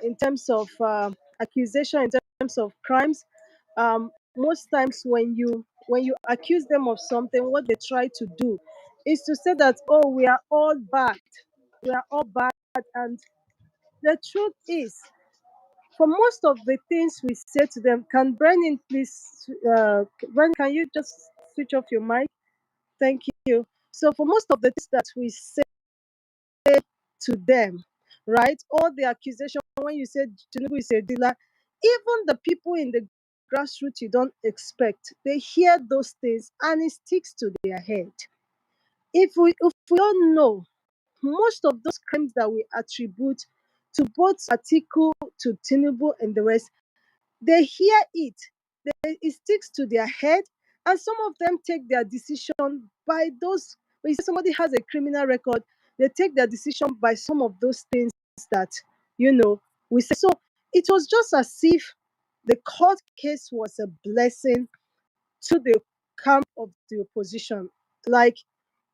in terms of accusation, in terms of crimes. Most times when you accuse them of something, what they try to do is to say that, oh, we are all bad. And the truth is, for most of the things we say to them, can Brennan please, Brennan, can you just switch off your mic? Thank you. So for most of the things that we say to them, right? All the accusation, when you say Tinubu is a dealer, even the people in the grassroots you don't expect, they hear those things and it sticks to their head. If we don't know, most of those crimes that we attribute to both Atiku, to Tinubu and the rest, they hear it, it sticks to their head, and some of them take their decision by those. When you say somebody has a criminal record, they take their decision by some of those things that you know we say. So it was just as if the court case was a blessing to the camp of the opposition. Like,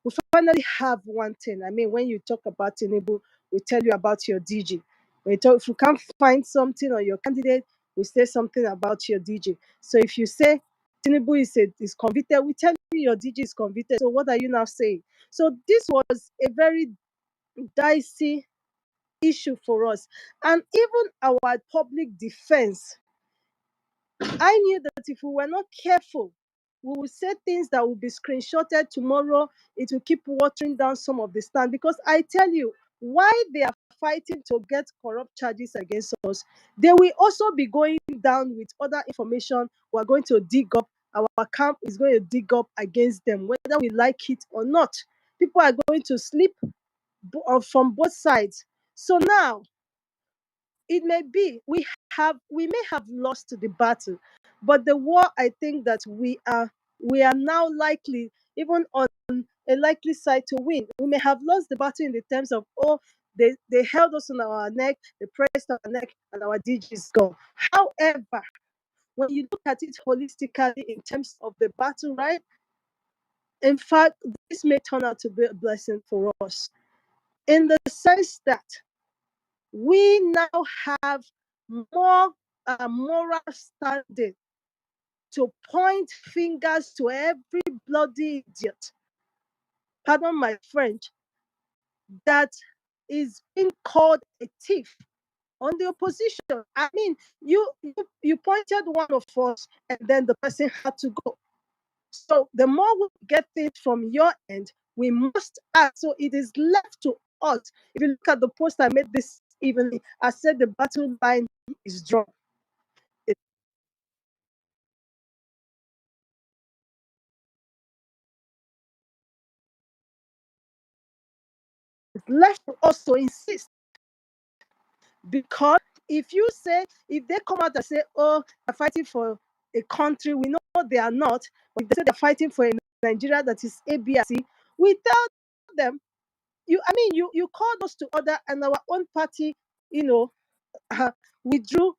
we finally have one thing. I mean, when you talk about Tinubu, we tell you about your DG. When you talk, if you can't find something on your candidate, we say something about your DG. So if you say Tinubu is convicted, we tell you your DG is convicted. So what are you now saying? So this was a very dicey issue for us. And even our public defense, I knew that if we were not careful, we would say things that will be screenshotted tomorrow. It will keep watering down some of the stand, because I tell you, why they are fighting to get corrupt charges against us, they will also be going down with other information. We're going to dig up, our camp is going to dig up against them, whether we like it or not. People are going to sleep from both sides. So now, it may be we may have lost the battle, but the war, I think that we are now likely, even on a likely side to win. We may have lost the battle in the terms of, oh, they held us on our neck, they pressed our neck, and our DG is gone. However, when you look at it holistically in terms of the battle, right, in fact, this may turn out to be a blessing for us, in the sense that we now have more moral standing to point fingers to every bloody idiot, pardon my French, that is being called a thief on the opposition. I mean, you pointed one of us, and then the person had to go. So the more we get things from your end, we must act. So it is left to us. If you look at the post I made this evening, I said the battle line is drawn. It's left to us to insist, because if they come out and say, oh, they're fighting for a country, we know they are not, but if they say they're fighting for a Nigeria that is ABRC, we tell them, you called us to order, and our own party, you know, withdrew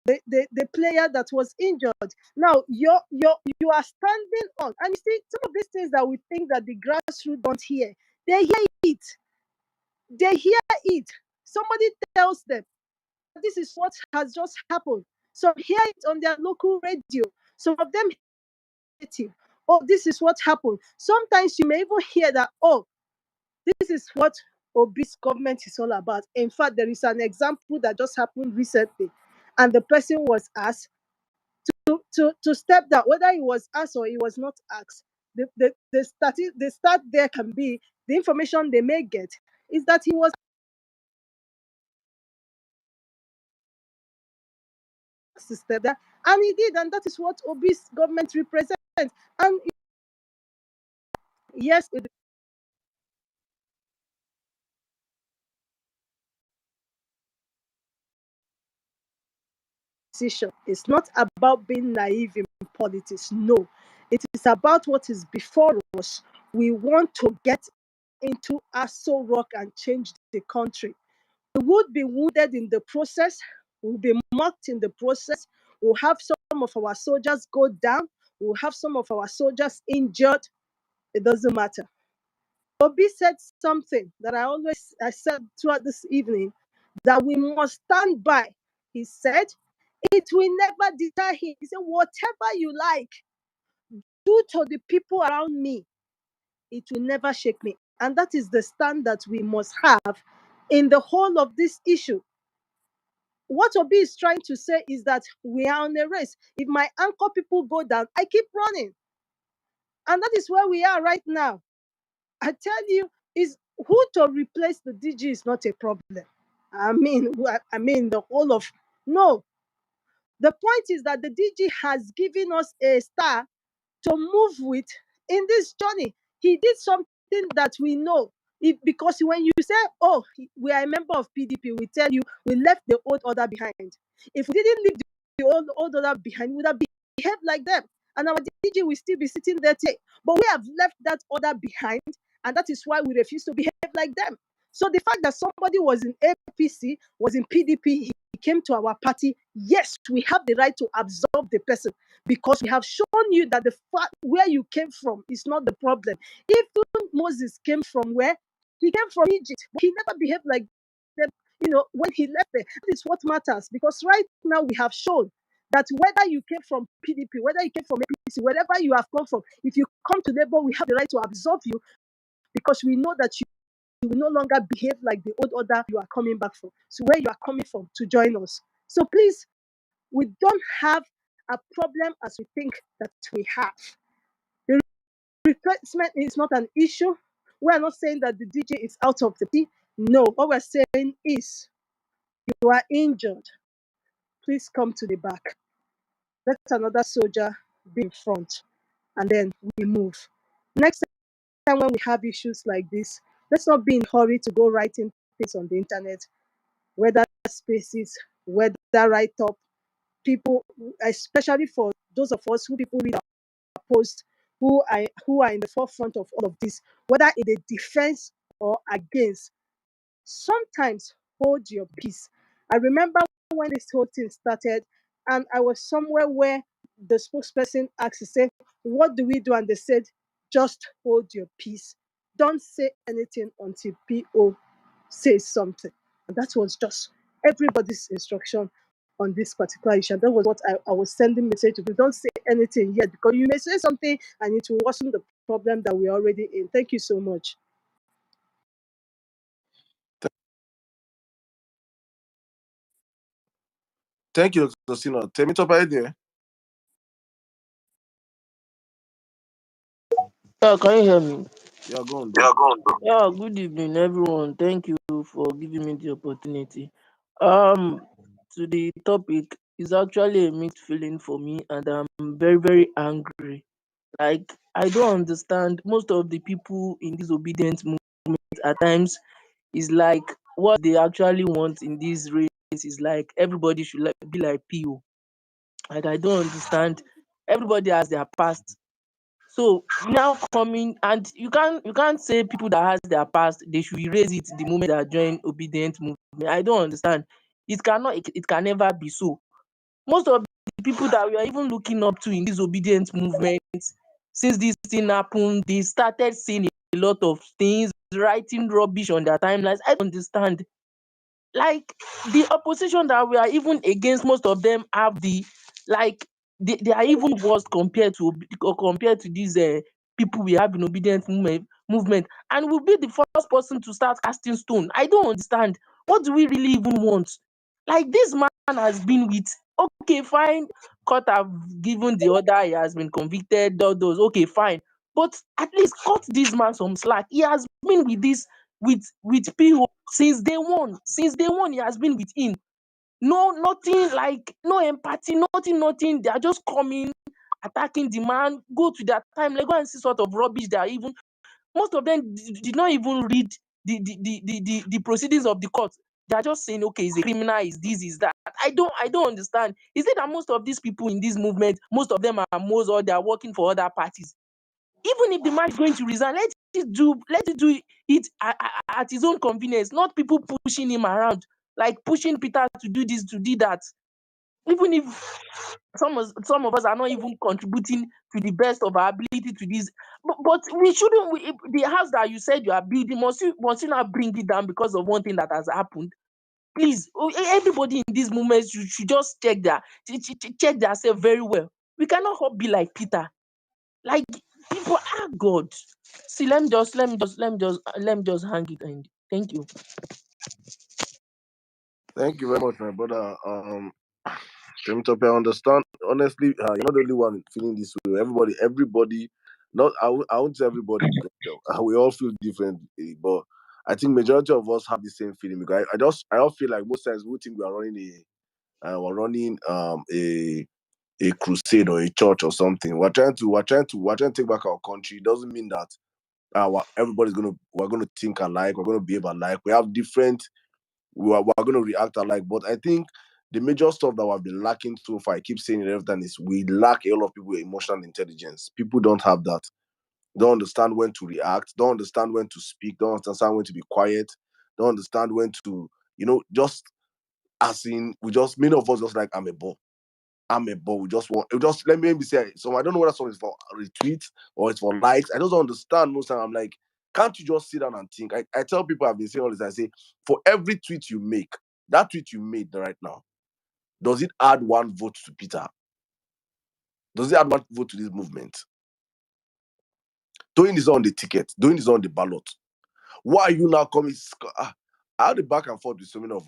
the player that was injured. Now you are standing on, and you see some of these things that we think that the grassroots don't hear. They hear it. They hear it. Somebody tells them this is what has just happened. Some hear it on their local radio. Some of them hear it. Oh, this is what happened. Sometimes you may even hear that, oh, this is what Obi's government is all about. In fact, there is an example that just happened recently, and the person was asked to step down, whether he was asked or he was not asked. The start there can be, the information they may get is that he was asked to step down, and he did, and that is what Obi's government represents. And yes, it decision. It's not about being naive in politics. No, it is about what is before us. We want to get into Aso Rock and change the country. We would be wounded in the process. We'll be mocked in the process. We'll have some of our soldiers go down. We'll have some of our soldiers injured. It doesn't matter. Obi said something that I said throughout this evening, that we must stand by. He said, it will never deter him. He said, whatever you like, do to the people around me, it will never shake me. And that is the stand that we must have in the whole of this issue. What Obi is trying to say is that we are on a race. If my anchor people go down, I keep running. And that is where we are right now. I tell you, is who to replace the DG is not a problem. I mean the whole of no. The point is that the DG has given us a star to move with in this journey. He did something that we know. Because when you say, oh, we are a member of PDP, we tell you we left the old order behind. If we didn't leave the old order behind, we would have behaved like them. And our DG will still be sitting there today. But we have left that order behind, and that is why we refuse to behave like them. So the fact that somebody was in APC, was in PDP, he came to our party, yes, we have the right to absorb the person because we have shown you that the fact where you came from is not the problem. If Moses came from where? He came from Egypt. He never behaved like them, when he left there. That is what matters because right now we have shown that whether you came from PDP, whether you came from APC, wherever you have come from, if you come to Labour, we have the right to absorb you because we know that you will no longer behave like the old order you are coming back from. So where you are coming from to join us. So please, we don't have a problem as we think that we have. The replacement is not an issue. We are not saying that the DJ is out of the team. No, what we're saying is you are injured. Please come to the back. Let another soldier be in front, and then we move. Next time when we have issues like this, let's not be in a hurry to go writing things on the internet, whether spaces, whether write up people, especially for those of us who people read our posts, who are in the forefront of all of this, whether in the defense or against. Sometimes hold your peace. I remember when this whole thing started, and I was somewhere where the spokesperson asked, he said, what do we do? And they said, just hold your peace. Don't say anything until PO says something. And that was just everybody's instruction on this particular issue. And that was what I was sending message to people. Don't say anything yet because you may say something and it will worsen the problem that we're already in. Thank you so much. Thank you, Dr. Sina. Temitope there. Yeah, can you hear me? Yeah, go on, Yeah, bro. go on, bro. Yeah, good evening, everyone. Thank you for giving me the opportunity. Um, to the topic is actually a mixed feeling for me, and I'm very, very angry. Like, I don't understand most of the people in this obedient movement at times is like what they actually want in this race is like everybody should be like PO. Like, I don't understand. Everybody has their past. So now coming, and you can't say people that has their past they should erase it the moment they join obedient movement. I don't understand. It can never be so. Most of the people that we are even looking up to in this obedient movement, since this thing happened, they started saying a lot of things, writing rubbish on their timelines. I don't understand. Like, the opposition that we are even against, most of them have the, like, they are even worse compared to these people we have in obedient movement, and we'll be the first person to start casting stone. I don't understand. What do we really even want? Like, this man has been with, okay, fine, court have given the order, he has been convicted, all those, okay, fine, but at least cut this man some slack. He has been with this, with PO since day one. Since day one, he has been with him. No, nothing, like, no empathy, nothing. They are just coming, attacking the man, go to their time, like, go and see sort of rubbish. They are even, most of them did not even read the proceedings of the court. They are just saying, okay, he's a criminal, is this, is that. I don't understand. Is it that most of these people in this movement, most of them are most, or they are working for other parties? Even if the man is going to resign, let it do it at his own convenience, not people pushing him around, like pushing Peter to do this, to do that. Even if some of us are not even contributing to the best of our ability to this, but we shouldn't. The house that you said you are building, must you not bring it down because of one thing that has happened? Please, everybody in this movement should just check themselves very well. We cannot all be like Peter. Like, people are God. See, let me just hang it and thank you. Thank you very much, my brother. Temitope, I understand. Honestly, you're not the only one feeling this way. Everybody, not I won't say everybody because we all feel differently, but I think majority of us have the same feeling because I all feel like most times we think we are running a crusade or a church or something. We're trying to take back our country. It doesn't mean that we're gonna think alike, we're gonna behave alike. We have different we're going to react alike. But I think the major stuff that we've been lacking so far, I keep saying it every time, is we lack a lot of people with emotional intelligence. People don't have that. Don't understand when to react, don't understand when to speak, don't understand when to be quiet, don't understand when to, just as in, many of us just like, I'm a ball. We just want, just let me say, so I don't know whether something is for retweets or it's for likes. I just don't understand most time. I'm like, can't you just sit down and think? I tell people, I've been saying all this, I say, for every tweet you make, that tweet you made right now, does it add one vote to Peter? Does it add one vote to this movement? Doyin is on the ticket. Doyin is on the ballot. Why are you now coming? I had the back and forth with so many of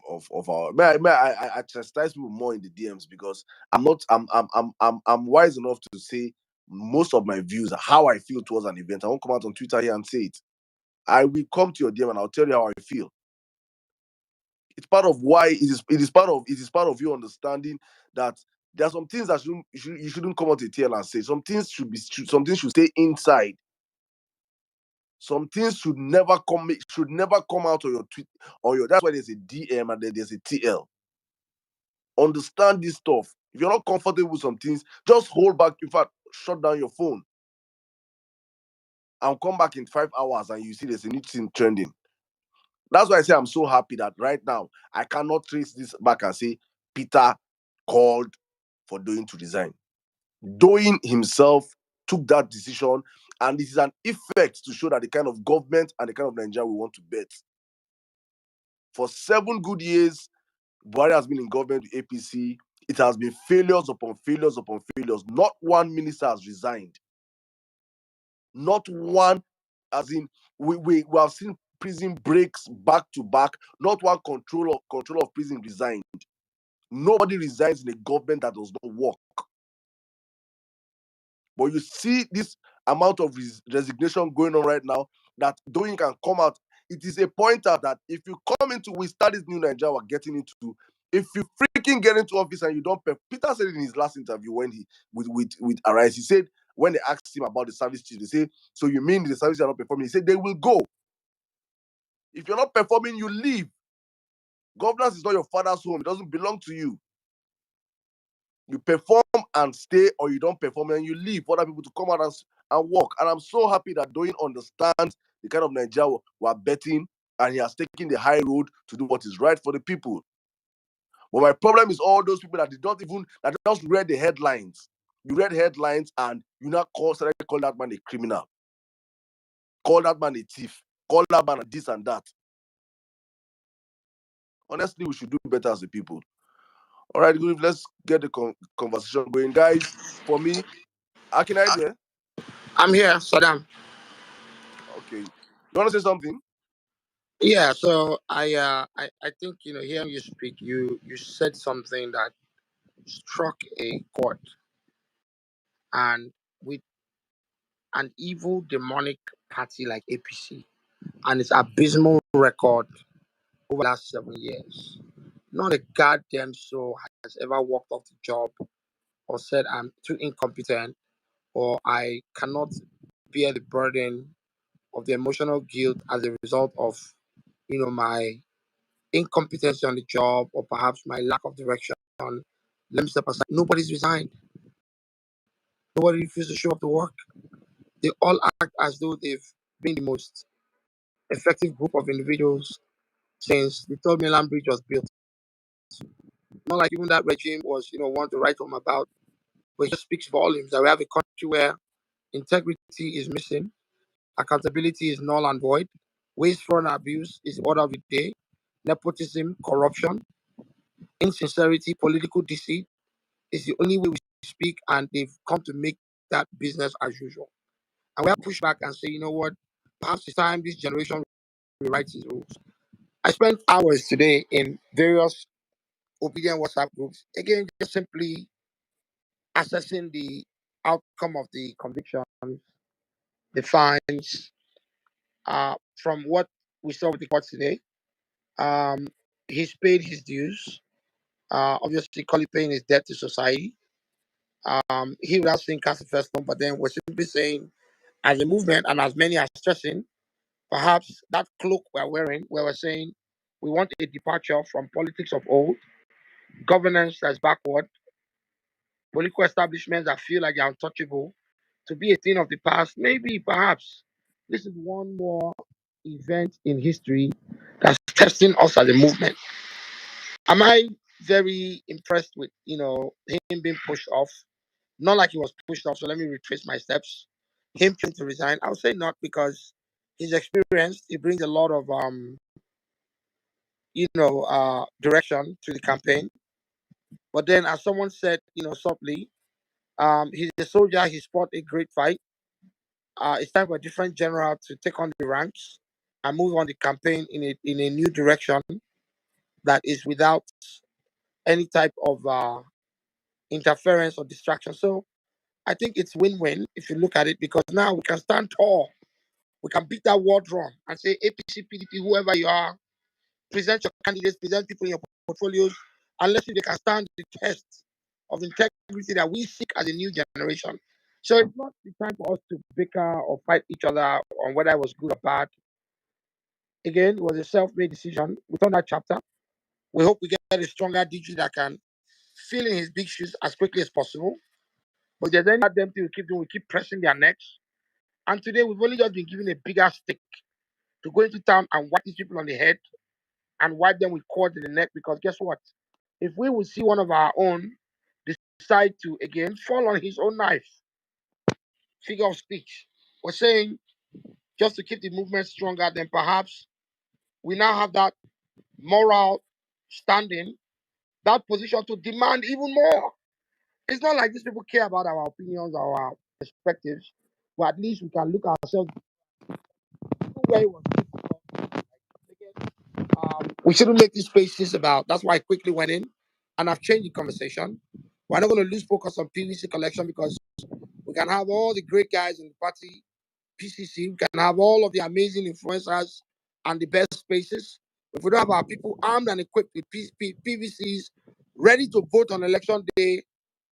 our. I chastise people more in the DMs because I'm not. I'm wise enough to say most of my views, how I feel towards an event. I won't come out on Twitter here and say it. I will come to your DM and I'll tell you how I feel. It's part of why it is part of you understanding that there are some things that you shouldn't come out to tell and say. Some things should stay inside. Some things should never come out of your tweet or your. That's why there's a DM and then there's a TL. Understand this stuff. If you're not comfortable with some things, just hold back. In fact, shut down your phone and come back in 5 hours and you see there's a new thing trending. That's why I say I'm so happy that right now I cannot trace this back and say Peter called for Doyin to resign. Doyin himself took that decision, and this is an effect to show that the kind of government and the kind of Nigeria we want to bet. For 7 good years, Buhari has been in government with APC. It has been failures upon failures upon failures. Not one minister has resigned. Not one, as in, we have seen prison breaks back to back. Not one controller of prison resigned. Nobody resigns in a government that does not work. But you see this amount of resignation going on right now that Doyin can come out. It is a pointer that if you come into, we start this new Nigeria we're getting into. If you freaking get into office and you don't pay, Peter said it in his last interview when he with Arise, he said when they asked him about the service chief, they say, so you mean the service are not performing? He said they will go. If you're not performing, you leave. Governance is not your father's home. It doesn't belong to you. You perform and stay, or you don't perform and you leave for other people to come out and work. And I'm so happy that Doyin understands the kind of Nigeria we're betting, and he has taken the high road to do what is right for the people. But my problem is all those people that just read the headlines. You read headlines and you now started calling that man a criminal, call that man a thief, call that man a this and that. Honestly, we should do better as a people. All right, good. Let's get the conversation going, guys. For me, can I there? I'm here, Saddam. Okay. You want to say something? Yeah, so I think hearing you speak, you said something that struck a chord, and with an evil demonic party like APC and its abysmal record over the last 7 years, not a goddamn soul has ever walked off the job or said I'm too incompetent or I cannot bear the burden of the emotional guilt as a result of my incompetency on the job or perhaps my lack of direction. Let me step aside. Nobody's resigned. Nobody refuses to show up to work. They all act as though they've been the most effective group of individuals since the third mainland bridge was built. Not like even that regime was, one to write home about, but it just speaks volumes that we have a country where integrity is missing, accountability is null and void, waste, fraud, and abuse is the order of the day, nepotism, corruption, insincerity, political deceit is the only way we speak, and they've come to make that business as usual. And we have to push back and say, you know what, perhaps it's time this generation rewrites its rules. I spent hours today in various obedient WhatsApp groups, again, just simply assessing the outcome of the conviction, the fines, from what we saw with the court today. Um, he's paid his dues. Obviously, Collie paying his debt to society. He would have seen cast the first one, but then we're simply saying, as a movement and as many are stressing, perhaps that cloak we're wearing, where we're saying we want a departure from politics of old, governance that's backward, political establishments that feel like they're untouchable, to be a thing of the past. Maybe, perhaps, this is one more event in history that's testing us as a movement. Am I very impressed with him being pushed off? Not like he was pushed off. So let me retrace my steps. Him trying to resign, I would say not, because he's experienced. He brings a lot of direction to the campaign. But then, as someone said, softly, he's a soldier. He fought a great fight. It's time for a different general to take on the ranks and move on the campaign in a new direction that is without any type of interference or distraction. So I think it's win-win if you look at it, because now we can stand tall. We can beat that war drum and say APC, PDP, whoever you are, present your candidates, present people in your portfolios, and let's see if they can stand the test of integrity that we seek as a new generation. So it's not the time for us to bicker or fight each other on whether it was good or bad. Again, it was a self-made decision. We turn that chapter. We hope we get a stronger DG that can fill in his big shoes as quickly as possible. But if there's any of them thing we keep doing, we keep pressing their necks. And today we've only just been given a bigger stick to go into town and whack these people on the head and wipe them with cords in the neck. Because guess what? If we would see one of our own decide to again fall on his own knife, figure of speech, we're saying just to keep the movement stronger, then perhaps we now have that moral standing, that position to demand even more. It's not like these people care about our opinions or our perspectives, but at least we can look at ourselves where it was difficult. We shouldn't make these spaces about. That's why I quickly went in and I've changed the conversation. We're not going to lose focus on PVC collection, because we can have all the great guys in the party, PCC, we can have all of the amazing influencers and the best spaces. If we don't have our people armed and equipped with PVCs ready to vote on election day,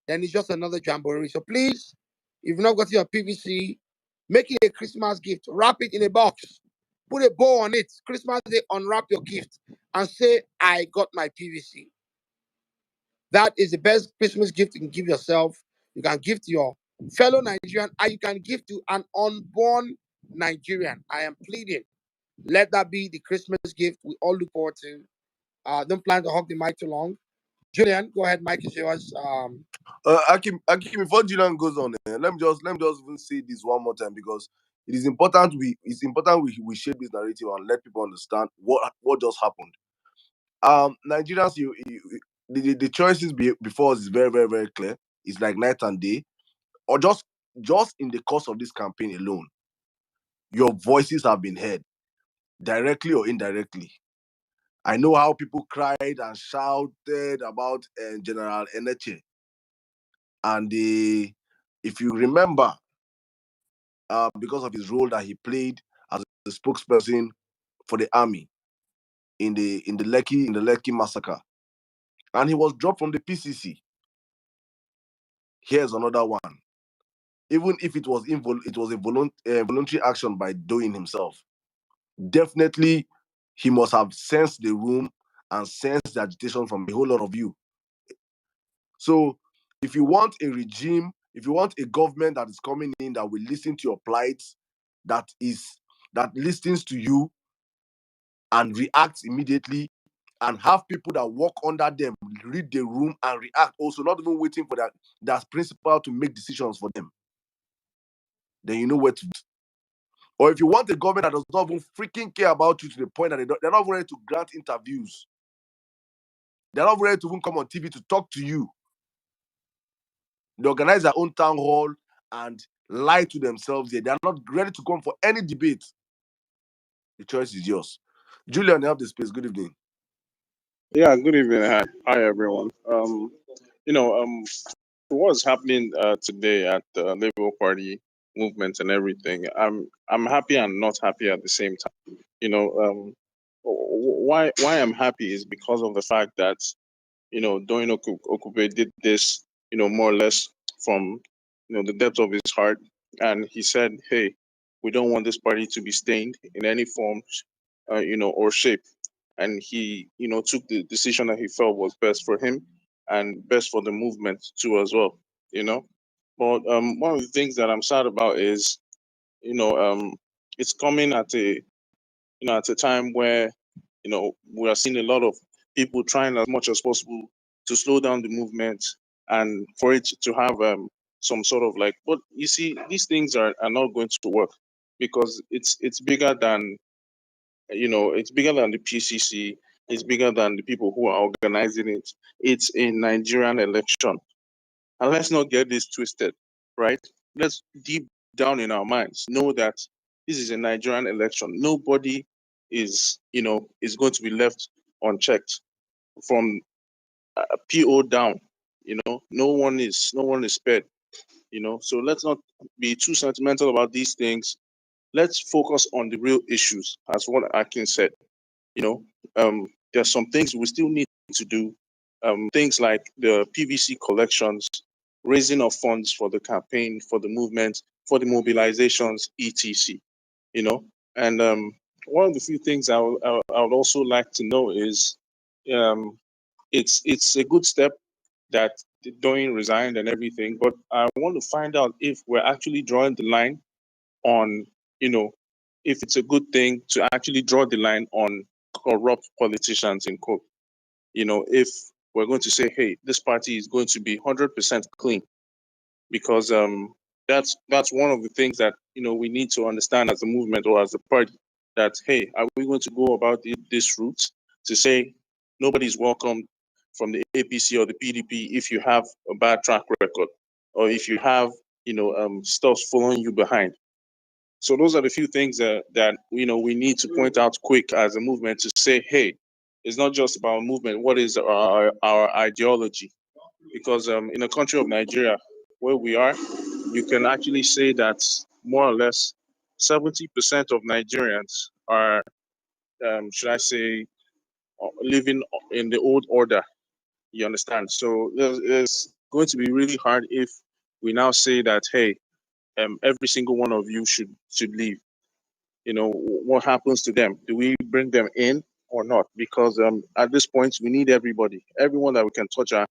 then it's just another jamboree. So please, if you've not got your PVC, make it a Christmas gift. Wrap it in a box. Put a bow on it. Christmas Day, unwrap your gift and say, I got my PVC. That is the best Christmas gift you can give yourself. You can give to your fellow Nigerian, and you can give to an unborn Nigerian. I am pleading. Let that be the Christmas gift we all look forward to. Don't plan to hog the mic too long. Julian, go ahead. Mic is yours. Akim, before Julian goes on, let me just even say this one more time, because it's important we shape this narrative and let people understand what just happened. Nigerians, the choices before us is very, very, very clear. It's like night and day, or just in the course of this campaign alone, your voices have been heard, directly or indirectly. I know how people cried and shouted about General Eneche, and if you remember, because of his role that he played as a spokesperson for the army in the Lekki massacre, and he was dropped from the PCC. Here's another one. Even if it was a voluntary action by Doyin himself, definitely he must have sensed the room and sensed the agitation from a whole lot of you. So if you want a regime, if you want a government that is coming in that will listen to your plight, that listens to you and reacts immediately, and have people that work under them read the room and react also, not even waiting for that principal to make decisions for them, then you know where to. Or if you want a government that does not even freaking care about you to the point that they're not ready to grant interviews, they're not ready to even come on TV to talk to you. They organize their own town hall and lie to themselves here. They're not ready to come for any debate. The choice is yours. Julian, you have the space. Good evening. Yeah, good evening. Hi everyone. What's happening today at the Labour Party movement and everything. I'm happy and not happy at the same time. Why I'm happy is because of the fact that Doyin Okupe did this, more or less from the depth of his heart, and he said, "Hey, we don't want this party to be stained in any form, or shape." And he took the decision that he felt was best for him and best for the movement too as well. But one of the things that I'm sad about is it's coming at a time where we are seeing a lot of people trying as much as possible to slow down the movement and for it to have some sort of like, but you see, these things are not going to work because it's bigger than it's bigger than the PCC. It's bigger than the people who are organizing it. It's a Nigerian election. And let's not get this twisted, right? Let's deep down in our minds know that this is a Nigerian election. Nobody is going to be left unchecked from PO down. No one is spared. So let's not be too sentimental about these things. Let's focus on the real issues, as what Akin said. There's some things we still need to do. Things like the PVC collections, raising of funds for the campaign, for the movement, for the mobilizations, etc. And one of the few things I would also like to know is, it's a good step that Doyin resigned and everything, but I want to find out if we're actually drawing the line on, if it's a good thing to actually draw the line on corrupt politicians in court. If we're going to say, hey, this party is going to be 100% clean, because that's one of the things that we need to understand as a movement or as a party, that hey, are we going to go about this route to say nobody's welcome from the APC or the PDP if you have a bad track record, or if you have stuff following you behind? So those are the few things that we need to point out quick as a movement to say, hey, it's not just about movement. What is our ideology? Because in a country of Nigeria, where we are, you can actually say that more or less 70% of Nigerians are, should I say, living in the old order. You understand? So it's going to be really hard if we now say that, hey, every single one of you should leave. What happens to them? Do we bring them in or not? Because at this point, we need everybody, everyone that we can touch our.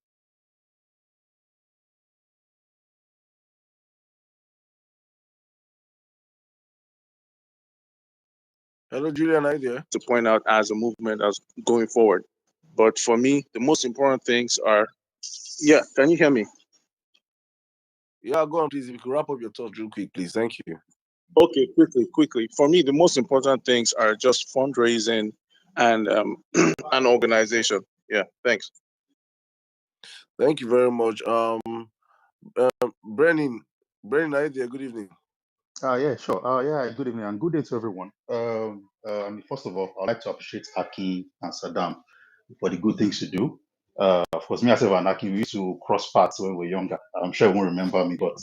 Hello, Julian, are you there? To point out as a movement as going forward. But for me, the most important things are, yeah, can you hear me? Yeah, go on, please. If you could wrap up your thoughts real quick, please. Thank you. Okay, quickly. For me, the most important things are just fundraising and an organization. Yeah, thanks. Thank you very much. Brennan, are you there? Good evening. Yeah, sure. Yeah, good evening and good day to everyone. First of all, I'd like to appreciate Aki and Saddam for the good things you do. Of course, me myself and Aki, we used to cross paths when we were younger. I'm sure you won't remember me, but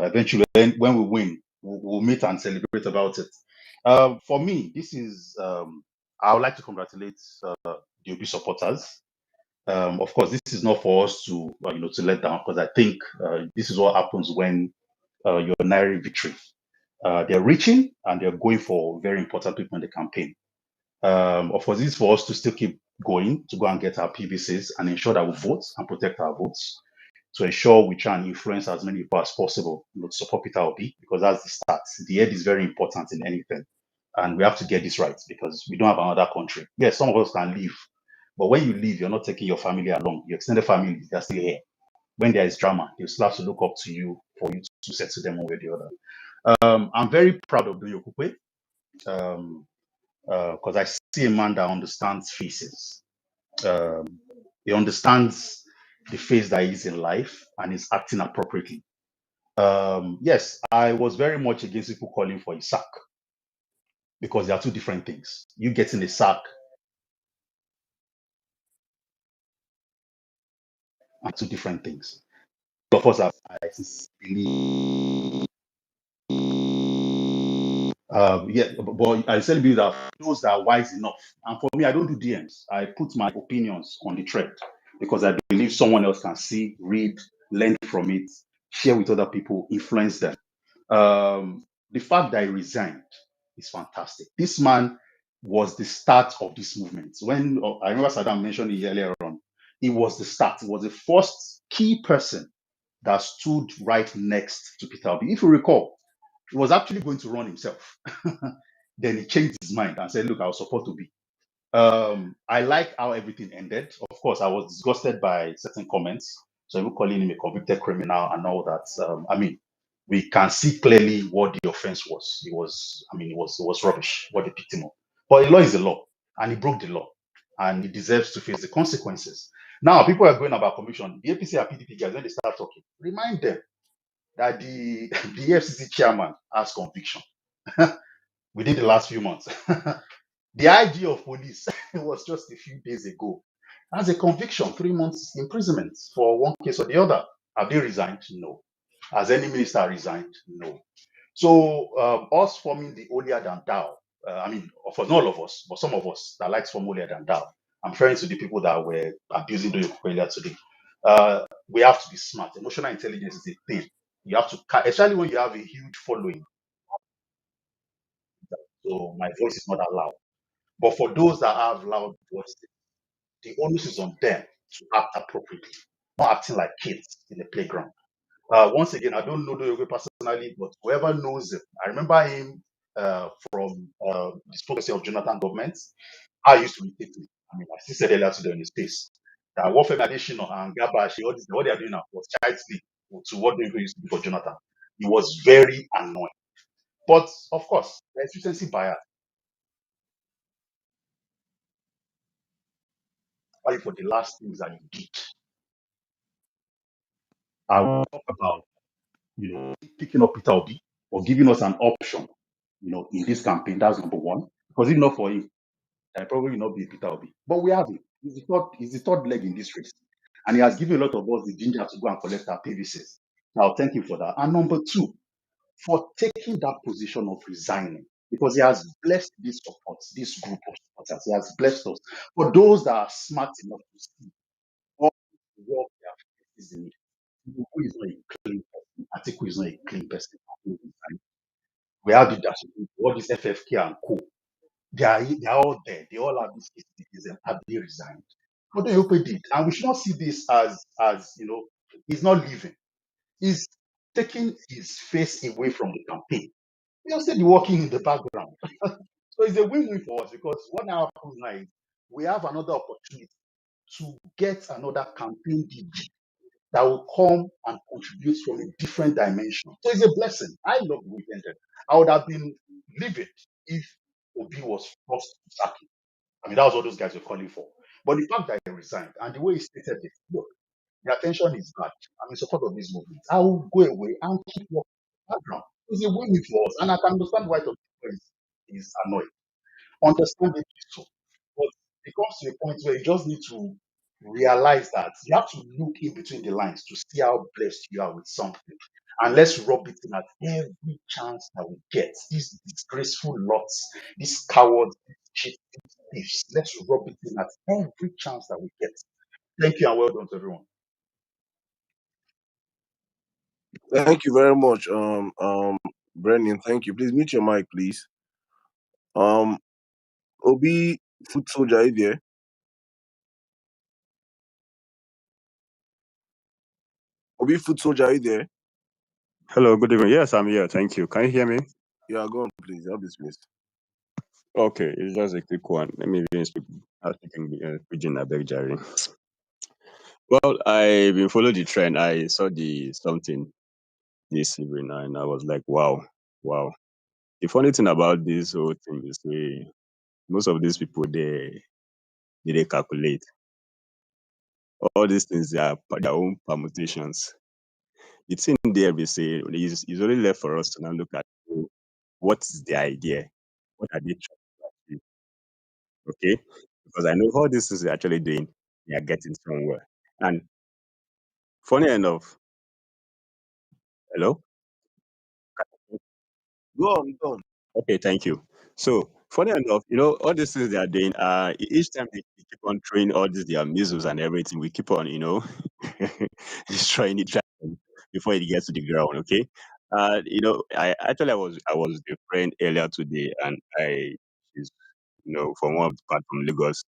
eventually, when we win, we'll meet and celebrate about it. For me, I would like to congratulate the Obi supporters. Of course, this is not for us to let down, because I think this is what happens when you're nearing victory. They're reaching and they're going for very important people in the campaign. Of course, this is for us to still keep going to go and get our PVCs and ensure that we vote and protect our votes, to ensure we try and influence as many people as possible to support Peter Obi, because that's the start. The head is very important in anything. And we have to get this right because we don't have another country. Yes, some of us can leave, but when you leave, you're not taking your family along. Your extended family, they're still here. When there is drama, they still have to look up to you for you to settle them one way or the other. I'm very proud of Doyin Okupe because I see a man that understands faces. Um, he understands the phase that he is in life and is acting appropriately. Yes, I was very much against people calling for a sack because they are two different things. You getting a sack are two different things. Of course, I sincerely, yeah, but I still believe that those that are wise enough, and for me, I don't do DMs. I put my opinions on the thread because I believe someone else can see, read, learn from it, share with other people, influence them. The fact that he resigned is fantastic. This man was the start of this movement. When I remember Saddam mentioned it earlier on, he was the start. He was the first key person that stood right next to Peter Obi. If you recall, he was actually going to run himself. Then he changed his mind and said, "Look, I'll support Obi." I like how everything ended. Of course, I was disgusted by certain comments. So even calling him a convicted criminal and all that. I mean, we can see clearly what the offense was. It was rubbish what they picked him up. But the law is the law, and he broke the law, and he deserves to face the consequences. Now, people are going about conviction. The APC and PDP guys, when they start talking, remind them that the the FCC chairman has conviction within the last few months. The IG of police was just a few days ago. Has a conviction, 3 months imprisonment for one case or the other. Have they resigned? No. Has any minister resigned? No. So us forming the holier than thou, of course, not all of us, but some of us that likes form holier than thou. I'm referring to the people that were abusing the earlier today. We have to be smart. Emotional intelligence is a thing. You have to, especially when you have a huge following. So my voice is not allowed. But for those that have loud voices, the onus is on them to act appropriately, not acting like kids in the playground. Once again, I don't know Doyogo personally, but whoever knows him, I remember him from the policy of Jonathan government. I used to irritate me. I still said earlier today on his face that Warfare Additional and Gabashi, all this, what they are doing now was child's play to what Doyogo used to do for Jonathan. He was very annoying. But of course, there's recency bias. Probably for the last things that you did, I will talk about picking up Peter Obi or giving us an option, in this campaign. That's number one. Because if not for him, I probably will not be Peter Obi. But we have him. He's the third leg in this race. And he has given a lot of us the ginger to go and collect our PVCs. I'll thank him for that. And number two, for taking that position of resigning. Because he has blessed this support, this group of supporters. He has blessed us. For those that are smart enough to see all the work they have faced in it. Who is not a clean person. Atiku is not a clean person. We have the dash. All this FFK and co. They are all there. They all have this citizen. Have they resigned? What the Ope did, and we should not see this as he's not leaving. He's taking his face away from the campaign. He'll still be working in the background. So it's a win-win for us because what now happens now is we have another opportunity to get another campaign DG that will come and contribute from a different dimension. So it's a blessing. I love the weekend. I would have been livid if Obi was forced to sack him. That was what those guys were calling for. But the fact that he resigned and the way he stated it, look, the attention is bad. I'm in support of this movement. I will go away and keep working in the background. It's a win for us. And I can understand why the people is annoyed. Understandably so. But it comes to a point where you just need to realize that you have to look in between the lines to see how blessed you are with something. And let's rub it in at every chance that we get. These disgraceful lots, these cowards, these cheats, these thieves. Let's rub it in at every chance that we get. Thank you and well done to everyone. Thank you very much, Brendan. Thank you. Please mute your mic, please. Um, Obi, foot soldier, are you there? Obi, foot soldier, are you there? Hello, good evening. Yes, I'm here. Thank you. Can you hear me? Yeah, go on, please. Help this miss. Okay, it's just a quick one. Let me even speak. I speak in Pidgin, I beg, Jerry. Well, I've been following the trend. I saw the something this evening and I was like, wow. Wow. The funny thing about this whole thing is most of these people they calculate all these things. They are their own permutations. The thing there we say is only left for us to now look at what is the idea, what are they trying to achieve, okay? Because I know all this is actually doing, they are getting somewhere. And funny enough, hello. Go on, go on. Okay, thank you. So, funny enough, all these things they are doing, each time they keep on throwing all these their missiles and everything, we keep on, destroying it before it gets to the ground. Okay. I was with a friend earlier today, and she's, from one of the part from Lagos.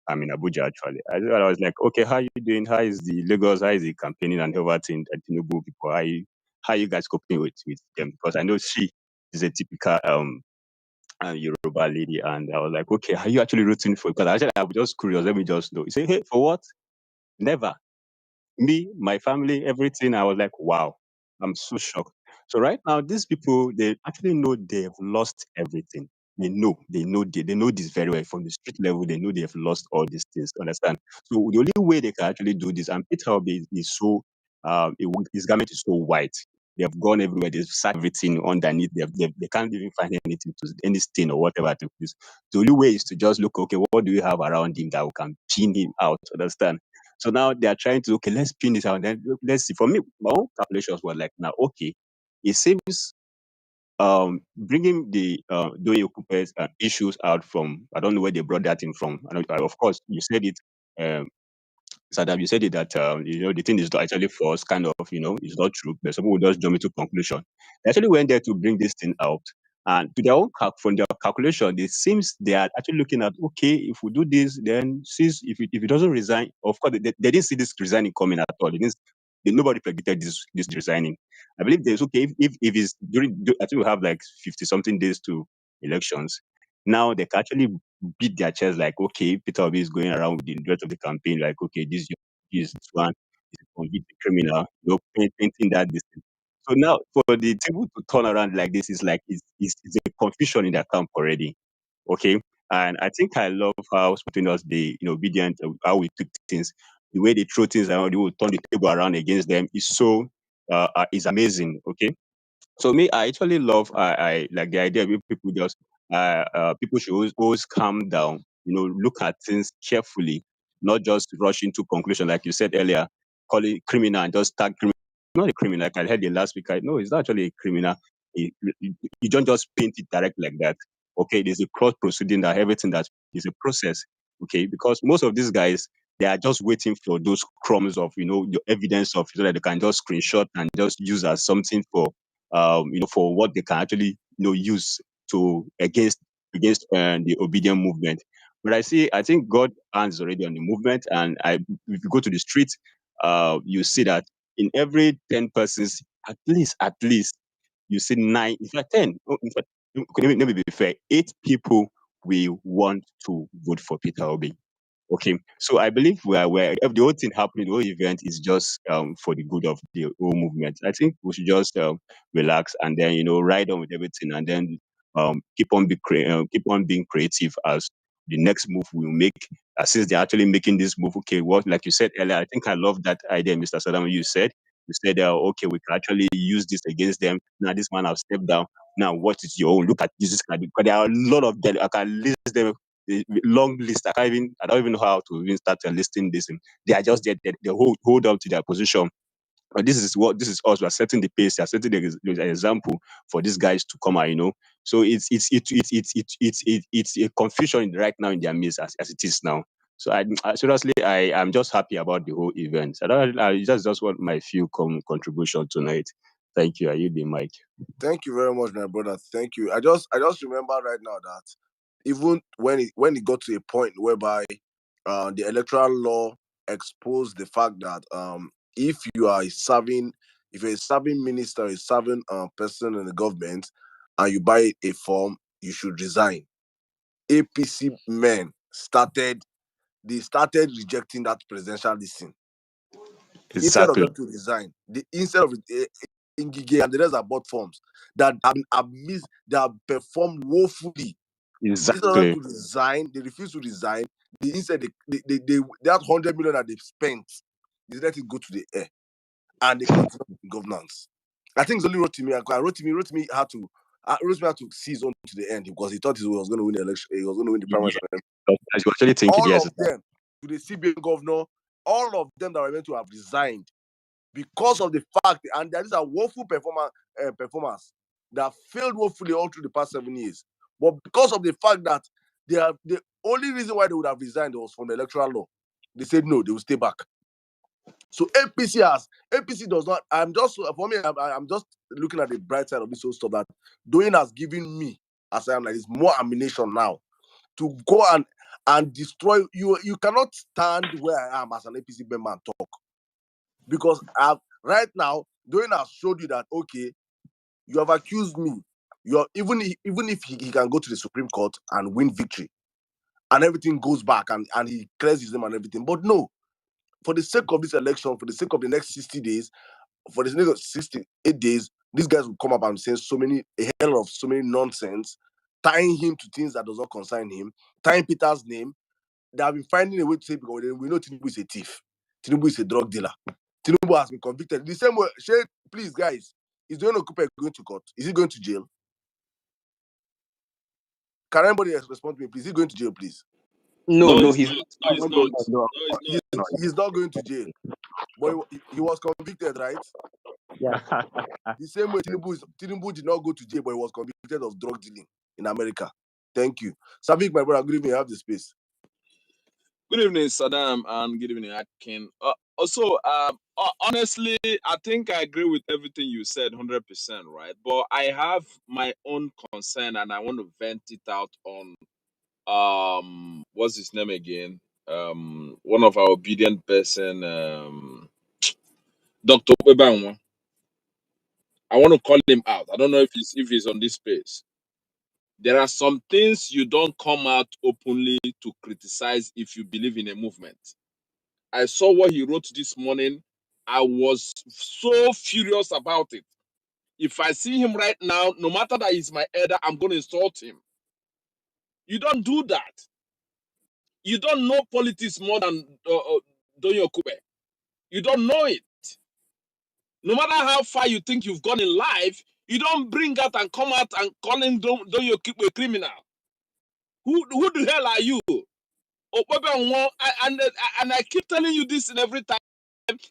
I'm in Abuja actually. I was like, okay, how you doing? How is the Lagos? How is the campaigning and everything? At Tinubu people, how you guys coping with them? Because I know she is a typical Yoruba lady, and I was like, okay, are you actually rooting for? Because actually, I was just curious. Let me just know. He said, hey, for what? Never. Me, my family, everything. I was like, wow, I'm so shocked. So right now, these people, they actually know they've lost everything. They know this very well from the street level. They know they've lost all these things. Understand? So the only way they can actually do this, and Peter Obi is so, his garment is so white. They have gone everywhere. They've sacked everything underneath. They can't even find anything to any stain or whatever to use. The only way is to just look, okay, what do we have around him that we can pin him out? Understand? So now they are trying to, okay, let's pin this out. Then let's see. For me, my own calculations were like, now, okay, it seems bringing the Doyin Okupe's issues out from, I don't know where they brought that in from. Of course, you said it. Um, Sadam, you said it that the thing is not actually false, kind of, it's not true. But some people just jump into conclusion. They actually went there to bring this thing out, and to their own from their calculation, it seems they are actually looking at, okay, if we do this, then since if it doesn't resign, of course they didn't see this resigning coming at all. Nobody predicted this resigning. I believe there's okay if it's I think we have like 50 something days to elections. Now they can actually beat their chest like, okay, Peter Obi is going around with the rest of the campaign, like, okay, this one is a convicted criminal, painting that this thing. So now for the table to turn around like this is like it's a confusion in their camp already. Okay. And I think I love how spontaneous they, obedient, how we took things, the way they throw things around, they will turn the table around against them is so is amazing. Okay. So me, I actually love I like the idea of people just people should always calm down, look at things carefully, not just rush into conclusion like you said earlier, call it criminal and just tag criminal. Not a criminal, like I heard the last week. No, it's not actually a criminal. You don't just paint it direct like that. Okay, there's a cross proceeding that everything that is a process. Okay, because most of these guys they are just waiting for those crumbs of the evidence of so that they can just screenshot and just use as something for what they can actually use to against the obedient movement. But I think God hands already on the movement, and if you go to the street, you see that in every 10 persons, at least you see nine, in fact 10. In fact, let me be fair, 8 people will want to vote for Peter Obi. Okay, so I believe where if the whole thing happening, the whole event is just for the good of the whole movement. I think we should just relax and then ride on with everything and then keep on being creative as the next move we will make. Since they're actually making this move, okay, what like you said earlier, I think I love that idea, Mr. Sadam. You said okay, we can actually use this against them. Now this man have stepped down. Now what is your own? Look at this kind because there are a lot of them. I can list them long list. I don't even know how to even start listing this. And they are just there. They hold up to their position. But this is us. We are setting the pace. We are setting the example for these guys to come out. So it's a confusion right now in their midst as it is now. So seriously, I am just happy about the whole event. I don't. I just want my few contribution tonight. Thank you. Are you the mic? Thank you very much, my brother. Thank you. I just remember right now that even when it got to a point whereby the electoral law exposed the fact that if you are a serving if you're a serving minister, a serving person in the government, and you buy a form, you should resign. APC men started rejecting that presidential listing instead of Exactly. them to resign. Instead of Ngige and the rest are bought forms that have been abused, that have performed woefully. Instead of them Exactly. to resign, they refuse to resign. Instead, that 100 million that they've spent, they let it go to the air, and they continue with governance. I think it's only Rotimi had to seize on to the end because he thought he was going to win the election. He was going to win the primaries. Yeah. As you actually think, All yes. of them, to the CBN governor, all of them that were meant to have resigned because of the fact, and these are woeful performers that failed woefully all through the past 7 years. But because of the fact that the only reason why they would have resigned was from the electoral law, they said no, they will stay back. So APC does not. I'm just looking at the bright side of this whole stuff that Doyin has given me, as I am like, it's more ammunition now to go and destroy you. You cannot stand where I am as an APC member and talk because right now Doyin has showed you that okay, you have accused me. You're even if he can go to the Supreme Court and win victory, and everything goes back and he clears his name and everything. But no, for the sake of this election, for the sake of the next 60 days, for the sake of 68 days, these guys will come up and say so many nonsense, tying him to things that does not concern him, tying Peter's name. They have been finding a way to say because we know Tinubu is a thief, Tinubu is a drug dealer, Tinubu has been convicted. The same way, please guys, is Doyin Okupe going to court? Is he going to jail? Can anybody else respond to me, please? Is he going to jail, please? No, he's not. No, He's not going to jail. But he was convicted, right? Yeah. The same way Tinubu did not go to jail, but he was convicted of drug dealing in America. Thank you. Savik, my brother, good evening. I have the space. Good evening, Saddam, and good evening, Akin. Honestly, I think I agree with everything you said, 100%, right? But I have my own concern, and I want to vent it out on what's his name again? One of our obedient person, Dr. Obebanwa. I want to call him out. I don't know if he's on this space. There are some things you don't come out openly to criticize if you believe in a movement. I saw what he wrote this morning. I was so furious about it. If I see him right now, no matter that he's my elder, I'm going to insult him. You don't do that. You don't know politics more than Doyin Okupe. You don't know it. No matter how far you think you've gone in life, you don't bring out and come out and call him Doyin Okupe a criminal. Who the hell are you? And I keep telling you this in every time.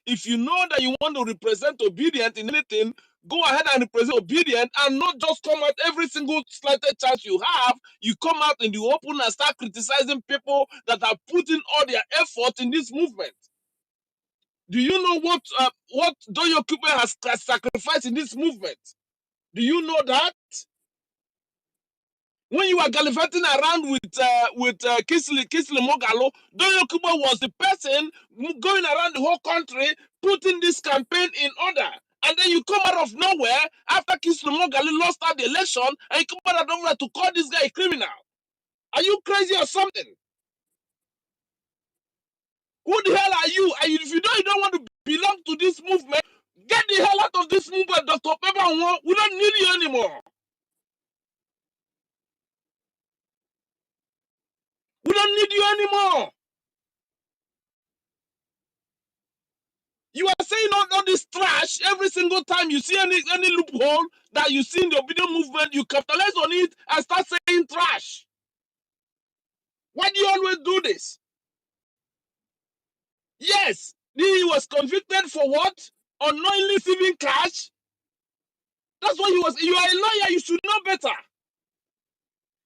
If you know that you want to represent obedient in anything, go ahead and represent obedient and not just come out every single slighted chance you have. You come out in the open and start criticizing people that are putting all their effort in this movement. Do you know what Doyin Okupe has sacrificed in this movement? Do you know that? When you were gallivanting around with Kisli Mogalo, Doyin Okupe was the person going around the whole country putting this campaign in order. And then you come out of nowhere after Kisli Mogalo lost out the election, and you come out of nowhere to call this guy a criminal. Are you crazy or something? Who the hell are you? And if you don't want to belong to this movement, get the hell out of this movement, Dr. Pepper. We don't need you anymore. We don't need you anymore. You are saying all this trash every single time you see any loophole that you see in the obedient movement, you capitalize on it and start saying trash. Why do you always do this? Yes, he was convicted for what? Unknowingly receiving cash. That's what he was. You are a lawyer, you should know better.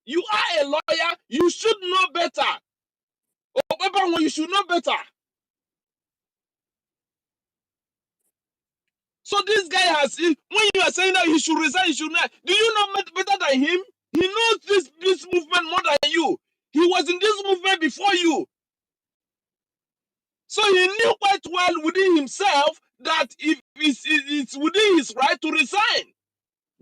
You are a lawyer, you should know better. Or you should know better. So this guy when you are saying that he should resign, he should not. Do you know better than him? He knows this movement more than you. He was in this movement before you. So he knew quite well within himself that if it's within his right to resign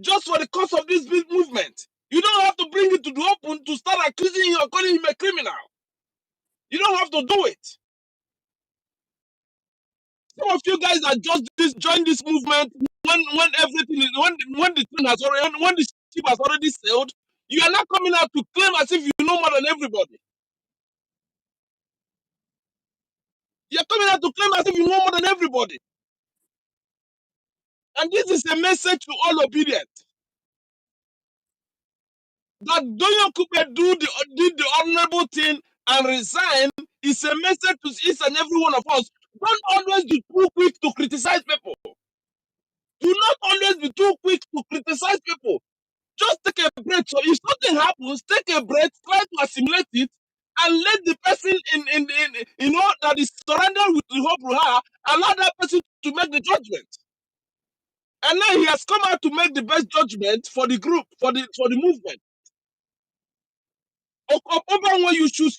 just for the cause of this big movement. You don't have to bring it to the open to start accusing him or calling him a criminal. You don't have to do it. Some of you guys are just joined this movement when everything is when the thing has already when the ship has already sailed, you are not coming out to claim as if you know more than everybody. You're coming out to claim as if you know more than everybody. And this is a message to all obedient. That Doyin Okupe did the honorable thing and resign is a message to each and every one of us. Don't always be too quick to criticize people. Do not always be too quick to criticize people. Just take a break. So if something happens, take a break, try to assimilate it, and let the person that is surrounded with the hope Ruha, allow that person to make the judgment. And now he has come out to make the best judgment for the group, for the movement. Over when you should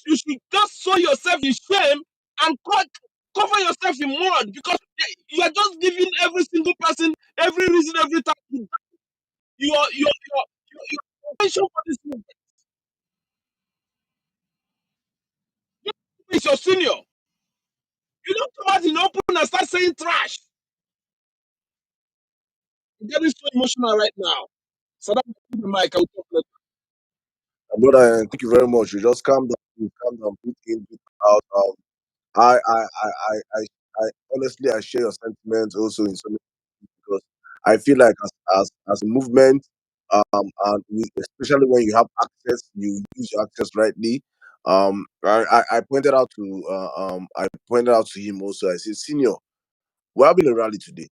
just sow yourself in shame and cover yourself in mud because you are just giving every single person every reason every time your attention for this movement. Is your senior. You don't come out in open and start saying trash. I'm getting so emotional right now. So that's the mic. I'll talk later. Brother, thank you very much. You just calm down, breathe in, breathe out. I honestly I share your sentiments also in so many because I feel like as a movement, and especially when you have access, you use your access rightly. I pointed out to I pointed out to him also. I said, Senior, we're having a rally today.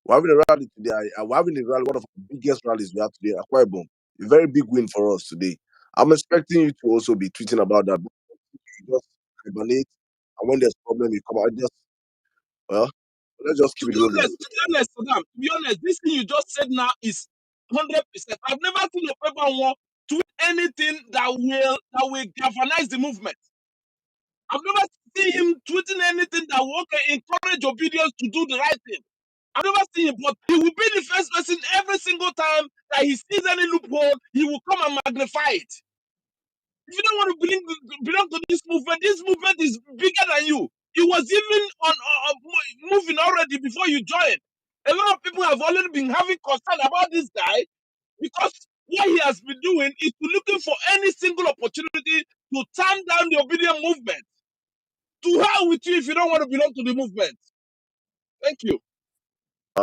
We're having a rally today. We're having a rally, one of the biggest rallies we have today, Akwa Ibom. A very big win for us today. I'm expecting you to also be tweeting about that. You just hibernate, and when there's problem, you come out. Just well, let's just To keep it be rolling. Saddam, to be honest, this thing you just said now is 100%. I've never seen a paper war tweet anything that will galvanize the movement. I've never seen him tweeting anything that will encourage obedience to do the right thing. I've never seen him, but he will be the first person every single time that he sees any loophole, he will come and magnify it. If you don't want to belong to this movement is bigger than you. It was even moving already before you joined. A lot of people have already been having concern about this guy because what he has been doing is to looking for any single opportunity to turn down the obedient movement. To hell with you if you don't want to belong to the movement. Thank you.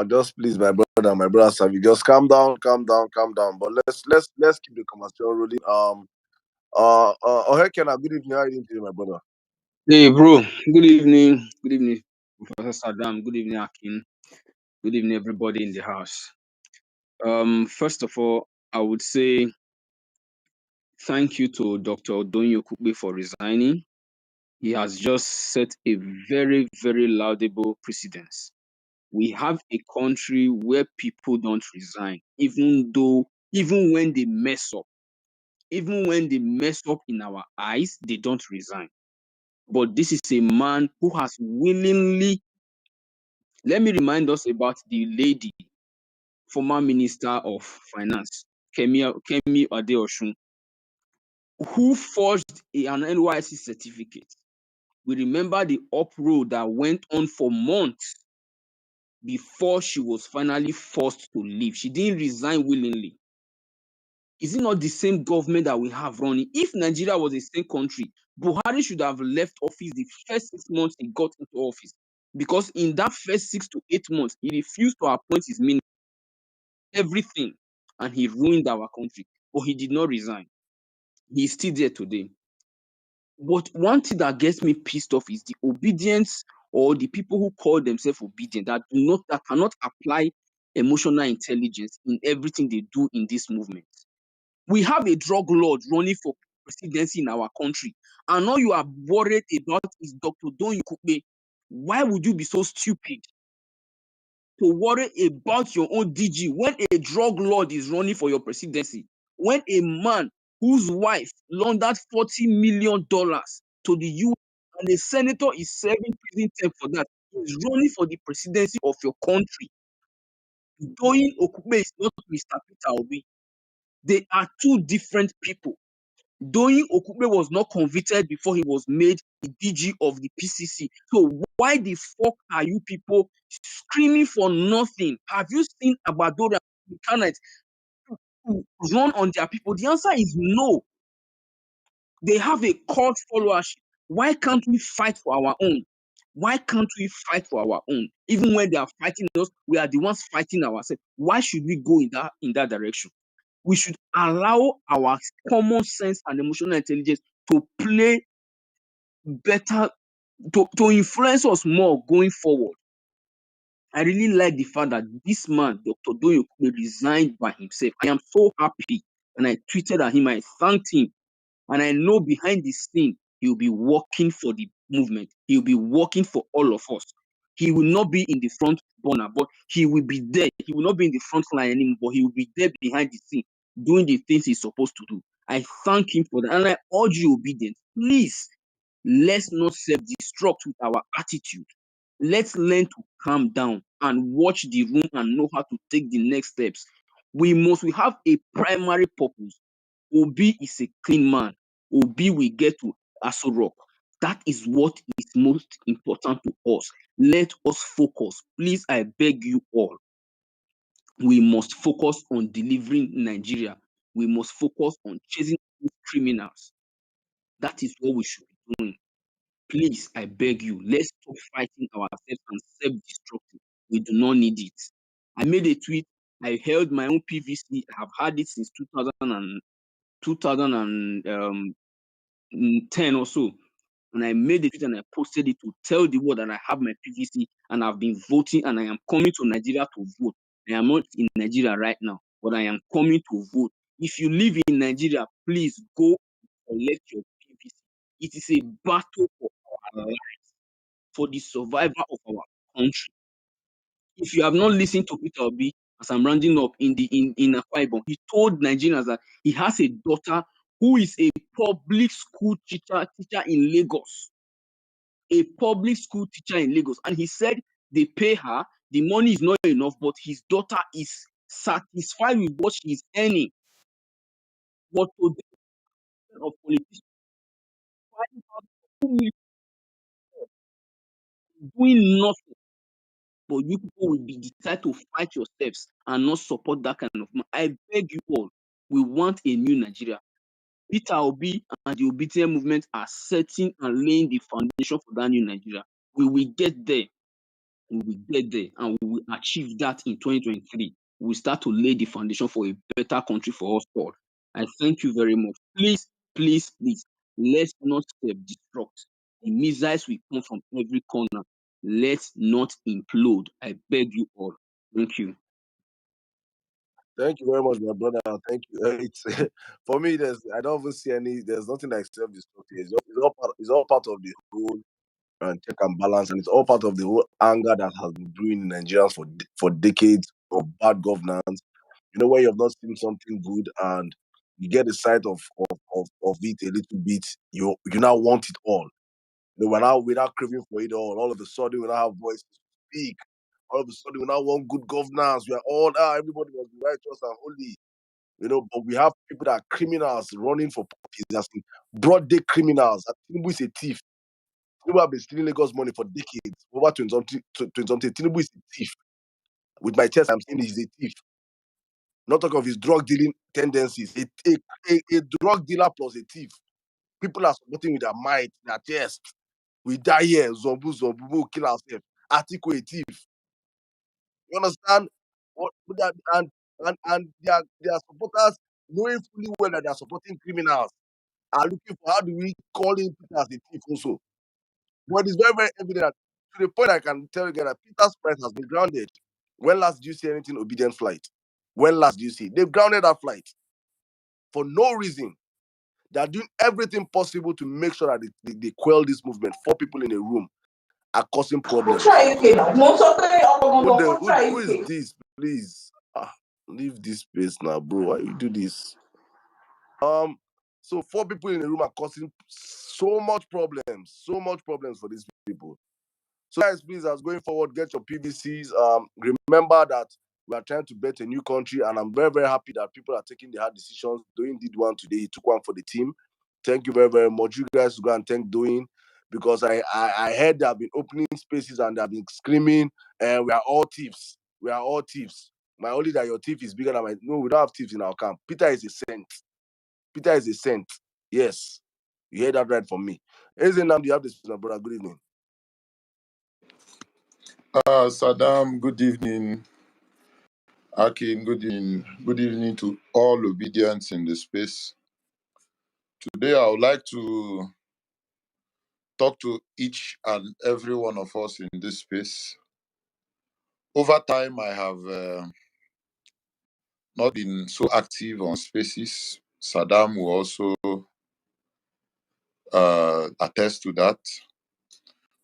Just please, my brother Savi, just calm down, calm down, calm down. But let's keep the conversation rolling. Ohekena, good evening. How are you doing today, my brother? Hey, bro. Good evening. Good evening, Professor Saddam. Good evening, Akin. Good evening, everybody in the house. First of all, I would say thank you to Dr. Doyin Okupe for resigning. He has just set a very, very laudable precedence. We have a country where people don't resign, even when they mess up. Even when they mess up in our eyes, they don't resign. But this is a man who has willingly. Let me remind us about the lady, former Minister of Finance, Kemi Adeosun, who forged an NYC certificate. We remember the uproar that went on for months before she was finally forced to leave. She didn't resign willingly. Is it not the same government that we have running? If Nigeria was a same country, Buhari should have left office the first 6 months he got into office. Because in that first 6 to 8 months, he refused to appoint his minister, everything, and he ruined our country. But he did not resign. He's still there today. But one thing that gets me pissed off is the obedience or the people who call themselves obedient that cannot apply emotional intelligence in everything they do in this movement. We have a drug lord running for presidency in our country, and all you are worried about is Dr. Doyin Okupe. Why would you be so stupid to worry about your own DG when a drug lord is running for your presidency? When a man whose wife laundered $40 million to the US and a senator is serving prison term for that is running for the presidency of your country. Doyin Okupe is not Mr. Peter Obi. They are two different people. Doyin Okupe was not convicted before he was made the DG of the PCC. So why the fuck are you people screaming for nothing? Have you seen Abadora mechanics run on their people? The answer is no. They have a cult followership. Why can't we fight for our own? Why can't we fight for our own? Even when they are fighting us, we are the ones fighting ourselves. Why should we go in that direction? We should allow our common sense and emotional intelligence to play better, to influence us more going forward. I really like the fact that this man, Dr. Doyin, resigned by himself. I am so happy. And I tweeted at him, I thanked him. And I know behind the scene, he'll be working for the movement. He'll be working for all of us. He will not be in the front burner, but he will be there. He will not be in the front line anymore, but he will be there behind the scene, doing the things he's supposed to do. I thank him for that. And I urge you, obedience. Please, let's not self-destruct with our attitude. Let's learn to calm down and watch the room and know how to take the next steps. We have a primary purpose. Obi is a clean man. Obi will get to Aso Rock. That is what is most important to us. Let us focus. Please, I beg you all. We must focus on delivering Nigeria. We must focus on chasing criminals. That is what we should be doing. Please, I beg you, let's stop fighting ourselves and self-destructing. We do not need it. I made a tweet. I held my own PVC. I have had it since 2010 or so. And I made a tweet and I posted it to tell the world that I have my PVC and I've been voting and I am coming to Nigeria to vote. I am not in Nigeria right now, but I am coming to vote. If you live in Nigeria, please go collect your PVC. It is a battle for our life, for the survival of our country. If you have not listened to Peter Obi, as I'm rounding up in Akwa Ibom, he told Nigerians that he has a daughter who is a public school teacher in Lagos. A public school teacher in Lagos. And he said they pay her, the money is not enough, but his daughter is satisfied with what she is earning. But today, of politicians doing nothing, but you people will decide to fight yourselves and not support that kind of man. I beg you all, we want a new Nigeria. Peter Obi and the obedient movement are setting and laying the foundation for that new Nigeria. We will get there. We will get there and we will achieve that in 2023. We will start to lay the foundation for a better country for us all. I thank you very much. Please, please, please, let's not self-destruct. The missiles will come from every corner. Let's not implode. I beg you all. Thank you. Thank you very much, my brother. Thank you. It's for me. I don't even see any. There's nothing like self-destructive. It's all part of the whole check and balance, and it's all part of the whole anger that has been brewing in Nigerians for decades of bad governance. You know, when you have not seen something good and you get a sight of it a little bit, you now want it all. You know, we're now craving for it all. All of a sudden, we now have voices to speak. All of a sudden, we now want good governance. We are all everybody must be righteous and holy. You know, but we have people that are criminals running for parties, as in broad day criminals. Tinubu is a thief. Tinubu have been stealing Lagos money for decades, over 20 something. Tinubu is a thief. With my chest, I'm saying he's a thief. Not talk of his drug dealing tendencies. A drug dealer plus a thief. People are supporting with their might, their chest. We die here, Zombu, we'll kill ourselves. Atiku a thief. You understand? And their supporters, knowing fully well that they are supporting criminals, are looking for how do we call in Peter as a thief also. But it's very, very evident that, to the point I can tell you that Peter's price has been grounded. When last did you see anything obedient flight? When last did you see? They've grounded that flight for no reason. They are doing everything possible to make sure that they quell this movement. 4 people in a room are causing problems. Who is this? Please, leave this space now, bro. Why you do this? So 4 people in a room are causing so much problems for these people. So guys, please, as going forward, get your PVCs. Remember that we are trying to bet a new country, and I'm very, very happy that people are taking the hard decisions. Doyin did one today. He took one for the team. Thank you very, very much. You guys go and thank Doyin, because I heard they have been opening spaces and they have been screaming, we are all thieves. We are all thieves. My only that your thief is bigger than my. No, we don't have thieves in our camp. Peter is a saint. Peter is a saint. Yes. You heard that right from me. Ezenam, you have this, my brother. Good evening. Saddam, good evening. Akin, good evening. Good evening to all obedience in the space. Today, I would like to talk to each and every one of us in this space. Over time, I have not been so active on spaces. Saddam will also attest to that.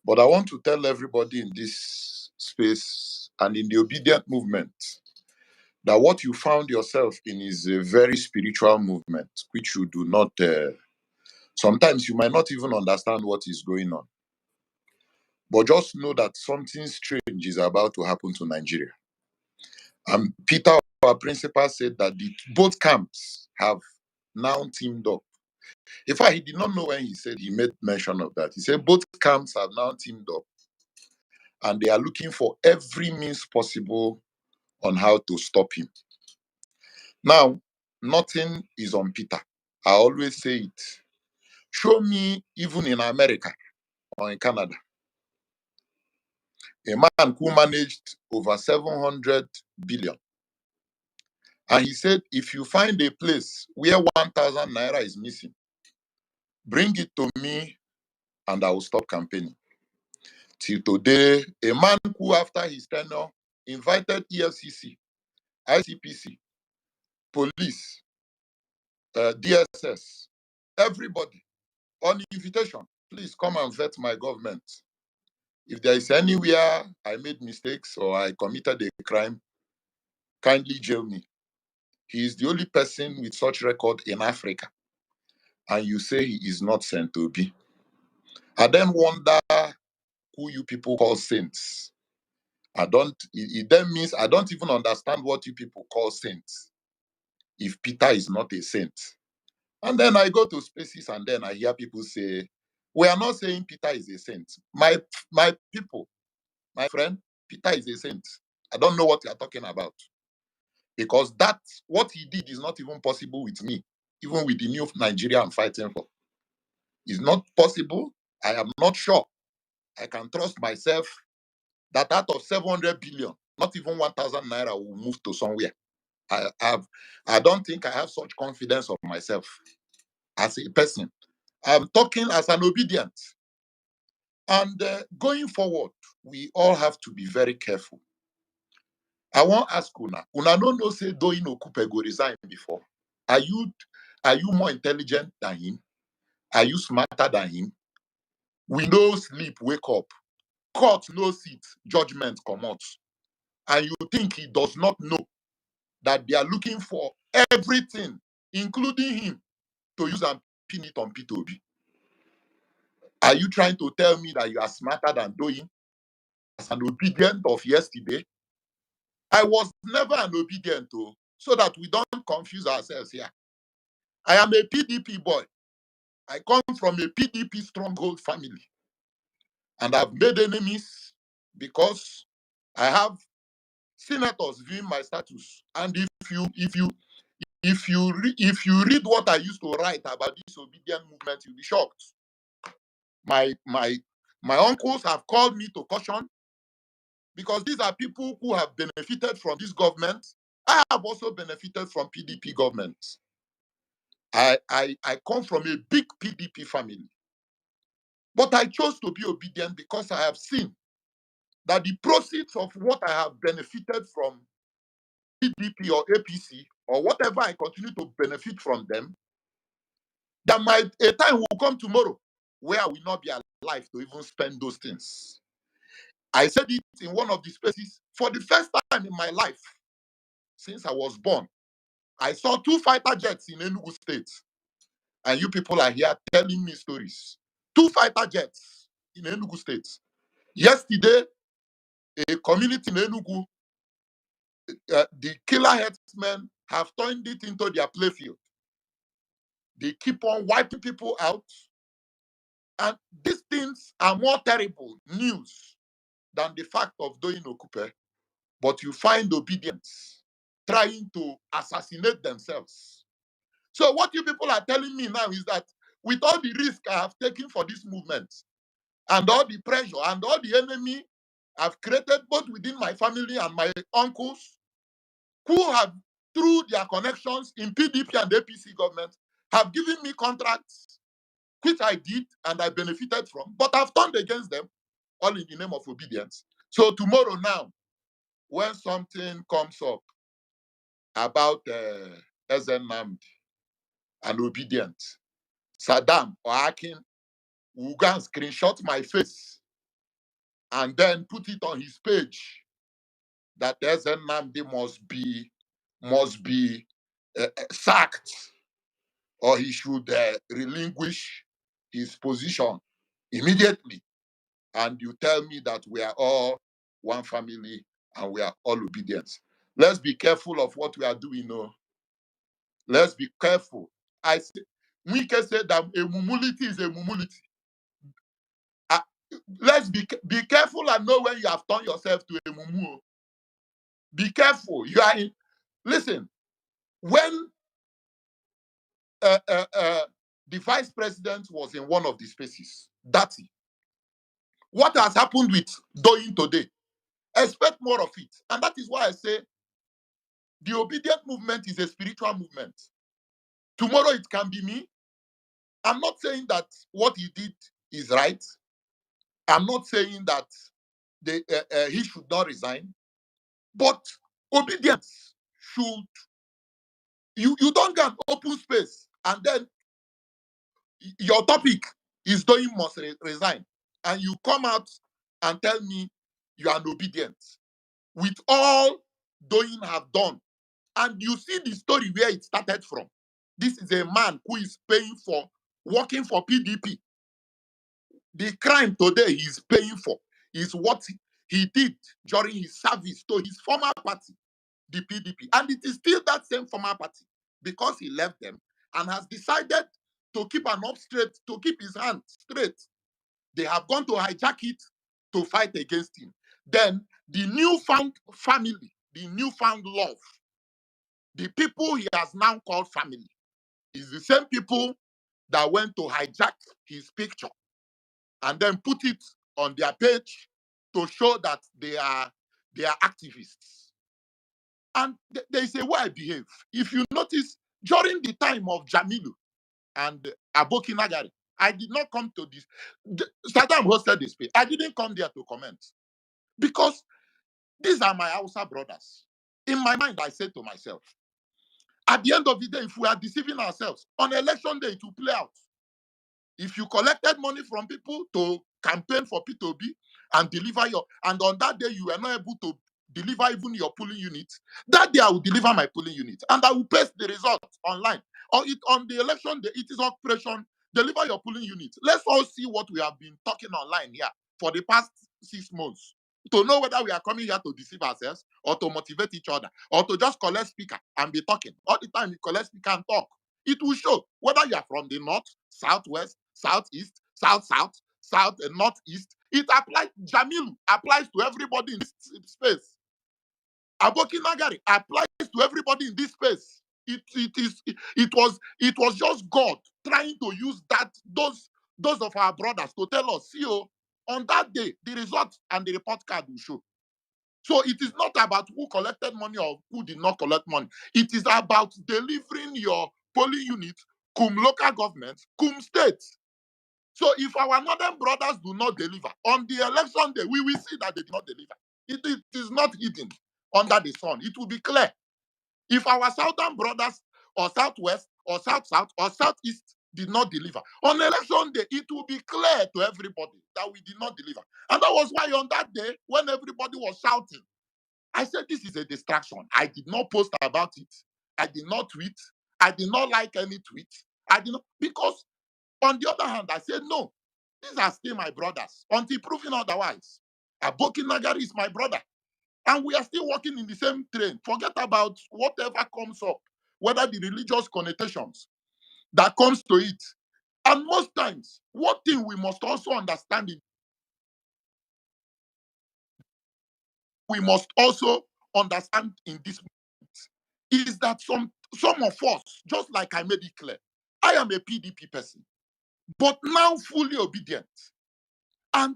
But I want to tell everybody in this space and in the obedient movement that what you found yourself in is a very spiritual movement, which you do not, sometimes you might not even understand what is going on. But just know that something strange is about to happen to Nigeria. And Peter, our principal, said that both camps have now teamed up. In fact, he did not know when he said, he made mention of that. He said both camps have now teamed up and they are looking for every means possible on how to stop him. Now, nothing is on Peter. I always say it. Show me, even in America or in Canada, a man who managed over 700 billion. And he said, if you find a place where 1,000 naira is missing, bring it to me and I will stop campaigning. Till today, a man who, after his tenure, invited EFCC, ICPC, police, DSS, everybody on invitation, please come and vet my government. If there is anywhere I made mistakes or I committed a crime, kindly jail me. He is the only person with such record in Africa. And you say he is not sent to be. I then wonder who you people call saints. It then means I don't even understand what you people call saints if Peter is not a saint. And then I go to spaces and then I hear people say, we are not saying Peter is a saint. My people, my friend, Peter is a saint. I don't know what you are talking about. Because what he did is not even possible with me, even with the new Nigeria I'm fighting for. It's not possible. I am not sure. I can trust myself that out of 700 billion, not even 1,000 naira will move to somewhere. I don't think I have such confidence of myself as a person. I'm talking as an obedient. And going forward, we all have to be very careful. I want to ask Una. Una no know say Doyin Okupe go resign before. Are you more intelligent than him? Are you smarter than him? We no sleep, wake up. Court no sit, judgment come out. And you think he does not know that they are looking for everything, including him, to use and pin it on P2B? Are you trying to tell me that you are smarter than Doyin as an obedient of yesterday? I was never an obedient, though, so that we don't confuse ourselves here. I am a PDP boy. I come from a PDP stronghold family. And I've made enemies because I have senators viewing my status. And if you read what I used to write about this obedient movement, you'll be shocked. My uncles have called me to caution because these are people who have benefited from this government. I have also benefited from PDP governments. I come from a big PDP family. But I chose to be obedient because I have seen that the proceeds of what I have benefited from PDP or APC or whatever I continue to benefit from them, that a time will come tomorrow where I will not be alive to even spend those things. I said it in one of the spaces. For the first time in my life, since I was born, I saw 2 fighter jets in Enugu State. And you people are here telling me stories. 2 fighter jets in Enugu State. Yesterday, a community in Enugu, the killer headsmen have turned it into their playfield. They keep on wiping people out. And these things are more terrible news than the fact of Doyin Okupe. But you find obedience trying to assassinate themselves. So what you people are telling me now is that with all the risk I have taken for this movement and all the pressure and all the enemy I've created both within my family and my uncles who have, through their connections in PDP and APC government, have given me contracts, which I did and I benefited from, but I've turned against them, all in the name of obedience. So tomorrow now, when something comes up about SN Namdi and obedience, Saddam or Akin will go and screenshot my face and then put it on his page that SN Namdi must be sacked, or he should relinquish his position immediately. And you tell me that we are all one family and we are all obedience. Let's be careful of what we are doing. No, let's be careful. I say, we can say that a mumulity is a mumulity. Uh, let's be careful and know when you have turned yourself to a mumu. Be careful. You are in. Listen, when the vice president was in one of the spaces, Datti, what has happened with Doyin today? Expect more of it. And that is why I say the obedient movement is a spiritual movement. Tomorrow it can be me. I'm not saying that what he did is right. I'm not saying that he should not resign. But obedience should, you don't get open space and then your topic is Doyin must resign. And you come out and tell me you are obedient with all Doyin have done. And you see the story where it started from. This is a man who is paying for working for PDP. The crime today he's paying for is what he did during his service to his former party, the PDP. And it is still that same former party because he left them and has decided to keep to keep his hand straight. They have gone to hijack it to fight against him. Then the newfound family, the newfound love, the people he has now called family, is the same people that went to hijack his picture and then put it on their page to show that they are activists. And there is a way I behave. If you notice, during the time of Jamilu and Aboki Nagari, I did not come to this. Saddam hosted this space. I didn't come there to comment because these are my Hausa brothers. In my mind, I said to myself, at the end of the day, if we are deceiving ourselves, on election day, it will play out. If you collected money from people to campaign for P2B and deliver and on that day you were not able to deliver even your polling unit, that day I will deliver my polling unit and I will paste the results online. Or on the election day, it is operation, deliver your polling unit. Let's all see what we have been talking online here for the past 6 months to know whether we are coming here to deceive ourselves or to motivate each other or to just collect speaker and be talking. All the time you collect speaker and talk. It will show whether you are from the north, southwest, southeast, south, and northeast. It applies. Jamilu applies to everybody in this space. Aboki Nagari applies to everybody in this space. It was just God trying to use those of our brothers to tell us, see, on that day the results and the report card will show. So it is not about who collected money or who did not collect money. It is about delivering your polling unit, cum local government, cum state. So if our northern brothers do not deliver, on the election day, we will see that they did not deliver. It is not hidden under the sun. It will be clear. If our southern brothers or southwest or south or southeast did not deliver, on election day, it will be clear to everybody that we did not deliver. And that was why on that day, when everybody was shouting, I said, this is a distraction. I did not post about it. I did not tweet. I did not like any tweet. I did not, because on the other hand, I said, no, these are still my brothers until proven otherwise. Aboki Nagari is my brother. And we are still working in the same train. Forget about whatever comes up, whether the religious connotations. that comes to it. And most times, one thing we must also understand in this is that some of us, just like I made it clear, I am a PDP person, but now fully obedient. And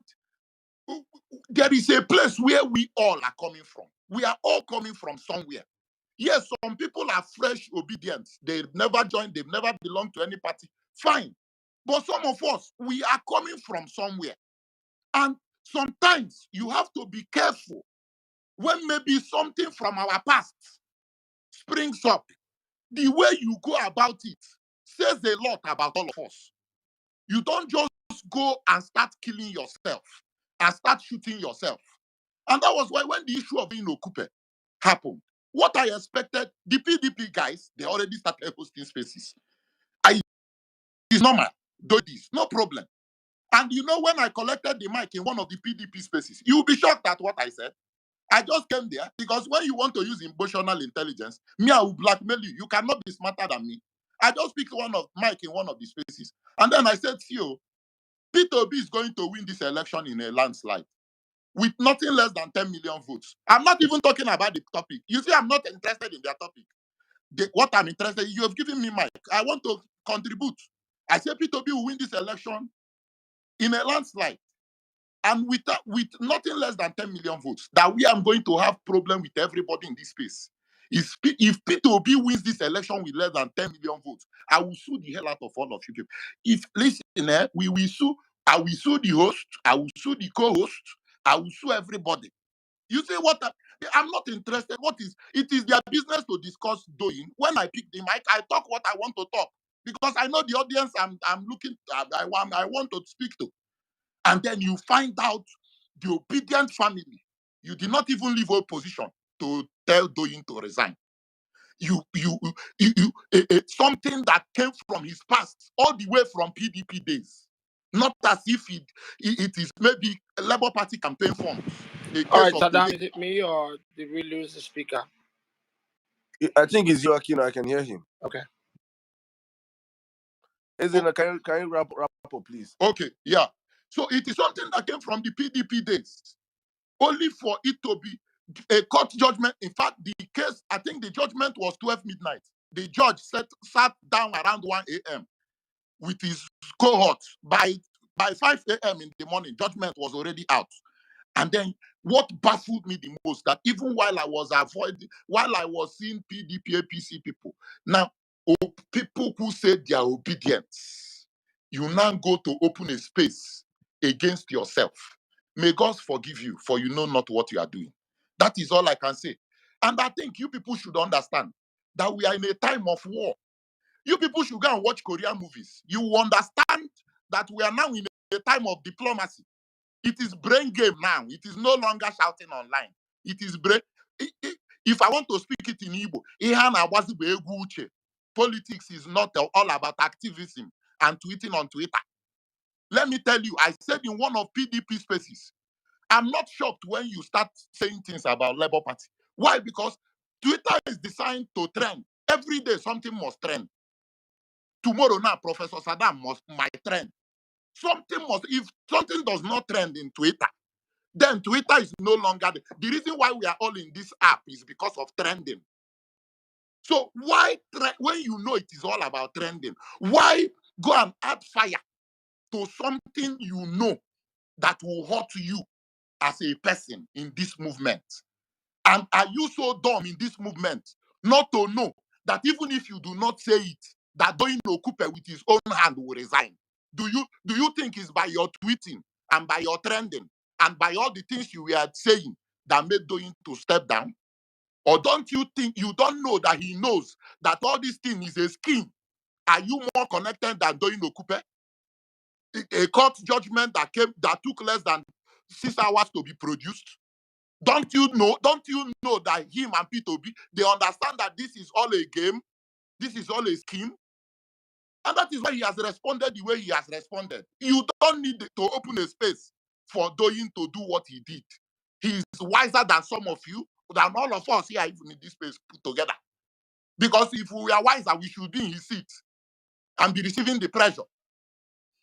there is a place where we all are coming from. We are all coming from somewhere. Yes, some people are fresh obedient. They've never joined, they've never belonged to any party. Fine. But some of us, we are coming from somewhere. And sometimes you have to be careful when maybe something from our past springs up. The way you go about it says a lot about all of us. You don't just go and start killing yourself and start shooting yourself. And that was why when the issue of Okupe happened, what I expected, the PDP guys, they already started hosting spaces. It's normal. Do this, no problem. And you know, when I collected the mic in one of the PDP spaces, you'll be shocked at what I said. I just came there because when you want to use emotional intelligence, me, I will blackmail you. You cannot be smarter than me. I just picked one of mic in one of the spaces. And then I said, CEO, Peter Obi is going to win this election in a landslide with nothing less than 10 million votes. I'm not even talking about the topic. You see, I'm not interested in their topic. What I'm interested in, you have given me mic. I want to contribute. I said Peter Obi will win this election in a landslide. And with nothing less than 10 million votes, that we are going to have problem with everybody in this space. If Peter Obi wins this election with less than 10 million votes, I will sue the hell out of all of you people. If, listen, we will sue, I will sue the host, I will sue the co-host, I will sue everybody. You see what I'm not interested. It is their business to discuss Doyin. When I pick the mic, I talk what I want to talk because I know the audience I'm looking I want to speak to. And then you find out the obedient family. You did not even leave opposition to tell Doyin to resign. Something that came from his past, all the way from PDP days. Not as if it is maybe a Labour Party campaign forms. A All case right, of Saddam, today. is it me or did we lose the speaker? I think it's Joaquin. I can hear him. Okay. Can you wrap up, please? Okay, yeah. So it is something that came from the PDP days, only for it to be a court judgment. In fact, the case, I think the judgment was 12 midnight. The judge sat down around 1 a.m. with his cohorts. By 5 a.m. in the morning, judgment was already out. And then what baffled me the most, that even while I was seeing PDP, APC people, now people who said they are obedient, you now go to open a space against yourself. May God forgive you, for you know not what you are doing. That is all I can say. And I think you people should understand that we are in a time of war. You people should go and watch Korean movies. You will understand that we are now in a time of diplomacy. It is brain game now. It is no longer shouting online. It is brain. If I want to speak it in Igbo, politics is not all about activism and tweeting on Twitter. Let me tell you, I said in one of PDP spaces, I'm not shocked when you start saying things about Labour Party. Why? Because Twitter is designed to trend. Every day something must trend. Tomorrow now, Professor Saddam might trend. If something does not trend in Twitter, then Twitter is no longer the reason why we are all in this app is because of trending. So why when you know it is all about trending, why go and add fire to something you know that will hurt you as a person in this movement? And are you so dumb in this movement not to know that even if you do not say it, that Doyin Okupe with his own hand will resign? Do you think it's by your tweeting and by your trending and by all the things you were saying that made Doyin to step down? Or don't you think you don't know that he knows that all this thing is a scheme? Are you more connected than Doyin Okupe? A court judgment that took less than 6 hours to be produced. Don't you know that him and P2B, they understand that this is all a game, this is all a scheme? And that is why he has responded the way he has responded. You don't need to open a space for Doyin to do what he did. He is wiser than some of you, than all of us here, even in this space put together. Because if we are wiser, we should be in his seat. and be receiving the pressure.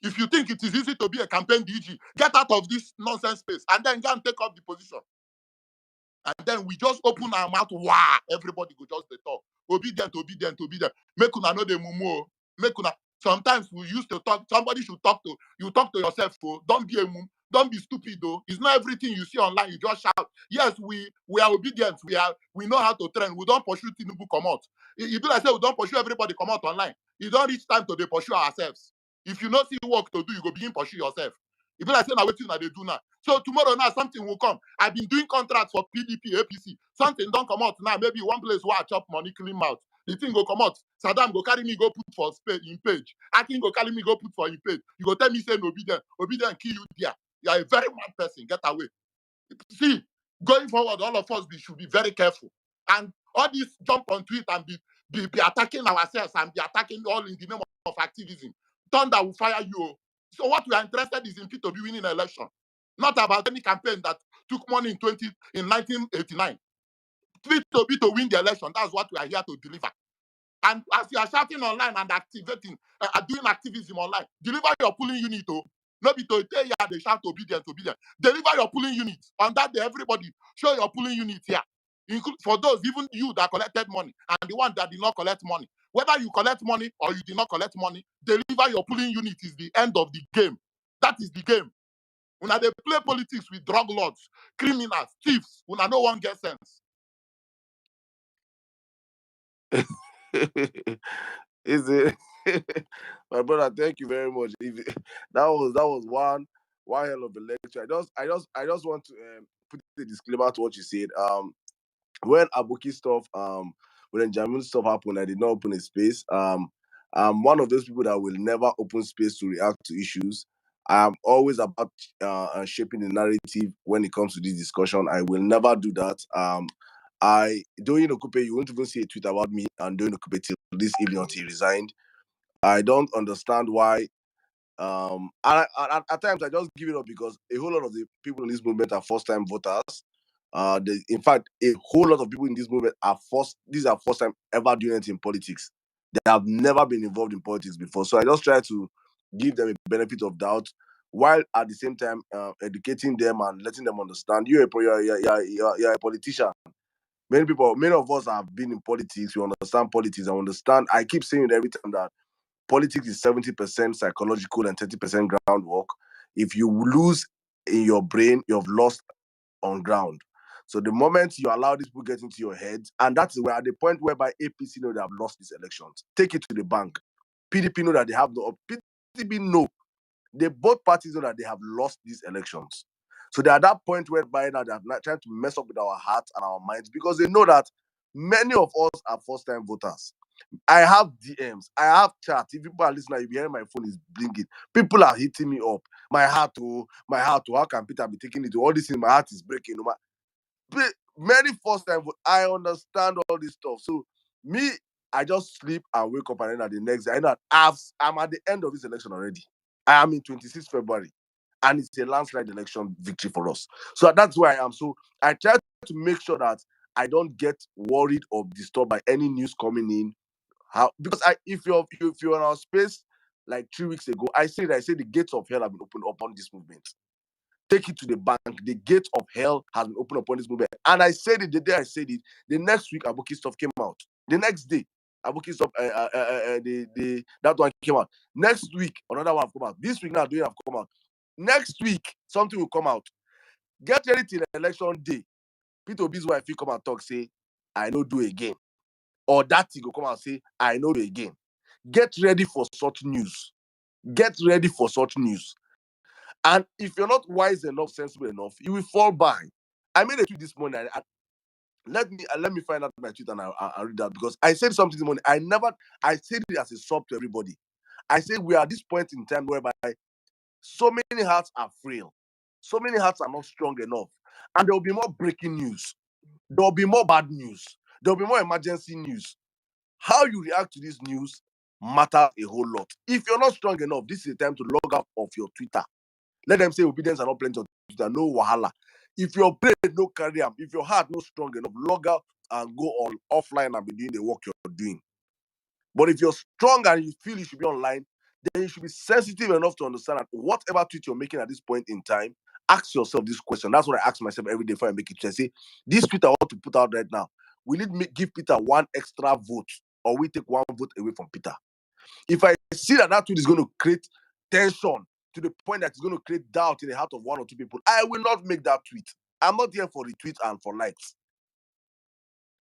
If you think it is easy to be a campaign DG, get out of this nonsense space and then go and take up the position. And then we just open our mouth, wow, everybody go just the talk. Obedient, obedient, obedient. Make una know the mumu. Make una. Sometimes we used to talk, somebody should talk to you, talk to yourself. Oh. Don't be a mum, don't be stupid though. It's not everything you see online, you just shout. Yes, we are obedient, we know how to train. We don't pursue Tinubu come out. It be like say we don't pursue everybody come out online. It don't reach time to dey pursue ourselves. If you not see work to do, you go begin pursue yourself. It be like say now wetin una dey do now. So tomorrow now something will come. I've been doing contracts for PDP, APC. Something don't come out now. Maybe one place where I chop money, clean mouth. The thing go come out. Saddam go carry me go put for in page. Akin go carry me go put for in page. You go tell me say no obedient. Obedient kill you there. You are a very mad person. Get away. See, going forward, all of us should be very careful. And all this jump on tweet and be attacking ourselves and be attacking all in the name of activism. Thunder will fire you. So what we are interested is in P2B winning an election. Not about any campaign that took money in 1989. P2B to win the election. That's what we are here to deliver. And as you are shouting online and activating, doing activism online, deliver your polling unit. Oh, not be to tell you they shout obedient, obedient. Deliver your polling unit. On that day, everybody show your polling unit here. For those, even you that collected money and the one that did not collect money. Whether you collect money or you did not collect money, deliver your polling unit is the end of the game. That is the game. When they play politics with drug lords, criminals, thieves, when no one gets sense. Is it? My brother, thank you very much. That was one hell of a lecture. I just want to put a disclaimer to what you said. When Abuki stuff, when Jamin stuff happened, I did not open a space. I'm one of those people that will never open space to react to issues. I'm always about shaping the narrative when it comes to this discussion. I will never do that. Doyin Okupe, you won't even see a tweet about me and Doyin Okupe till this evening until he resigned. I don't understand why. At times I just give it up because a whole lot of the people in this movement are first-time voters. In fact, a whole lot of people in this movement are these are first time ever doing it in politics. They have never been involved in politics before. So I just try to give them a benefit of doubt while at the same time educating them and letting them understand you're a politician. Many of us have been in politics. We understand politics. I understand. I keep saying it every time that politics is 70% psychological and 30% groundwork. If you lose in your brain, you've lost on ground. So the moment you allow these people get into your head, and that's where at the point whereby APC know they have lost these elections, take it to the bank. PDP know that they have no. PDP know. Both parties know that they have lost these elections. So they're at that point whereby now they're trying to mess up with our hearts and our minds because they know that many of us are first-time voters. I have DMs, I have chats. If people are listening, you'll be hearing my phone is blinking. People are hitting me up. My heart, how can Peter be taking it? All this in my heart is breaking. Many first time, I understand all this stuff. So me, I just sleep and wake up and then at the next day, I know that I'm at the end of this election already. I am in 26 February. And it's a landslide election victory for us. So that's where I am. So I try to make sure that I don't get worried or disturbed by any news coming in. Because if you're in our space like 3 weeks ago, I said the gates of hell have been opened upon this movement. Take it to the bank. The gate of hell has been opened upon this movement. And I said it the day I said it. The next week, Abuki stuff came out. The next day, Abuki stuff, that one came out. Next week, another one come out. This week now, doing have come out. Next week, something will come out. Get ready till the election day. Peter Obi's wife will come and talk, say, I know do again. Or that thing will come and say, I know do again. Get ready for such news. Get ready for such news. And if you're not wise enough, sensible enough, you will fall by. I made a tweet this morning. Let me find out my tweet and I'll read that because I said something this morning. I said it as a sub to everybody. I said we are at this point in time whereby so many hearts are frail. So many hearts are not strong enough. And there will be more breaking news. There will be more bad news. There will be more emergency news. How you react to this news matters a whole lot. If you're not strong enough, this is the time to log out of your Twitter. Let them say obedience are not plenty on Twitter. No wahala. If your brain no carry up, if your heart no strong enough, log out and go on offline and be doing the work you're doing. But if you're strong and you feel you should be online, then you should be sensitive enough to understand that whatever tweet you're making at this point in time, ask yourself this question. That's what I ask myself every day before I make it. I say, this tweet I want to put out right now, will it give Peter one extra vote, or we take one vote away from Peter? If I see that tweet is going to create tension to the point that it's going to create doubt in the heart of one or two people, I will not make that tweet. I'm not here for retweets and for likes.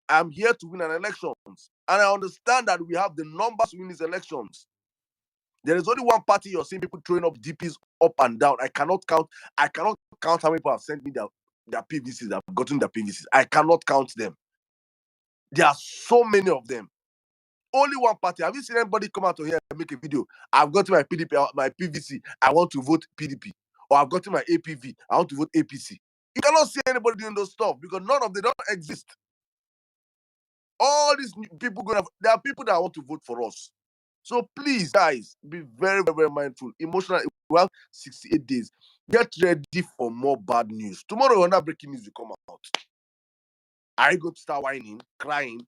I'm here to win an election. And I understand that we have the numbers to win these elections. There is only one party you're seeing people throwing up DPs up and down. I cannot count how many people have sent me their PVCs, that have gotten their PVCs. I cannot count them. There are so many of them. Only one party. Have you seen anybody come out here and make a video? I've gotten my PDP, my PVC. I want to vote PDP. Or I've gotten my APV. I want to vote APC. You cannot see anybody doing those stuff because none of them don't exist. All these people there are people that want to vote for us. So please, guys, be very, very, very mindful. Emotional. We have 68 days. Get ready for more bad news. Tomorrow, when that breaking news will come out, I go to start whining, crying.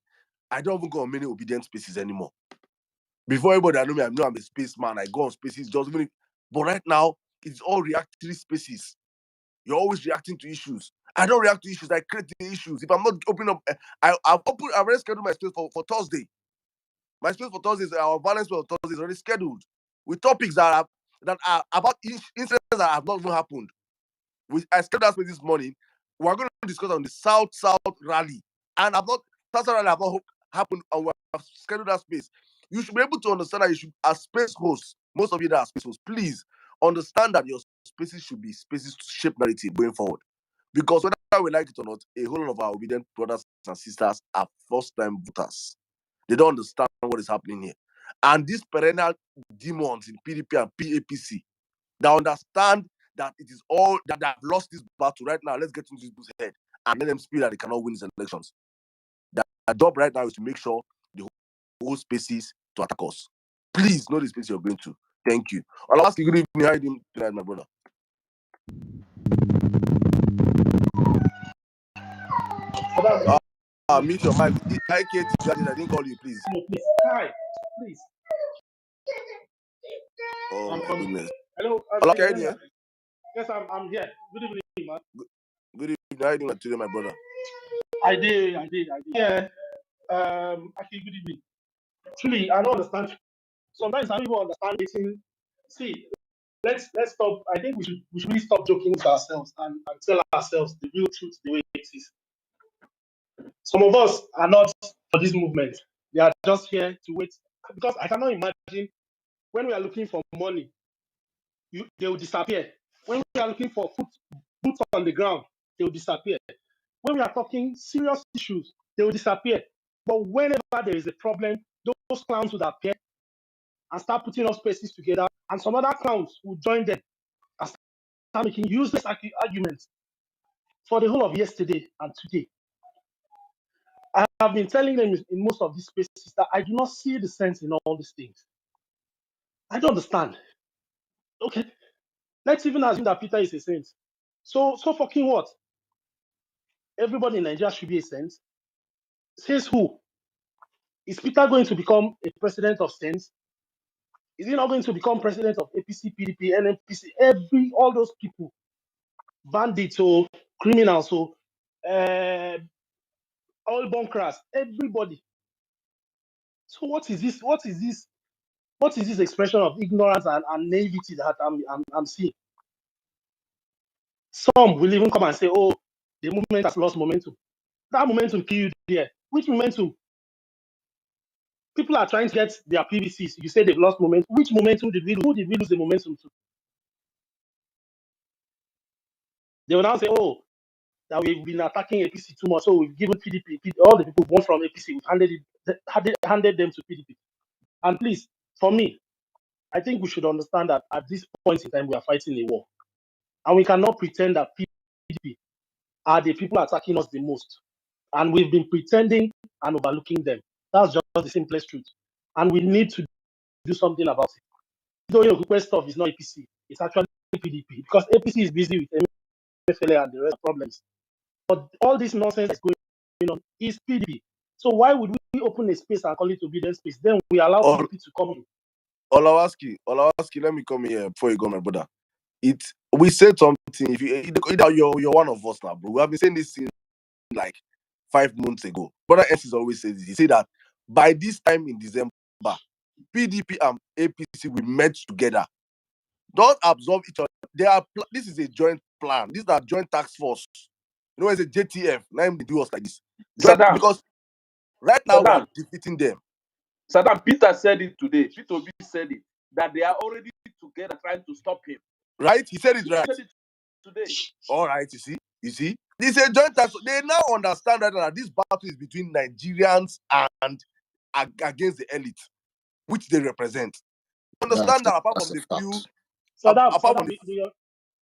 I don't even go on many obedient spaces anymore. Before everybody know me, I know I'm a spaceman. I go on spaces just even. But right now, it's all reactory spaces. You're always reacting to issues. I don't react to issues. I create the issues. If I'm not opening up, I've already scheduled my space for Thursday. My space for Thursday, our balance for Thursday is already scheduled with topics that are about incidents that have not even happened. I scheduled that space this morning. We're going to discuss on the South rally, and South rally have not happened, and we have scheduled that space. You should be able to understand that you should, as space hosts, most of you that are space hosts, please understand that your spaces should be spaces to shape narrative going forward. Because whether we like it or not, a whole lot of our obedient brothers and sisters are first-time voters. They don't understand what is happening here. And these perennial demons in PDP and PAPC that understand that it is all that they have lost this battle right now. Let's get into this people's head and let them feel that they cannot win these elections. Their job right now is to make sure the whole spaces to attack us. Please know the space you're going to. Thank you. I'll ask you good evening. How are you doing tonight, my brother? Mute your mic. I didn't call you, please. No, please. Hi, please. Oh my goodness. Hello. Okay, yeah. Yes, I'm here. Good evening, man. Good evening. How are you doing today, my brother? I did. Yeah. Actually, good evening. Truly, I don't understand. Sometimes I don't even understand this. See, let's stop. I think we should really stop joking with ourselves and tell ourselves the real truth the way it is. Some of us are not for this movement. They are just here to wait because I cannot imagine when we are looking for money, they will disappear. When we are looking for boots on the ground, they will disappear. When we are talking serious issues, they will disappear. But whenever there is a problem, those clowns would appear and start putting up spaces together, and some other clowns will join them and start making useless arguments for the whole of yesterday and today. I have been telling them in most of these spaces that I do not see the sense in all these things. I don't understand. Okay, let's even assume that Peter is a saint. So fucking what? Everybody in Nigeria should be a saint. Says who? Is Peter going to become a president of saints? Is he not going to become president of APC, PDP, NMPC, all those people, bandits or criminals or all bunkers, everybody. So what is this? What is this expression of ignorance and naivety that I'm seeing? Some will even come and say, "Oh, the movement has lost momentum." That momentum killed there. Which momentum? People are trying to get their PVCs. You say they've lost momentum. Which momentum did we lose? Who did we lose the momentum to? They will now say, "Oh, that we've been attacking APC too much, so we've given PDP, all the people born from APC, we've handed them to PDP." And please, for me, I think we should understand that at this point in time, we are fighting a war. And we cannot pretend that PDP are the people attacking us the most. And we've been pretending and overlooking them. That's just the simplest truth. And we need to do something about it. Doyin Okupe stuff is not APC. It's actually PDP. Because APC is busy with MFLA and the rest of problems. But all this nonsense that's going on is PDP. So why would we open a space and call it obedience space? Then we allow Or PDP to come in. Olawaski, let me come here before you go, my brother. We said something. If you're one of us now, bro. We have been saying this since like 5 months ago. Brother S always says this. He said that by this time in December, PDP and APC will merge together. Don't absorb each other. This is a joint plan. These are joint task force. You know, it's a JTF. Now they do us like this. Saddam, Because right now we are Saddam, defeating them. Saddam, Peter said it today. Peter Obi said it, that they are already together trying to stop him. Right? He said it Peter right. said it today. All right, you see. It's a joint task. They now understand that this battle is between Nigerians and against the elite, which they represent. Understand that apart That's from a the few, fact. apart from Saddam, the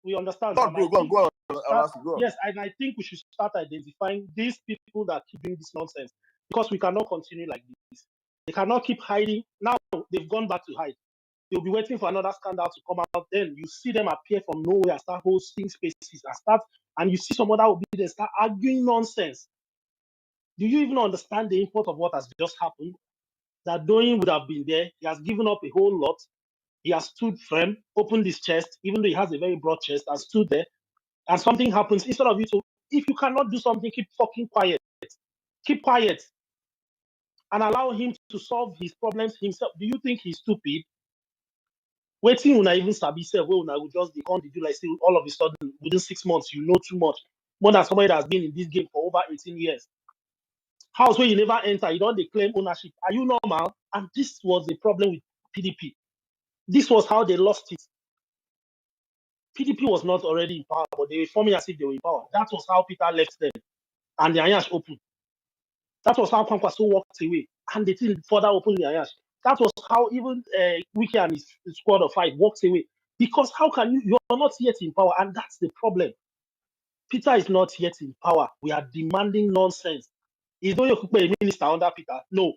we understand, go on, Sam. bro, I go on, think go we on. should I'll start. ask you, go on. Yes, and I think we should start identifying these people that keep doing this nonsense, because we cannot continue like this. They cannot keep hiding. Now they've gone back to hide. They'll be waiting for another scandal to come out. Then you see them appear from nowhere, start hosting spaces, and you see some other will be there, start arguing nonsense. Do you even understand the import of what has just happened? That Doyin would have been there. He has given up a whole lot. He has stood firm, opened his chest, even though he has a very broad chest, and stood there. And something happens. Instead of you to, if you cannot do something, keep fucking quiet. Keep quiet and allow him to solve his problems himself. Do you think he's stupid? Waiting when I even sabi self, when I would just be on the do like say all of a sudden within 6 months you know too much. More than somebody that has been in this game for over 18 years. House where you never enter, you don't claim ownership. Are you normal? And this was the problem with PDP. This was how they lost it. PDP was not already in power, but they were forming as if they were in power. That was how Peter left them. And the Ayash opened. That was how Kwankwaso walked away. And they didn't further open the Ayash. That was how even Wiki and his squad of five walked away. Because how can you are not yet in power, and that's the problem. Peter is not yet in power. We are demanding nonsense. Is Doyin Okupe a minister under Peter? No.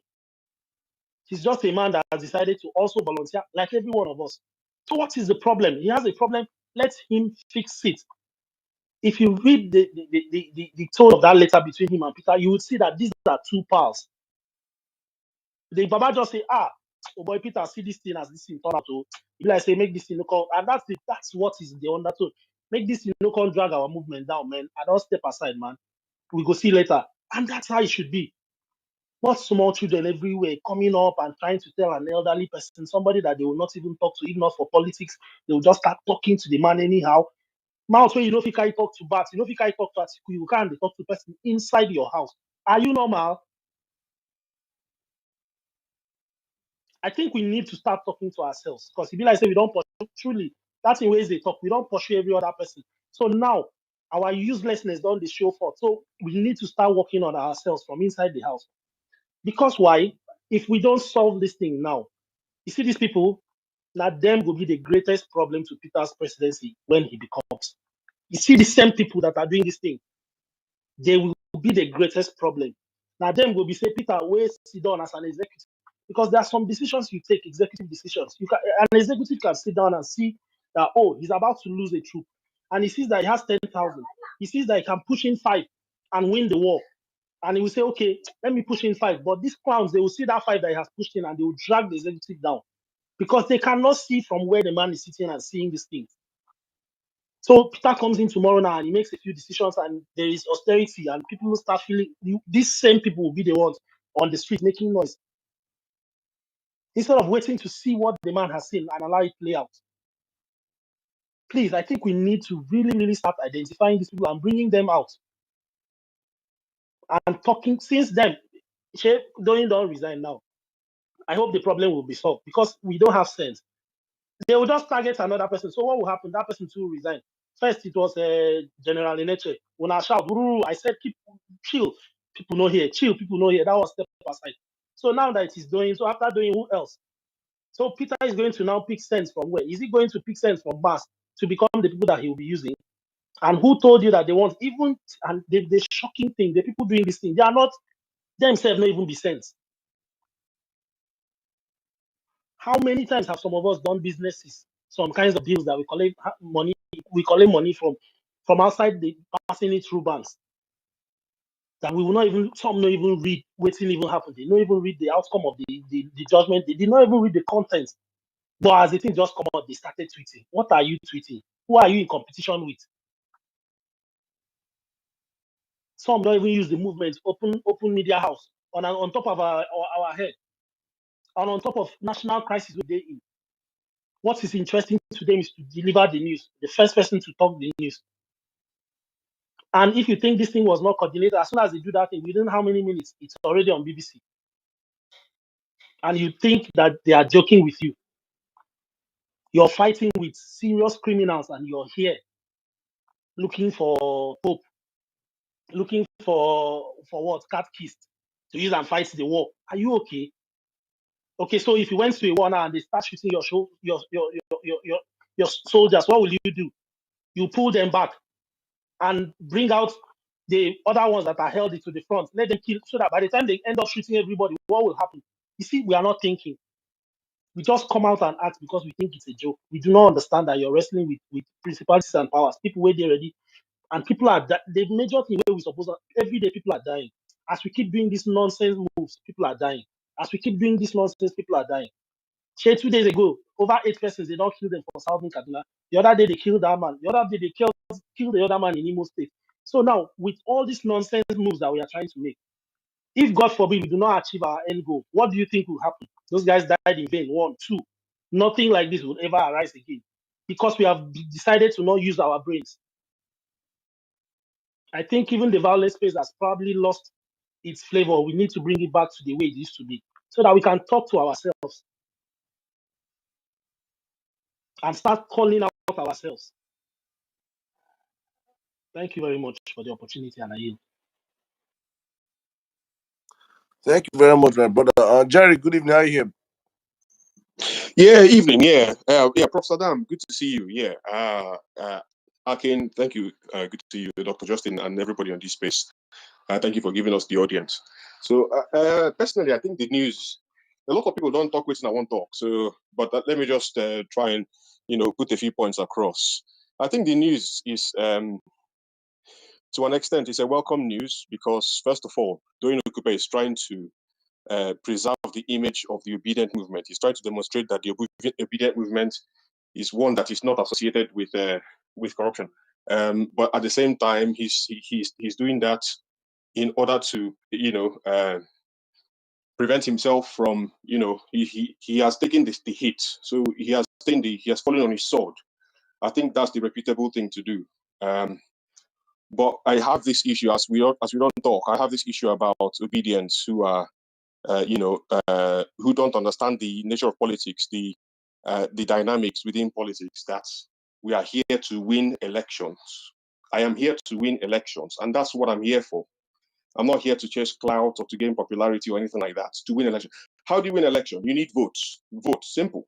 He's just a man that has decided to also volunteer like every one of us. So what is the problem? He has a problem. Let him fix it. If you read the tone of that letter between him and Peter, you would see that these are two pals. The Baba just say, oh boy, Peter, see this thing as this thing turn out to. You like say, make this thing look out. And that's what is the undertone. Make this thing look out, drag our movement down, man. I don't step aside, man. We go see later. And that's how it should be. Not small children everywhere coming up and trying to tell an elderly person, somebody that they will not even talk to, if not for politics, they will just start talking to the man anyhow. Mouth where you know if you can't talk to bats, you know if you can't talk to Atiku, you can't talk to person inside your house. Are you normal? I think we need to start talking to ourselves, because if you like say we don't pursue, truly, that's in ways they talk. We don't pursue every other person. So now our uselessness don't they show forth. So we need to start working on ourselves from inside the house. Because why? If we don't solve this thing now, you see these people, now them will be the greatest problem to Peter's presidency when he becomes. You see the same people that are doing this thing, they will be the greatest problem. Now them will be say, Peter, where sit down as an executive. Because there are some decisions you take, executive decisions. An executive can sit down and see that, oh, he's about to lose a troop. And he sees that he has 10,000. He sees that he can push in 5 and win the war. And he will say, okay, let me push in 5. But these clowns, they will see that 5 that he has pushed in and they will drag the executive down. Because they cannot see from where the man is sitting and seeing these things. So Peter comes in tomorrow now and he makes a few decisions and there is austerity and people will start feeling, these same people will be the ones on the street making noise. Instead of waiting to see what the man has seen and allow it play out. Please, I think we need to really, really start identifying these people and bringing them out. And talking, since then, Doyin don't resign now. I hope the problem will be solved because we don't have sense. They will just target another person. So what will happen? That person too will resign. First, it was General Ineche. When I shout, "Ruru," I said, keep chill. People know here. Chill. People know here. That was step aside. So now that it is doing, so after doing, who else? So Peter is going to now pick sense from where? Is he going to pick sense from Mass to become the people that he will be using? And who told you that they want even, and the shocking thing, the people doing this thing, they are not, themselves not even be sense. How many times have some of us done businesses, some kinds of deals that we collect money from outside, the passing it through banks? that we will not even, some not even read what even happened. They don't even read the outcome of the judgment. They did not even read the content. But as the thing just come out, they started tweeting. What are you tweeting? Who are you in competition with? Some don't even use the movement, open media house on top of our head, and on top of national crisis we're in. What is interesting to them is to deliver the news, the first person to talk the news. And if you think this thing was not coordinated, as soon as they do that thing, within how many minutes, it's already on BBC. And you think that they are joking with you. You're fighting with serious criminals and you're here looking for hope, looking for what? Cat kissed to use and fight the war. Are you okay? Okay, so if you went to a war now and they start shooting your soldiers, what will you do? You pull them back and bring out the other ones that are held to the front. Let them kill, so that by the time they end up shooting everybody, what will happen? You see, we are not thinking. We just come out and act because we think it's a joke. We do not understand that you're wrestling with principalities and powers. People where they're ready, and people are the major thing where we suppose every day people are dying. As we keep doing these nonsense moves, people are dying. As we keep doing this nonsense, people are dying. Share 2 days ago, over 8 persons, they don't kill them for Southern Kaduna. The other day they killed that man. The other day they killed the other man in Imo State. So now, with all these nonsense moves that we are trying to make, if God forbid we do not achieve our end goal, what do you think will happen? Those guys died in vain. One, two. Nothing like this will ever arise again because we have decided to not use our brains. I think even the violent space has probably lost its flavor. We need to bring it back to the way it used to be so that we can talk to ourselves and start calling out ourselves. Thank you very much for the opportunity, and I yield. Thank you very much, my brother. Jerry, good evening. How are you here? Yeah, evening. Yeah, Prof. Saddam, good to see you. Yeah, Akin, thank you. Good to see you, Dr. Justin, and everybody on this space. Thank you for giving us the audience. So, personally, I think the news. A lot of people don't talk with I won't talk. So, but let me just try and put a few points across. I think the news is, to an extent, it's a welcome news because first of all, Doyin Okupe is trying to preserve the image of the obedient movement. He's trying to demonstrate that the obedient movement is one that is not associated with corruption. But at the same time, he's doing that in order to prevent himself from he has taken the hit, so he has fallen on his sword. I think that's the reputable thing to do. But I have this issue as we don't talk. I have this issue about obedience who are who don't understand the nature of politics, the dynamics within politics. That we are here to win elections. I am here to win elections, and that's what I'm here for. I'm not here to chase clout or to gain popularity or anything like that. To win election, how do you win election? You need votes. Votes, simple,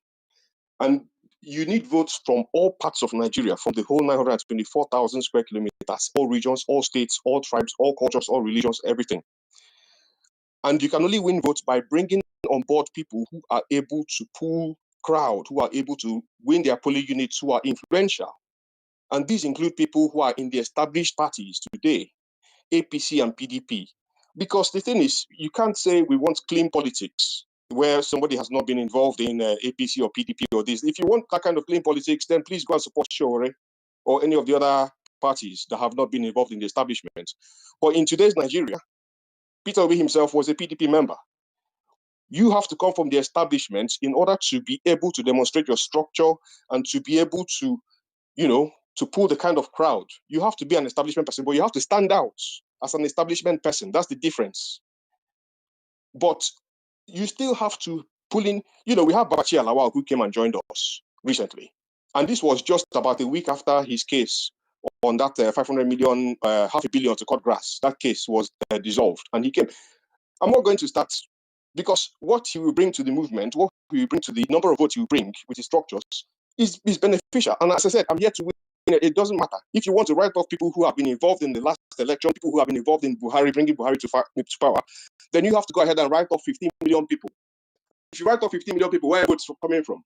and you need votes from all parts of Nigeria, from the whole 924,000 square kilometers, all regions, all states, all tribes, all cultures, all religions, everything. And you can only win votes by bringing on board people who are able to pull crowd, who are able to win their polling units, who are influential. And these include people who are in the established parties today, APC and PDP. Because the thing is, you can't say we want clean politics where somebody has not been involved in APC or PDP or this. If you want that kind of clean politics, then please go and support Shore or any of the other parties that have not been involved in the establishment. But in today's Nigeria, Peter Obi himself was a PDP member. You have to come from the establishment in order to be able to demonstrate your structure and to be able to, to pull the kind of crowd. You have to be an establishment person, but you have to stand out as an establishment person. That's the difference. But you still have to pull in, we have Babachi Alawal who came and joined us recently. And this was just about a week after his case on that 500 million, half a billion to cut grass. That case was dissolved and he came. I'm not going to start because what he will bring to the movement, what he will bring to the number of votes he will bring with his structures is beneficial. And as I said, I'm here to win. It doesn't matter. If you want to write off people who have been involved in the last election, people who have been involved in Buhari, bringing Buhari to power, then you have to go ahead and write off 15 million people. If you write off 15 million people, where are votes coming from?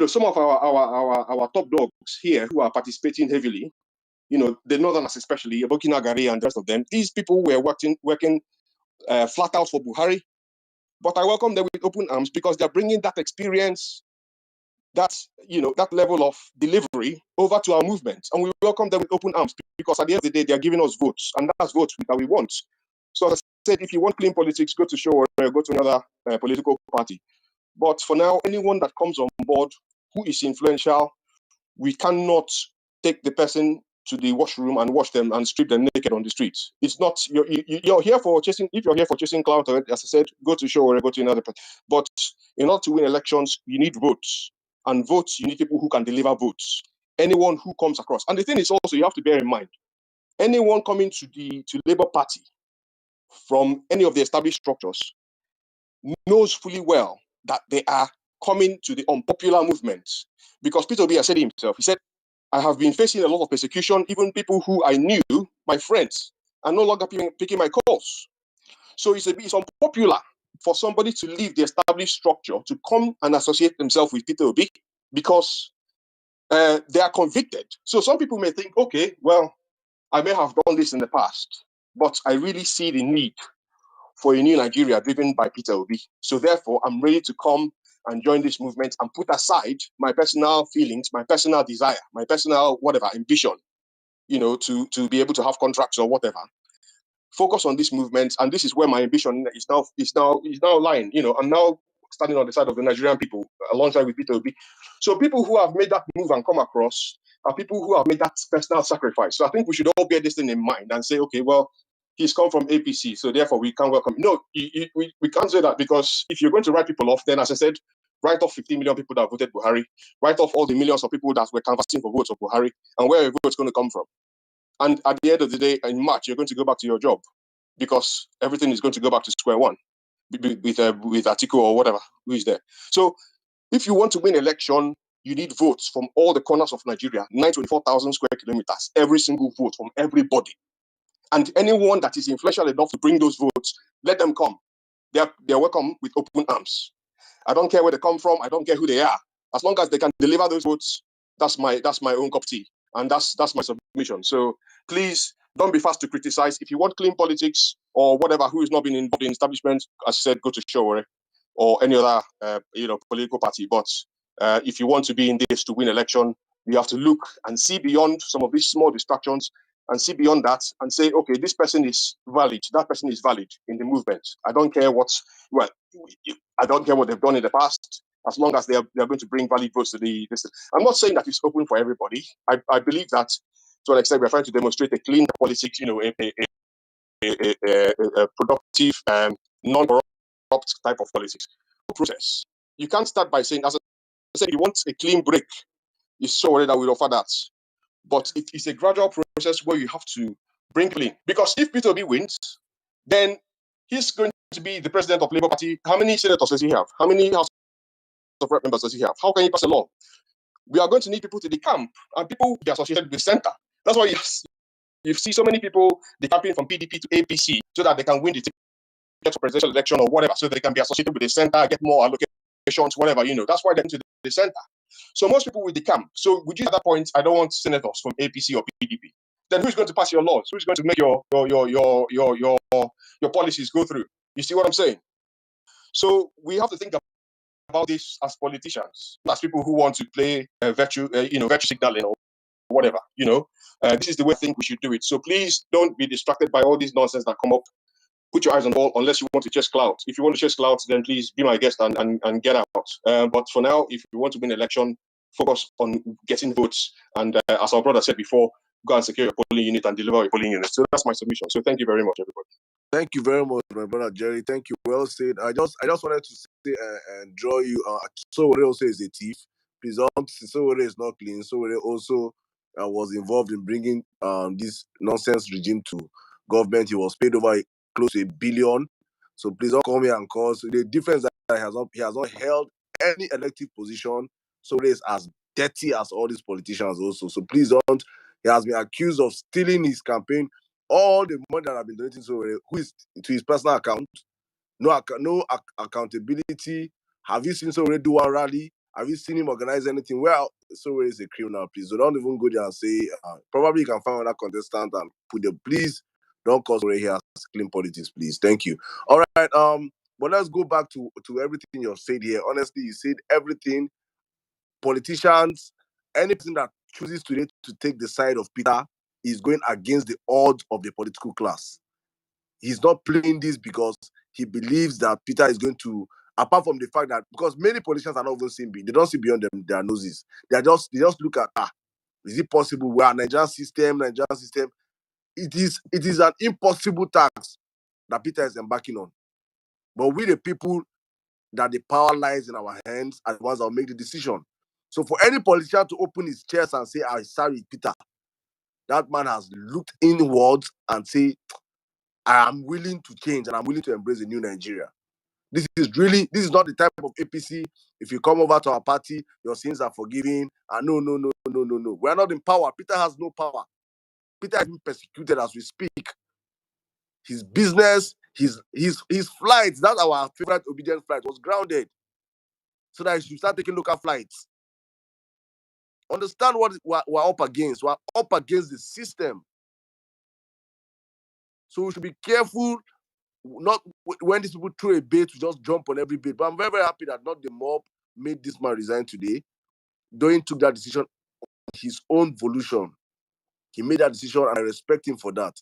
Some of our top dogs here who are participating heavily, the Northerners especially, Burkina Faso and the rest of them, these people were working flat out for Buhari. But I welcome them with open arms because they're bringing that experience, that level of delivery over to our movement, and we welcome them with open arms because at the end of the day, they are giving us votes, and that's votes that we want. So as I said, if you want clean politics, go to show or go to another political party. But for now, anyone that comes on board who is influential, we cannot take the person to the washroom and wash them and strip them naked on the streets. It's not you're here for chasing. If you're here for chasing clout, as I said, go to show or go to another party. But in order to win elections, you need votes, and votes you need people who can deliver votes. Anyone who comes across, and the thing is also you have to bear in mind, anyone coming to Labour Party from any of the established structures knows fully well that they are coming to the unpopular movement. Because Peter Obi has said himself, he said, I have been facing a lot of persecution, even people who I knew, my friends, are no longer picking my calls. So it's unpopular for somebody to leave the established structure to come and associate themselves with Peter Obi because they are convicted. So some people may think, okay, well, I may have done this in the past, but I really see the need for a new Nigeria driven by Peter Obi. So therefore, I'm ready to come and join this movement and put aside my personal feelings, my personal desire, my personal whatever ambition, to be able to have contracts or whatever. Focus on this movement, and this is where my ambition is now lying. I'm now standing on the side of the Nigerian people alongside with Peter Obi. So people who have made that move and come across are people who have made that personal sacrifice. So I think we should all bear this thing in mind and say, okay, well, he's come from APC, so therefore we can't welcome him. No, we can't say that, because if you're going to write people off, then as I said, write off 15 million people that voted Buhari, write off all the millions of people that were canvassing for votes of Buhari, and where your vote's going to come from. And at the end of the day, in March, you're going to go back to your job because everything is going to go back to square one with Atiku or whatever who is there. So if you want to win election, you need votes from all the corners of Nigeria, 924,000 square kilometers, every single vote from everybody. And anyone that is influential enough to bring those votes, let them come. They're welcome with open arms. I don't care where they come from. I don't care who they are. As long as they can deliver those votes, that's my own cup of tea, and that's my submission. So please don't be fast to criticize. If you want clean politics or whatever, who is not being involved in establishment, as I said, go to Showore or any other political party. But if you want to be in this to win election, you have to look and see beyond some of these small distractions and see beyond that and say, okay, this person is valid. That person is valid in the movement. I don't care I don't care what they've done in the past, as long as they're going to bring valid votes to this. I'm not saying that it's open for everybody. I believe that to an extent we're trying to demonstrate a clean politics, a productive, non-corrupt type of politics process. You can't start by saying, as I said, you want a clean break. It's so that we offer that. But it's a gradual process where you have to bring clean. Because if Peter Obi wins, then he's going to be the president of Labour Party. How many senators does he have? How many House of Rep members does he have? How can he pass a law? We are going to need people to the camp, and people be associated with center. That's why you see so many people decamping from PDP to APC so that they can win the ticket for presidential election or whatever, so they can be associated with the center, get more allocations, whatever, That's why they're into the center. So most people will decamp. So would you at that point, I don't want senators from APC or PDP. Then who's going to pass your laws? Who's going to make your policies go through? You see what I'm saying? So we have to think about this as politicians, as people who want to play virtue signaling or whatever. This is the way I think we should do it. So please don't be distracted by all these nonsense that come up. Put your eyes on the ball unless you want to chase clout. If you want to chase clout, then please be my guest and get out. But for now, if you want to win election, focus on getting votes. And as our brother said before, go and secure your polling unit and deliver your polling unit. So that's my submission. So thank you very much, everybody. Thank you very much, my brother Jerry. Thank you. Well said. I just wanted to say and draw you. Sowore also is a thief. Please don't. Sowore is not clean. Sowore also was involved in bringing this nonsense regime to government. He was paid over close to $1 billion. So please don't come here and cause the difference that he has not held any elective position. Sowore is as dirty as all these politicians also. So please don't. He has been accused of stealing his campaign. All the money that I've been donating to his personal account, no accountability. Have you seen Sowore do one rally? Have you seen him organize anything? Well, so is a criminal, please. So don't even go there and say, probably you can find another contestant and put them. Please don't cause right here clean politics, please. Thank you. All right. But let's go back to everything you've said here. Honestly, you said everything. Politicians, anything that chooses today to take the side of Peter is going against the odds of the political class. He's not playing this because he believes that Peter is going to, apart from the fact that, because many politicians are not even seeing, they don't see beyond their noses. They just look at, is it possible? We are Nigerian system. It is an impossible task that Peter is embarking on. But we, the people, that the power lies in our hands, are the ones that will make the decision. So for any politician to open his chest and say, I'm sorry, Peter, that man has looked inwards and say, I am willing to change and I'm willing to embrace a new Nigeria. This is not the type of APC. If you come over to our party, your sins are forgiven. No, no, no, no, no, no. We are not in power. Peter has no power. Peter has been persecuted as we speak. His business, his flights, that's our favorite obedient flight, was grounded. So that he should start taking local flights. Understand what we're up against. We're up against the system. So we should be careful, not when these people throw a bait, to just jump on every bait. But I'm very, very happy that not the mob made this man resign today. Doyin took that decision on his own volition. He made that decision, and I respect him for that.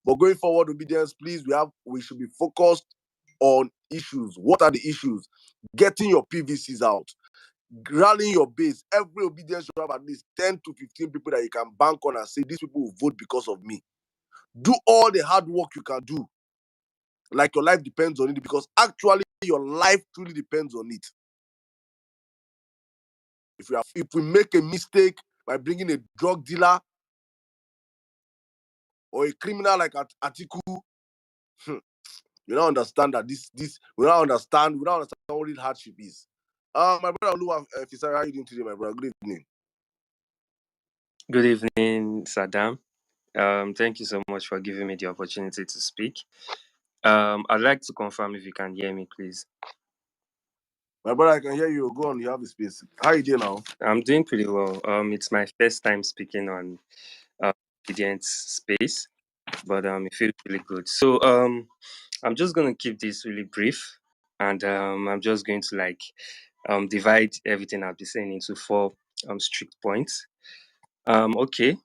But going forward, obedience, please, we should be focused on issues. What are the issues? Getting your PVCs out, rallying your base. Every obedience should have at least 10 to 15 people that you can bank on and say, these people will vote because of me. Do all the hard work you can do, like your life depends on it, because actually your life truly depends on it. If we make a mistake by bringing a drug dealer or a criminal like Atiku, you don't understand that we don't understand what real hardship is. My brother Oluwa Fisari, how are you doing today, my brother? Good evening. Good evening, Saddam. Thank you so much for giving me the opportunity to speak. I'd like to confirm if you can hear me, please. My brother, I can hear you. Go on, you have the space. How are you doing now? I'm doing pretty well. It's my first time speaking on obedience space, but it feels really good. So I'm just gonna keep this really brief, and I'm just going to divide everything I'll be saying into 4 strict points. Okay.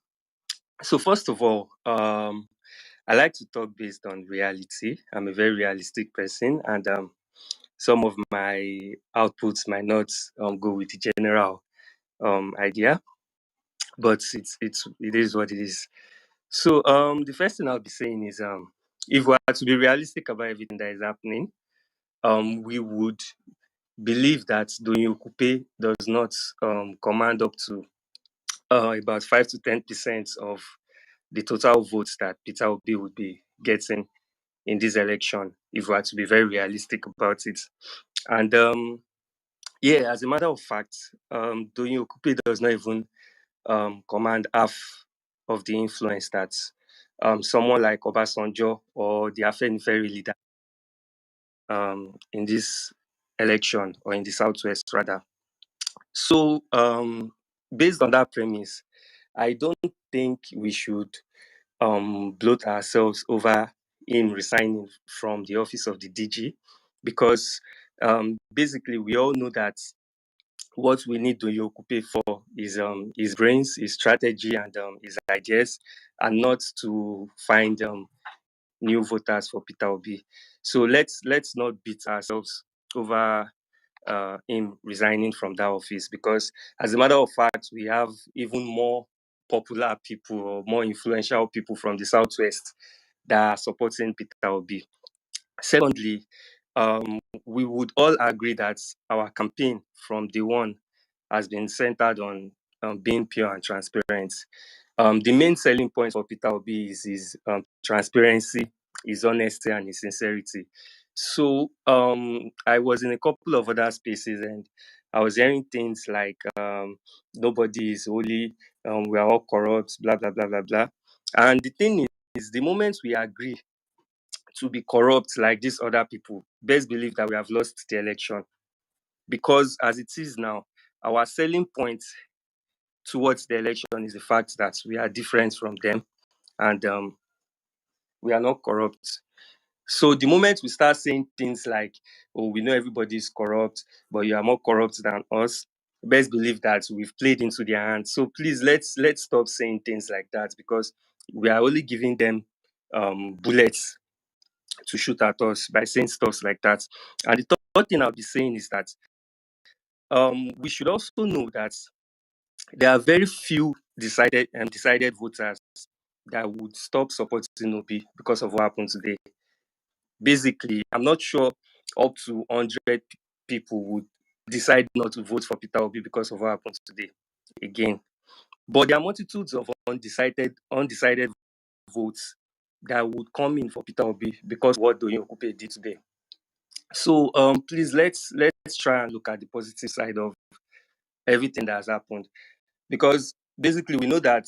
So first of all, I like to talk based on reality. I'm a very realistic person, and some of my outputs might not go with the general idea, but it is what it is. So the first thing I'll be saying is if we are to be realistic about everything that is happening, we would believe that Doyin Okupe does not command up to about 5 to 10% of the total votes that Peter Obi would be getting in this election, if we are to be very realistic about it. And yeah, as a matter of fact, Doyin Okupe does not even command half of the influence that someone like Obasanjo or the Afenifere leader in this election, or in the Southwest rather. So based on that premise, I don't think we should bloat ourselves over him resigning from the office of the DG, because basically we all know that what we need to Okupe for is his brains, his strategy, and his ideas, and not to find new voters for Peter Obi. So let's not beat ourselves over him resigning from that office, because as a matter of fact, we have even more popular people or more influential people from the Southwest that are supporting Peter Obi. Secondly, we would all agree that our campaign from day one has been centered on being pure and transparent. The main selling point for Peter Obi is his transparency, his honesty, and his sincerity. So I was in a couple of other spaces, and I was hearing things like nobody is holy, we are all corrupt, blah blah blah blah blah. And the thing is, the moment we agree to be corrupt like these other people, best believe that we have lost the election. because as it is now, our selling point towards the election is the fact that we are different from them, and we are not corrupt. So the moment we start saying things like, "Oh, we know everybody is corrupt, but you are more corrupt than us," best believe that we've played into their hands. So please, let's stop saying things like that, because we are only giving them bullets to shoot at us by saying stuff like that. And the third thing I'll be saying is that we should also know that there are very few decided voters that would stop supporting Obi because of what happened today. Basically, I'm not sure up to 100 people would decide not to vote for Peter Obi because of what happened today. Again, but there are multitudes of undecided votes that would come in for Peter Obi because of what Doyin Okupe did today. So please, let's try and look at the positive side of everything that has happened, because basically we know that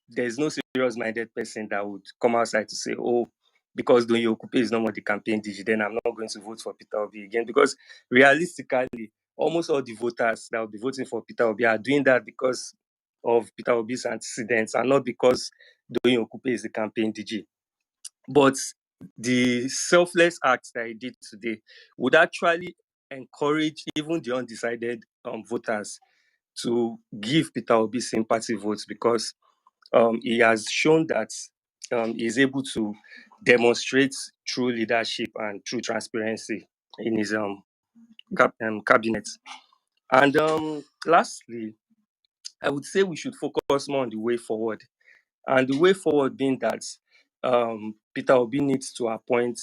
there's no serious-minded person that would come outside to say, "Oh, because Doyin Okupe is no more the campaign DG, then I'm not going to vote for Peter Obi again." Because realistically, almost all the voters that will be voting for Peter Obi are doing that because of Peter Obi's antecedents and not because Doyin Okupe is the campaign DG. But the selfless act that he did today would actually encourage even the undecided voters to give Peter Obi sympathy votes, because he has shown that he is able to demonstrate true leadership and true transparency in his cabinet. And lastly, I would say we should focus more on the way forward. And the way forward being that Peter Obi needs to appoint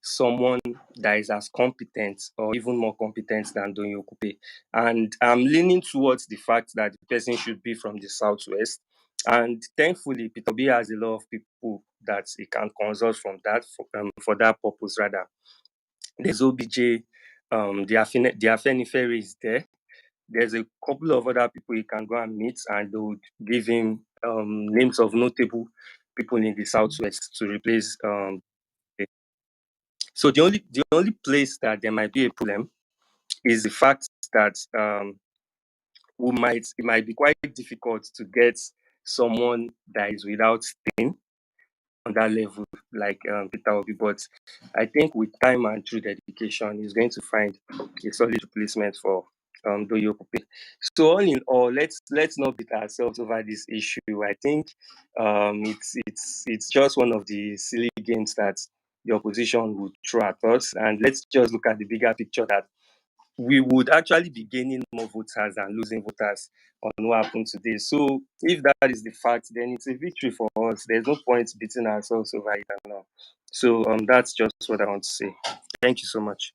someone that is as competent or even more competent than Doyin Okupe. And I'm leaning towards the fact that the person should be from the Southwest. And thankfully, Peter Obi has a lot of people that he can consult from that for that purpose, rather. There's OBJ, the Afenifere is there. There's a couple of other people he can go and meet, and they would give him names of notable people in the Southwest to replace. So the only place that there might be a problem is the fact that it might be quite difficult to get someone that is without stain on that level, like Peter Obi. But I think with time and true dedication, he's going to find a solid replacement for Doyin Okupe. So all in all, let's not beat ourselves over this issue. I think it's just one of the silly games that the opposition would throw at us, and let's just look at the bigger picture that we would actually be gaining more voters than losing voters on what happened today. So if that is the fact, then it's a victory for us. There's no point beating ourselves over it now. So that's just what I want to say. Thank you so much.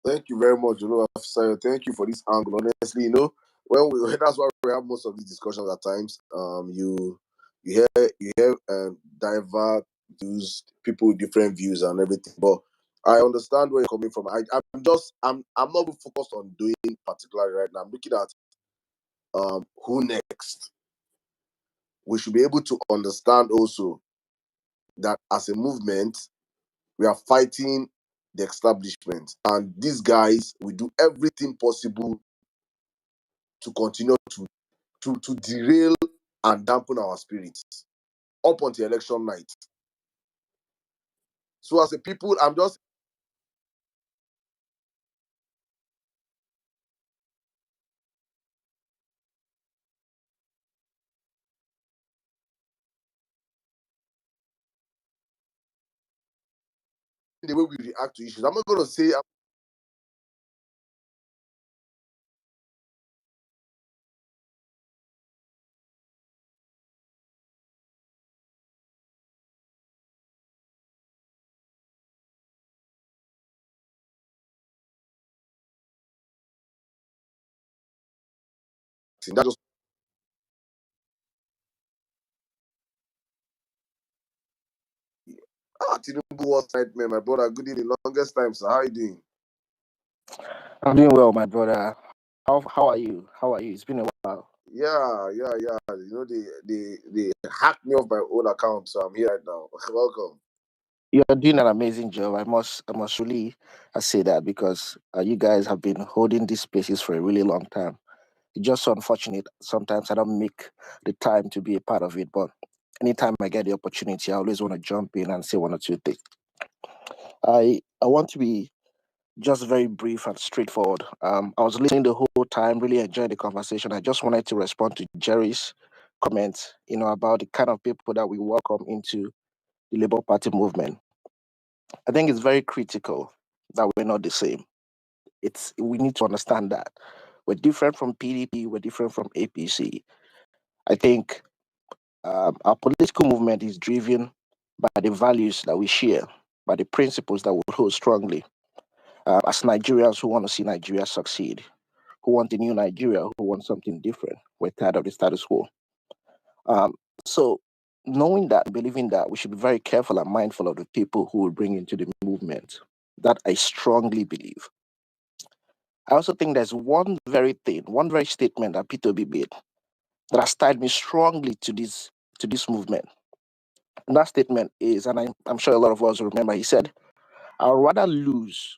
Thank you very much, Officer. Thank you for this angle. Honestly, when we that's why we have most of these discussions at times. You hear diverse views, people with different views and everything. But I understand where you're coming from. I'm not even focused on doing particularly right now. I'm looking at who next. We should be able to understand also that as a movement, we are fighting the establishment, and these guys will do everything possible to continue to derail and dampen our spirits up until election night. So as a people, I'm just the way we react to issues. I'm not going to say that just Tinubu was nightmare, my brother. Good evening, longest time, sir. How are you doing? I'm doing well, my brother. How are you? How are you? It's been a while. Yeah. They hacked me off my own account, so I'm here right now. Welcome. You're doing an amazing job. I must really say that because you guys have been holding these spaces for a really long time. It's just so unfortunate. Sometimes I don't make the time to be a part of it, but anytime I get the opportunity, I always want to jump in and say one or two things. I want to be just very brief and straightforward. I was listening the whole time, really enjoyed the conversation. I just wanted to respond to Jerry's comments, about the kind of people that we welcome into the Labour Party movement. I think it's very critical that we're not the same. We need to understand that we're different from PDP, we're different from APC. I think our political movement is driven by the values that we share, by the principles that we hold strongly. As Nigerians who want to see Nigeria succeed, who want a new Nigeria, who want something different. We're tired of the status quo. Um, so, knowing that, believing that, we should be very careful and mindful of the people who will bring into the movement. That I strongly believe. I also think there's one very thing, one very statement that Peter B made that has tied me strongly to this movement. And that statement is, and I'm sure a lot of us remember, he said, I'd rather lose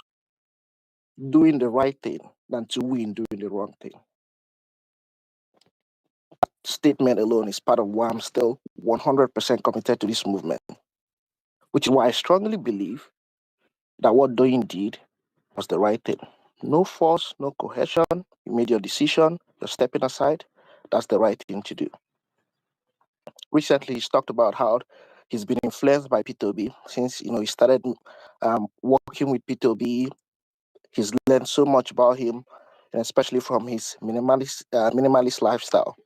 doing the right thing than to win doing the wrong thing. Statement alone is part of why I'm still 100% committed to this movement, which is why I strongly believe that what Doyin did was the right thing. No force, no coercion. You made your decision, you're stepping aside. That's the right thing to do. Recently, he's talked about how he's been influenced by P2B since he started working with P2B. He's learned so much about him, and especially from his minimalist lifestyle,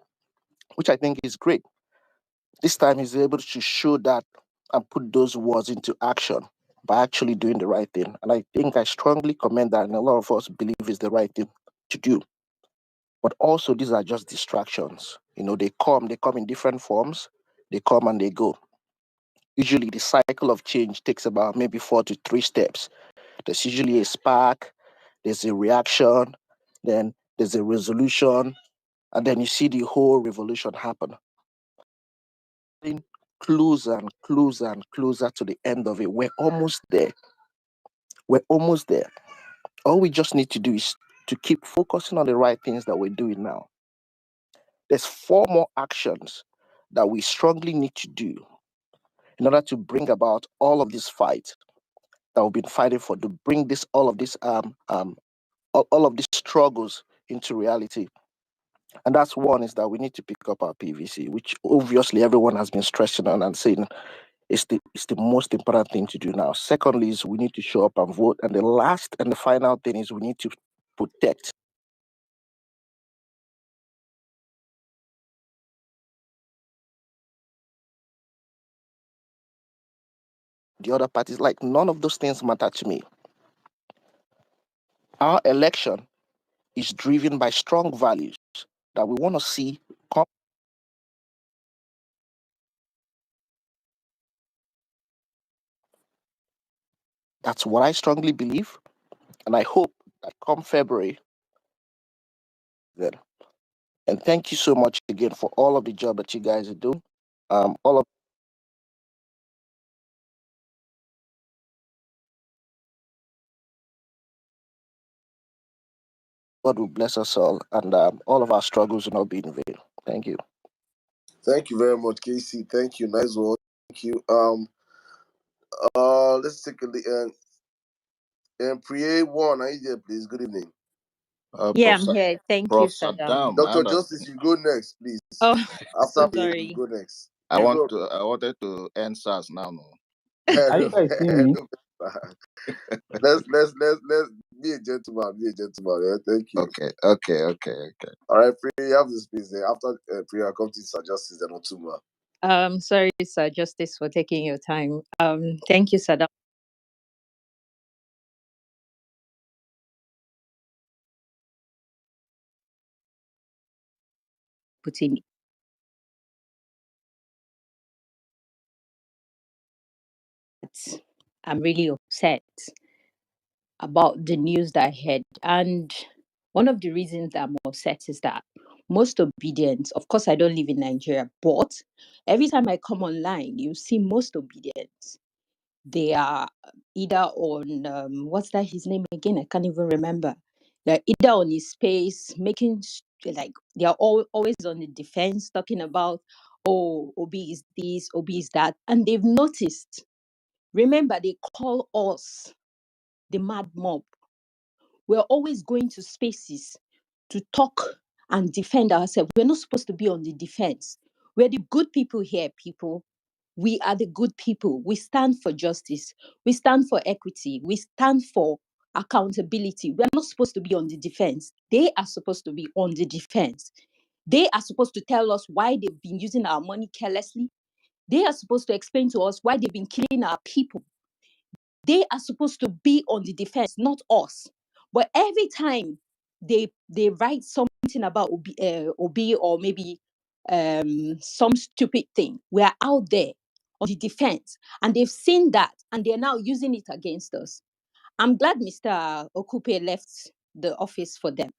which I think is great. This time, he's able to show that and put those words into action by actually doing the right thing. And I think I strongly commend that, and a lot of us believe is the right thing to do. But also, these are just distractions. They come in different forms. They come and they go. Usually, the cycle of change takes about maybe 4 to 3 steps. There's usually a spark, there's a reaction, then there's a resolution, and then you see the whole revolution happen. Getting closer and closer and closer to the end of it. We're almost there. We're almost there. All we just need to do is to keep focusing on the right things that we're doing now. There's 4 more actions that we strongly need to do in order to bring about all of this fight that we've been fighting for, to bring all of these struggles into reality. And that's one is that we need to pick up our PVC, which obviously everyone has been stressing on and saying it's the most important thing to do now. Secondly, is we need to show up and vote. And the last and the final thing is we need to protect the other parties. Like none of those things matter to me. Our election is driven by strong values that we want to see come. That's what I strongly believe. And I hope that come February, then. And thank you so much again for all of the job that you guys are doing. All of God will bless us all, and all of our struggles will not be in vain. Thank you. Thank you very much, Casey. Thank you. Nice one. Thank you. Let's take a look. And Priye one, are you there, please? Good evening. Yeah, I'm here. Thank you, Prof. Saddam. Saddam, Dr. Justice, you go next, please. Oh, After so Priye, you sorry. go next. I You want go. to. I wanted to end SARS now. No. Are you guys seeing me? Let's be a gentleman. Be a gentleman. Yeah? Thank you. Okay. All right, Priya, you have the space there. After Priya, come to Sir Justice and Otuma. Sorry, Sir Justice, for taking your time. Thank you, Saddam, for putting it. I'm really upset about the news that I heard. And one of the reasons that I'm upset is that most obedience, of course, I don't live in Nigeria, but every time I come online, you see most obedience. they are either on what's that his name again? I can't even remember. They're either on his space, like they are always on the defense, talking about, oh, Obi is this, Obi is that, and they've noticed. Remember, they call us the mad mob. We're always going to spaces to talk and defend ourselves. We're not supposed to be on the defense. We're the good people here, people. We are the good people. We stand for justice. We stand for equity. We stand for accountability. We're not supposed to be on the defense. They are supposed to be on the defense. They are supposed to tell us why they've been using our money carelessly. They are supposed to explain to us why they've been killing our people. They are supposed to be on the defense, not us. But every time they write something about Obi or maybe some stupid thing, we are out there on the defense, and they've seen that, and they're now using it against us. I'm glad Mr. Okupe left the office for them.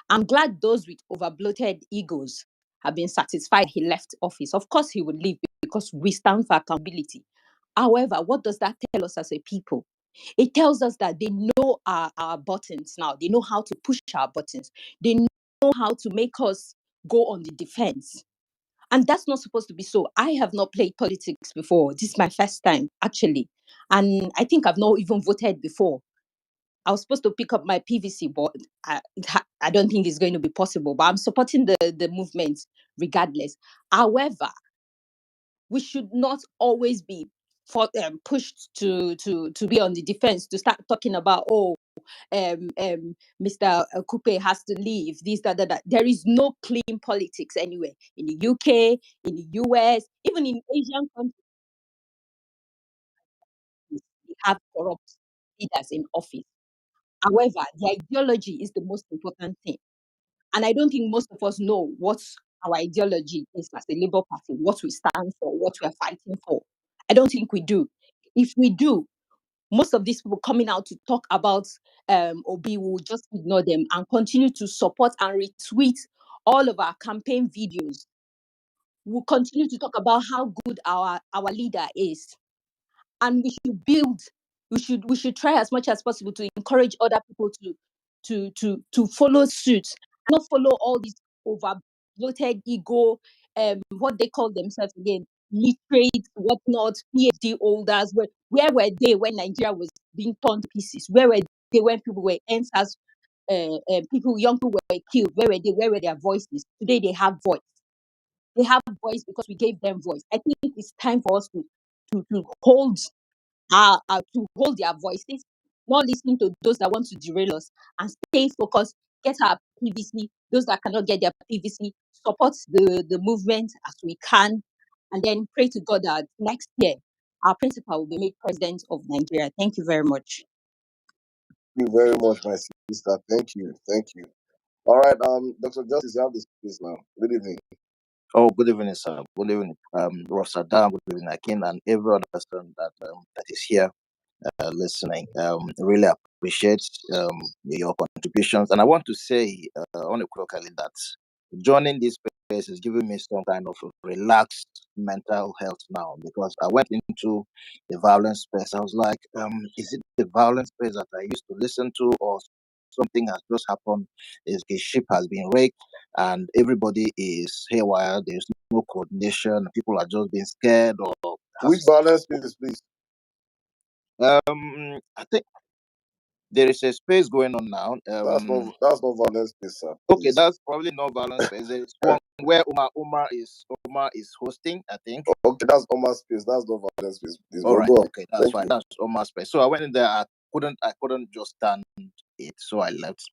I'm glad those with overbloated egos have been satisfied he left office. Of course, he would leave because we stand for accountability. However, what does that tell us as a people? It tells us that they know our buttons now. They know how to push our buttons. They know how to make us go on the defense. And that's not supposed to be so. I have not played politics before. This is my first time, actually. And I think I've not even voted before. I was supposed to pick up my PVC, but I don't think it's going to be possible. But I'm supporting the movement regardless. However, we should not always be pushed to be on the defense, to start talking about, oh, Mr. Coupe has to leave, this, that. There is no clean politics anywhere. In the UK, in the US, even in Asian countries, we have corrupt leaders in office. However, the ideology is the most important thing. And I don't think most of us know what our ideology is as a Labour Party, what we stand for, what we're fighting for. I don't think we do. If we do, most of these people coming out to talk about Obi will just ignore them and continue to support and retweet all of our campaign videos. We'll continue to talk about how good our leader is, and we should try as much as possible to encourage other people to follow suit, not follow all these overbloated ego, what they call themselves again, literate, whatnot, PhD holders. Where were they when Nigeria was being torn to pieces? Where were they when people were answers, young people were killed? Where were they? Where were their voices? Today they have voice. They have voice because we gave them voice. I think it's time for us to hold their voices, not listening to those that want to derail us, and stay focused, get our PVC, those that cannot get their PVC, support the movement as we can, and then pray to God that next year our principal will be made president of Nigeria. Thank you very much. Thank you very much, my sister. Thank you. Thank you. All right, Dr. Justice, you have this space now. Good evening. Oh, good evening, sir. Good evening, Ross Adam. Good evening, Akin, and every other person that is here listening. Really appreciate your contributions, and I want to say unequivocally that joining this space is giving me some kind of relaxed mental health now, because I went into the violence space. I was like, is it the violence space that I used to listen to, or something has just happened? Is a ship has been wrecked and everybody is haywire? There's no coordination. People are just being scared, or Which violence space, please? I think there is a space going on now. That's not violence space, sir. Okay, Please. that's probably not violence space. There's one where Umar is hosting, I think. Okay, that's Omar's space. That's not violence space, please. All But right, go on. okay, that's Thank fine. you. That's Umar's space. So I went in there. I couldn't just stand it, so I left.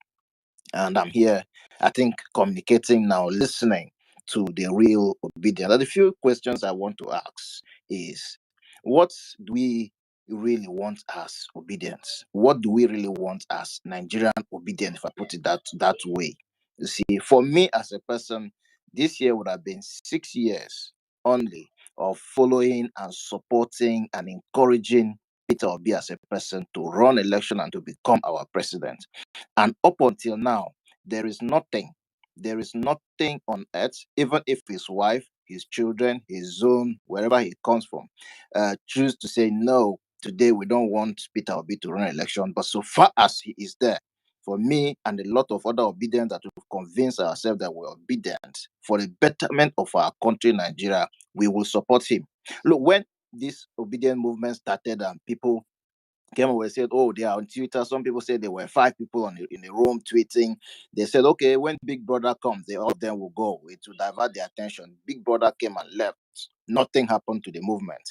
And I'm here, I think, communicating now, listening to the real obedience. And the few questions I want to ask is, what do we really want as obedience? What do we really want as Nigerian obedience, if I put it that way? You see, for me as a person, this year would have been 6 years only of following and supporting and encouraging Peter Obi as a person to run election and to become our president. And up until now, there is nothing. There is nothing on earth, even if his wife, his children, his zone, wherever he comes from, choose to say no today we don't want Peter Obi to run election, but so far as he is there, for me and a lot of other obedient that we've convinced ourselves that we're obedient for the betterment of our country, Nigeria, we will support him. Look, when this obedient movement started and people came over and said, oh, they are on Twitter. Some people said there were 5 people in the room tweeting. They said, okay, when Big Brother comes, all of them will go. It will divert their attention. Big Brother came and left. Nothing happened to the movement.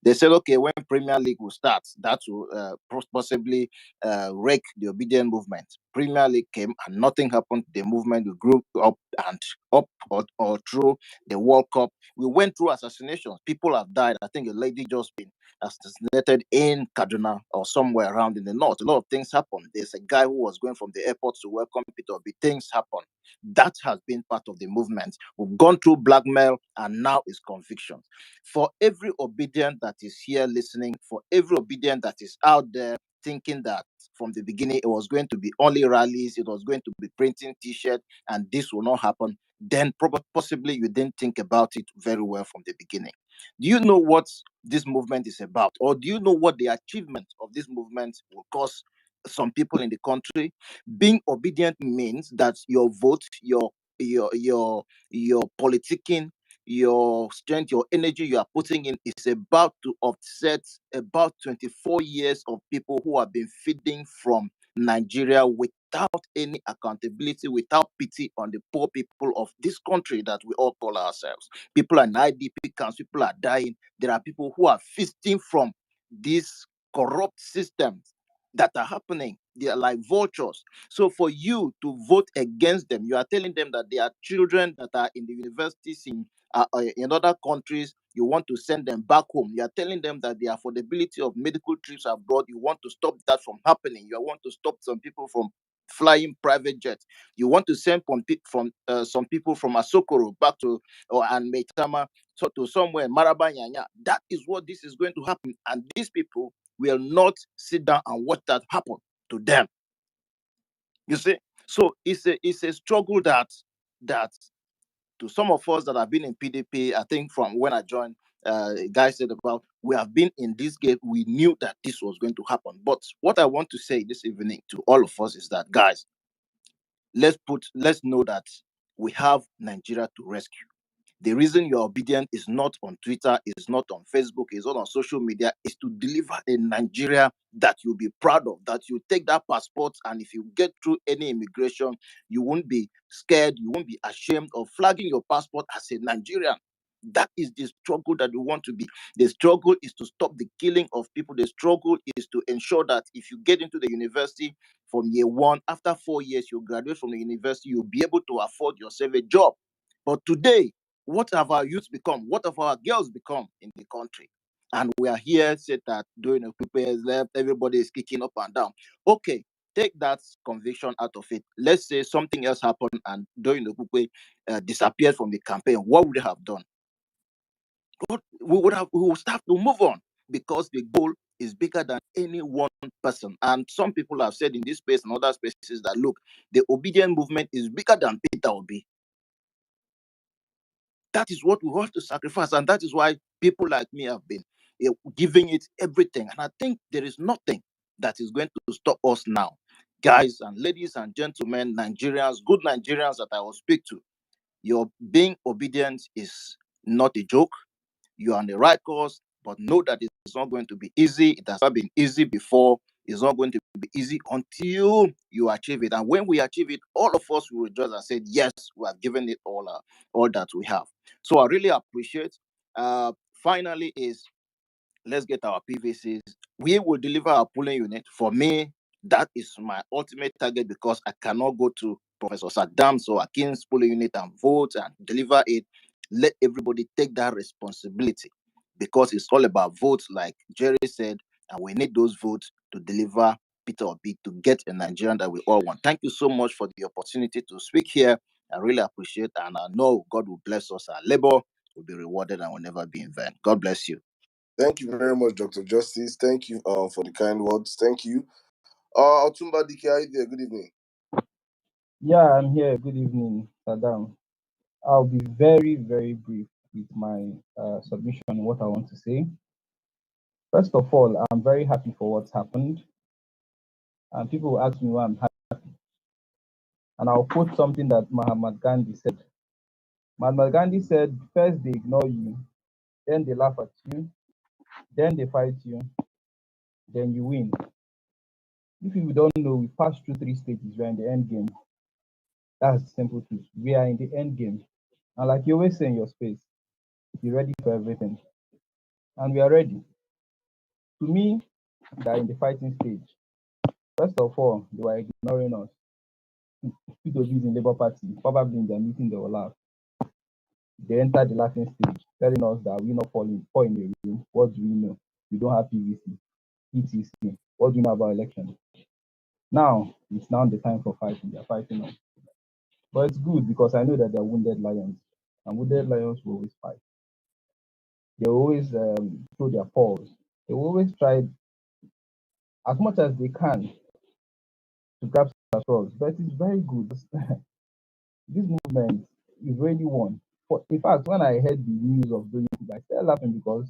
They said, okay, when Premier League will start, that will possibly wreck the obedient movement. Premier League came and nothing happened to the movement. We grew up and up or through the World Cup. We went through assassinations. People have died. I think a lady just been assassinated in Kaduna or somewhere around in the north. A lot of things happen. There's a guy who was going from the airport to welcome Peter Obi. Things happen. That has been part of the movement. We've gone through blackmail and now is conviction. For every obedient that is here listening, for every obedient that is out there thinking that from the beginning it was going to be only rallies, it was going to be printing t-shirt and this will not happen, then possibly you didn't think about it very well from the beginning. Do you know what this movement is about? Or do you know what the achievement of this movement will cause some people in the country? Being obedient means that your vote, your politicking, your strength, your energy you are putting in is about to offset about 24 years of people who have been feeding from Nigeria without any accountability, without pity on the poor people of this country that we all call ourselves. People are in IDP camps, people are dying. There are people who are feasting from these corrupt systems that are happening. They are like vultures. So for you to vote against them, you are telling them that they are children that are in the universities in other countries. You want to send them back home. You are telling them that the affordability of medical trips abroad, you want to stop that from happening. You want to stop some people from flying private jets. You want to send some people from Asokoro back to and Metama to somewhere Marabanyanya. That is what this is going to happen, and these people will not sit down and watch that happen to them. You see, so it's a struggle that to some of us that have been in PDP, I think from when I joined, guys said about we have been in this game. We knew that this was going to happen. But what I want to say this evening to all of us is that, guys, let's know that we have Nigeria to rescue. The reason you're obedient is not on Twitter, is not on Facebook, is not on social media, is to deliver a Nigeria that you'll be proud of, that you take that passport, and if you get through any immigration, you won't be scared, you won't be ashamed of flagging your passport as a Nigerian. That is the struggle that we want to be. The struggle is to stop the killing of people. The struggle is to ensure that if you get into the university from year 1, after 4 years, you graduate from the university, you'll be able to afford yourself a job. But today, what have our youth become? What have our girls become in the country? And we are here, said that during the prepares left, everybody is kicking up and down. Okay, take that conviction out of it. Let's say something else happened and during the Okupe disappeared from the campaign. What would they have done? We would have to move on because the goal is bigger than any one person. And some people have said in this space and other spaces that look, the obedient movement is bigger than Peter Obi. That is what we want to sacrifice, and that is why people like me have been giving it everything. And I think there is nothing that is going to stop us now, guys and ladies and gentlemen, Nigerians, good Nigerians that I will speak to. Your being obedient is not a joke. You are on the right course, but know that it's not going to be easy. It has not been easy before. It's not going to be easy until you achieve it. And when we achieve it, all of us will rejoice and say, yes, we have given it all that we have. So I really appreciate. Finally, is let's get our PVCs. We will deliver our polling unit. For me, that is my ultimate target because I cannot go to Professor Saddam's or Akin's polling unit and vote and deliver it. Let everybody take that responsibility because it's all about votes, like Jerry said, and we need those votes to deliver Peter Obi to get a Nigerian that we all want. Thank you so much for the opportunity to speak here. I really appreciate, and I know God will bless us. Our labor will be rewarded and will never be in vain. God bless you. Thank you very much, Dr. Justice. Thank you for the kind words. Thank you. Otumba Dike, are you there? Good evening. Yeah, I'm here. Good evening, Saddam. I'll be very, very brief with my submission on what I want to say. First of all, I'm very happy for what's happened. And people will ask me why I'm happy. And I'll quote something that Mahatma Gandhi said. Mahatma Gandhi said, first they ignore you, then they laugh at you, then they fight you, then you win. If you don't know, we passed through 3 stages. We're in the end game. That's the simple truth. We are in the end game. And like you always say in your space, be ready for everything. And we are ready. To me, they are in the fighting stage. First of all, they were ignoring us. People in Labour Party, probably in their meeting, they will laugh. They entered the laughing stage, telling us that we not fall in the room. What do we know? We don't have PVC, ETC. What do you know about elections? Now, it's now the time for fighting. They're fighting us. But it's good because I know that they're wounded lions. And wounded lions will always fight. They always show their paws. They will always try as much as they can to grab straws. But it's very good. This movement is really one. For, in fact, when I heard the news of Doyin, I started laughing because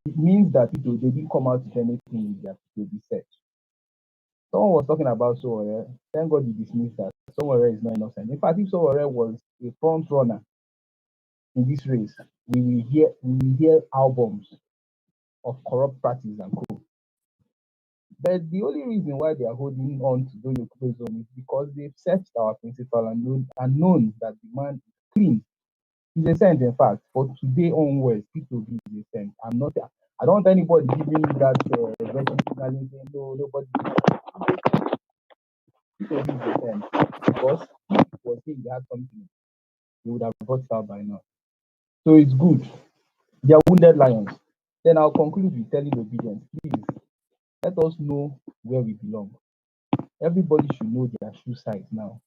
it means that people they didn't come out with anything in their to be said. Someone was talking about Sowore. Thank God you dismissed that. Sowore is not innocent. In fact, if Sowore was a front runner in this race, we will hear albums of corrupt practice and co. But the only reason why they are holding on to Doyin Okupe's zone is because they've searched our principal and known that the man is clean. He's a saint, in fact. For today onwards, P2B is a saint. I don't want anybody giving me that version signaling saying no, nobody. P2B is a saint because if it was him, they had something, they would have brought it out by now. So it's good. They are wounded lions. Then I'll conclude with telling obedience. Please let us know where we belong. Everybody should know their shoe size now.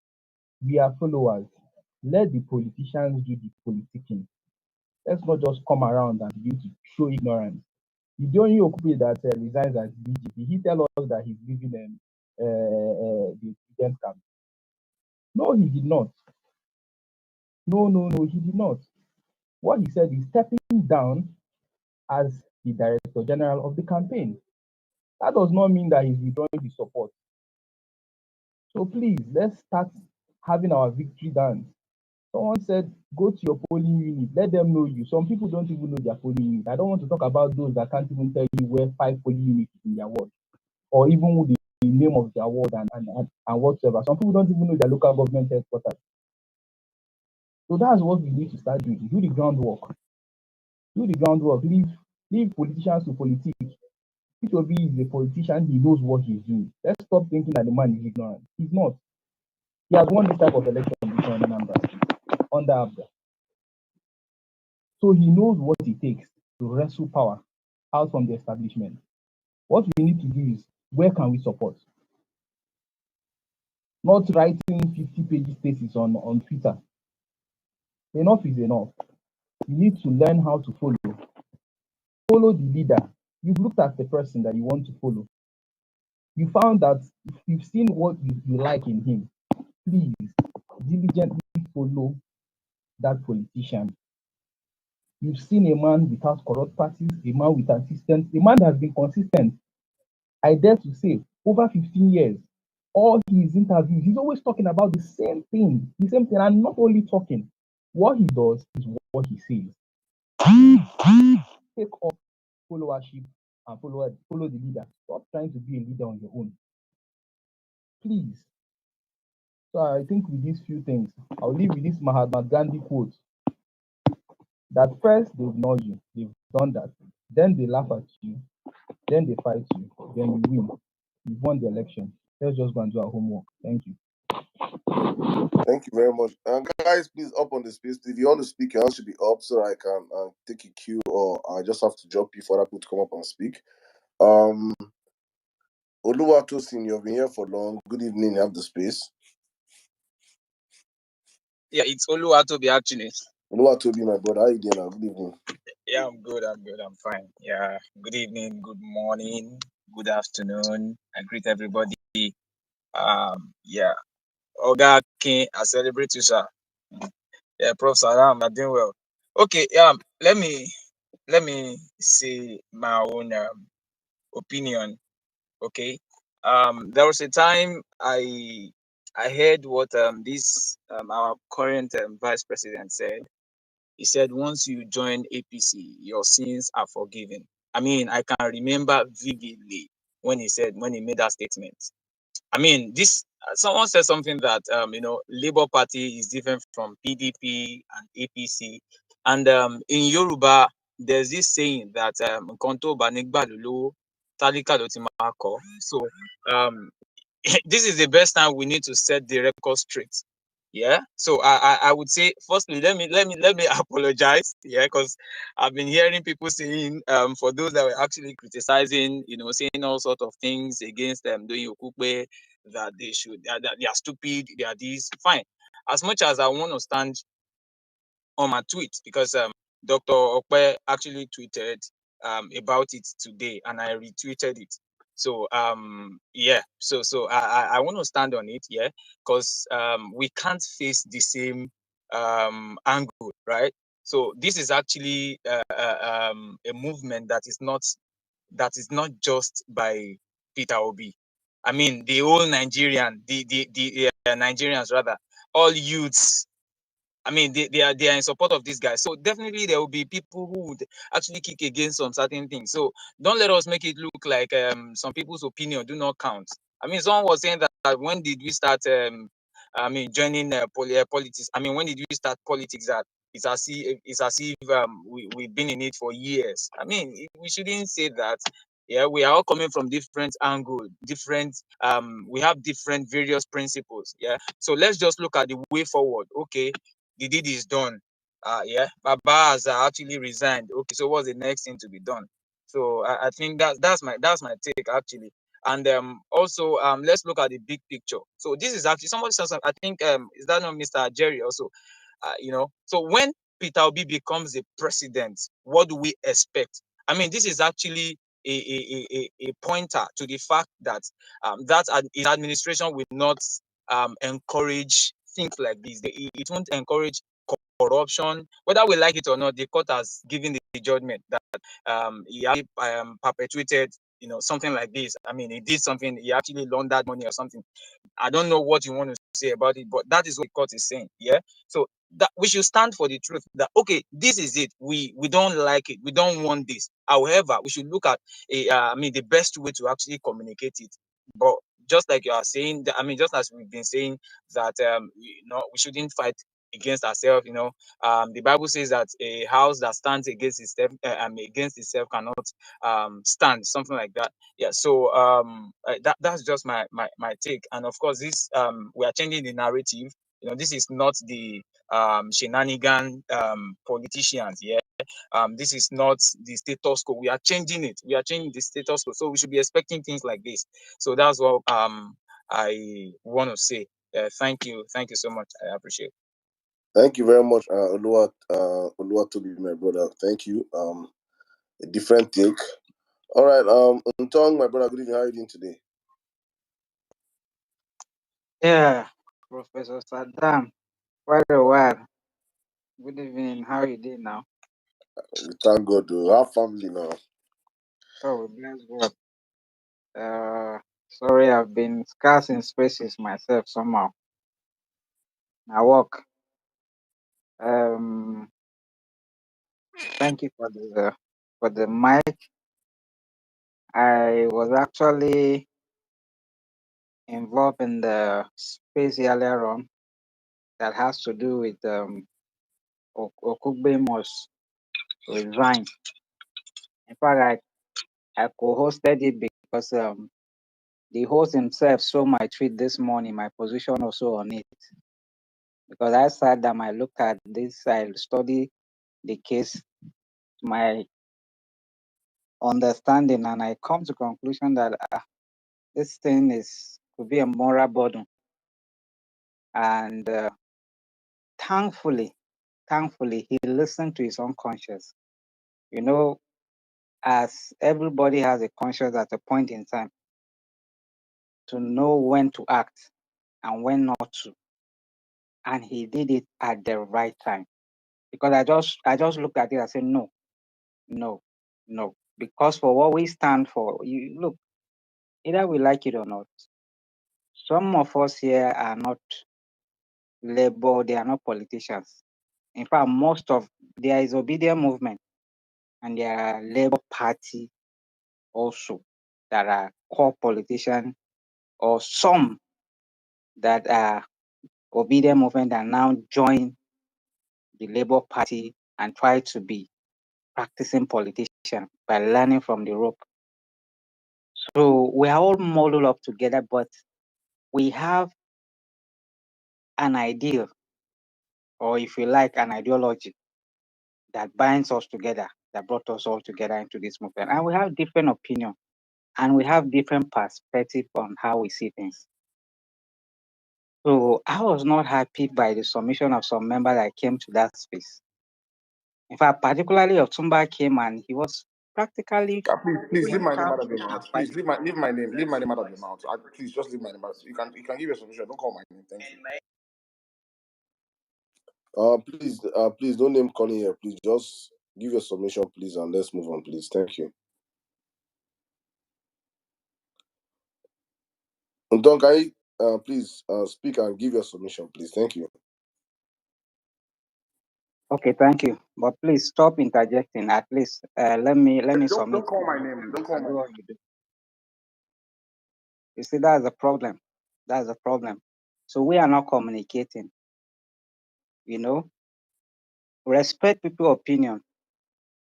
We are followers. Let the politicians do the politicking. Let's not just come around and begin to show ignorance. The only Okupe that resigns as DGP, he tell us that he's leaving the president camp. No, he did not. No, he did not. What he said is stepping down as the director general of the campaign. That does not mean that he's withdrawing his support. So please, let's start having our victory dance. Someone said, go to your polling unit, let them know you. Some people don't even know their polling unit. I don't want to talk about those that can't even tell you where 5 polling units is in their ward, or even the name of their ward and whatsoever. Some people don't even know their local government headquarters. So that's what we need to start doing. Do the groundwork. Do the groundwork. Leave politicians to politics. P2B is a politician, he knows what he's doing. Let's stop thinking that the man is ignorant. He's not. He has won this type of election before in Anambra State, under Abga. So he knows what it takes to wrestle power out from the establishment. What we need to do is, where can we support? Not writing 50-page thesis on Twitter. Enough is enough. You need to learn how to follow. Follow the leader. You've looked at the person that you want to follow. You found that if you've seen what you like in him, please diligently follow that politician. You've seen a man without corrupt parties, a man with assistance, a man that has been consistent. I dare to say, over 15 years, all his interviews, he's always talking about the same thing, and not only talking. What he does is what he says. Take off followership and follow the leader. Stop trying to be a leader on your own. Please. So I think with these few things, I'll leave with this Mahatma Gandhi quote that first they ignore you, they've done that. Then they laugh at you, then they fight you, then you win. You've won the election. Let's just go and do our homework. Thank you. Thank you very much. Guys, please up on the space. If you want to speak, your hand should be up so I can take a cue, or I just have to drop you for other people to come up and speak. Oluwatosin, you've been here for long. Good evening. You have the space. Yeah, it's Oluwatobi actually. Oluwatobi, my brother. How you doing now? Good evening. Yeah, I'm good. I'm fine. Yeah. Good evening, good morning, good afternoon. I greet everybody. Yeah. Oga King, I celebrate you, sir. Yeah, Prof. Salam, I'm doing well. Okay, let me let me say my own opinion. Okay. There was a time I heard what this our current vice president said. He said once you join APC, your sins are forgiven. I mean, I can remember vividly when he made that statement. I mean, this someone said something that Labour Party is different from PDP and APC, and in Yoruba there's this saying that "Nkan tó bá nígbà lólówó, tálíkà ló ti máa kọ." So um, this is the best time we need to set the record straight. Yeah. So I would say firstly let me apologize. Yeah, because I've been hearing people saying for those that were actually criticizing, saying all sort of things against doing Okupe, that that they are stupid, they are this fine. As much as I want to stand on my tweet, because Dr. Okpe actually tweeted about it today and I retweeted it. So yeah, so I want to stand on it, yeah, because we can't face the same angle, right? So this is actually a movement that is not just by Peter Obi. I mean, the whole Nigerian, the Nigerians rather, all youths. I mean, they are in support of this guy. So definitely there will be people who would actually kick against some certain things. So don't let us make it look like some people's opinion do not count. I mean, someone was saying that when did we start joining politics? I mean, when did we start politics? That it's as if we've been in it for years. I mean, we shouldn't say that. Yeah, we are all coming from different angle, different we have different various principles. Yeah. So let's just look at the way forward. Okay, the deed is done. Yeah, Baba has actually resigned. Okay, so what's the next thing to be done? So I think that's my take actually. And also let's look at the big picture. So this is actually somebody says, I think is that not Mr. Jerry also? So when Peter Obi becomes a president, what do we expect? I mean, this is actually a pointer to the fact that his administration will not encourage things like this. It won't encourage corruption. Whether we like it or not, the court has given the judgment that he actually perpetuated, something like this. I mean, he did something. He actually laundered money or something. I don't know what you want to say about it, but that is what the court is saying. Yeah. So that we should stand for the truth that okay, this is it. We don't like it. We don't want this. However, we should look at the best way to actually communicate it. But just like you are saying, just as we've been saying that we shouldn't fight against ourselves. The Bible says that a house that stands against itself cannot stand. Something like that. Yeah. So that's just my take. And of course, this we are changing the narrative. This is not the shenanigan politicians. Yeah. This is not the status quo. We are changing it. We are changing the status quo. So we should be expecting things like this. So that's what I want to say. Thank you. Thank you so much. I appreciate it. Thank you very much, Oluwatobi, my brother. Thank you. A different take. All right, Ntong, my brother, good evening. How are you doing today? Yeah, Professor Saddam, quite a while. Good evening. How are you doing now? We thank God, though. Our family now. Oh, bless God. Sorry, I've been scarce in spaces myself somehow. I work. Thank you for the mic. I was actually involved in the space earlier on that has to do with Okupe must resign. In fact, I co-hosted it because the host himself saw my tweet this morning, my position also on it. Because I sat down, I looked at this, I studied the case, my understanding, and I come to conclusion that this thing could be a moral burden. And thankfully, he listened to his own conscience. As everybody has a conscience at a point in time, to know when to act and when not to. And he did it at the right time. Because I just looked at it and said, no, No, no. Because for what we stand for, you look, either we like it or not, some of us here are not labor, they are not politicians. In fact, there is obedient movement and there are Labour Party also that are core politicians, or some that are obedient movement and now join the Labour Party and try to be practicing politician by learning from the rope. So we are all modeled up together, but we have an ideal, or if you like, an ideology that binds us together, that brought us all together into this movement. And we have different opinions and we have different perspective on how we see things. So I was not happy by the submission of some member that came to that space. In fact, particularly Otumba came and he was practically Please leave doing my name out of shouting your and mouth. Please fighting. leave my name out of your mouth. Please just leave my name out. You can give your solution. Don't call my name. Thank you. Please don't name calling here. Please just give your submission, please, and let's move on, please. Thank you. And Don, can you please speak and give your submission, please? Thank you. Okay, thank you. But please stop interjecting. At least let me Don't submit. call my name. Don't call my Do what name. you do. You see, that's the problem. That's the problem. So we are not communicating. You know, respect people's opinion.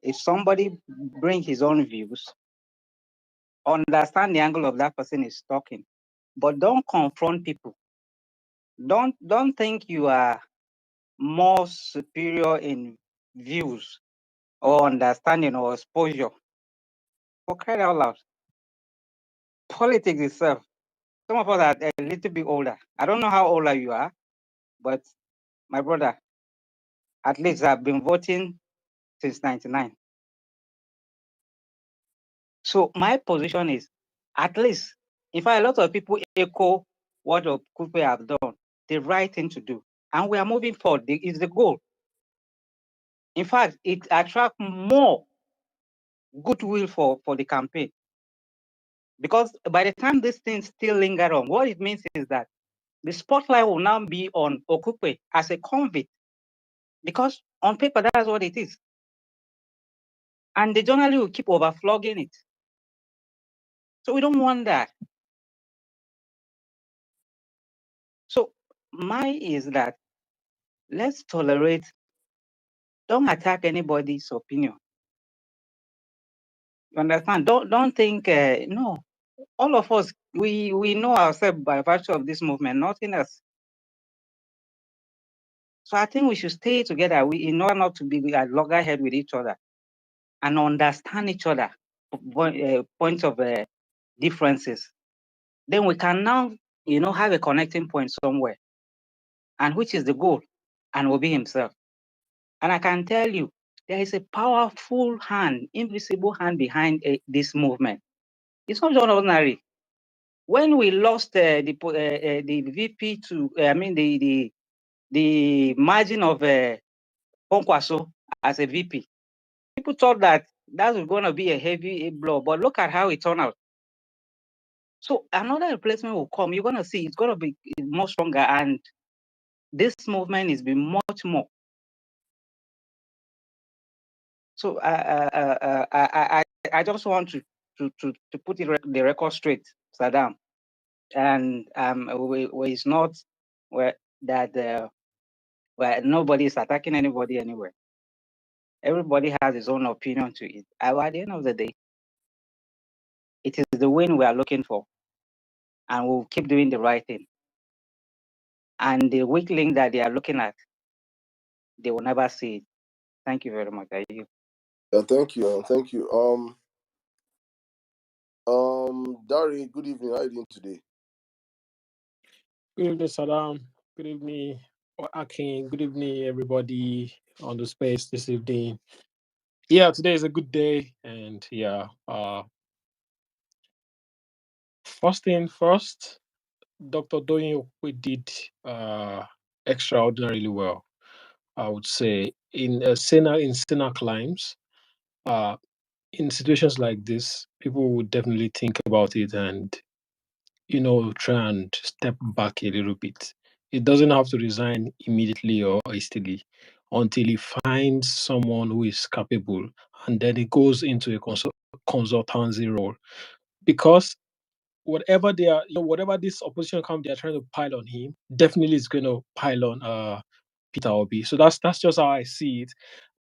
If somebody bring his own views, understand the angle of that person is talking, but don't confront people. Don't think you are more superior in views or understanding or exposure. For crying out loud, politics itself. Some of us are a little bit older. I don't know how old you are, but my brother, at least I've been voting since '99. So my position is, at least, in fact, a lot of people echo what Okupe have done, the right thing to do, and we are moving forward. Is the goal. In fact, it attracts more goodwill for the campaign, because by the time these things still linger on, what it means is that the spotlight will now be on Okupe as a convict, because on paper that's what it is, and the journalists will keep overflogging it. So we don't want that. So mine is that let's tolerate. Don't attack anybody's opinion. You understand? Don't think no. All of us we know ourselves by virtue of this movement, nothing else. So I think we should stay together. In order not to be at loggerhead with each other and understand each other points of differences. Then we can now have a connecting point somewhere, and which is the goal, and will be himself. And I can tell you, there is a powerful hand, invisible hand behind this movement. It's not just ordinary. When we lost the VP to, the margin of Ponkwaso as a VP, people thought that was going to be a heavy blow, but look at how it turned out. So another replacement will come. You're going to see it's going to be more stronger, and this movement is being much more. So I just want to put the record straight, Saddam, and it's not where that where nobody is attacking anybody anywhere. Everybody has his own opinion to it. At the end of the day, it is the win we are looking for, and we'll keep doing the right thing. And the weak link that they are looking at, they will never see it. Thank you very much. Thank you. Thank you. Dari, good evening. How are you doing today? Good evening, Saddam. Good evening, Akin. Good evening, everybody on the space this evening. Yeah, today is a good day, and yeah. First thing first, Dr. Doyin we did extraordinarily well, I would say. In Sena Climbs, in situations like this, people would definitely think about it and try and step back a little bit. It doesn't have to resign immediately or hastily until he finds someone who is capable, and then it goes into a consultancy role. Because whatever they are, whatever this opposition camp they are trying to pile on him, definitely is going to pile on Peter Obi. So that's just how I see it.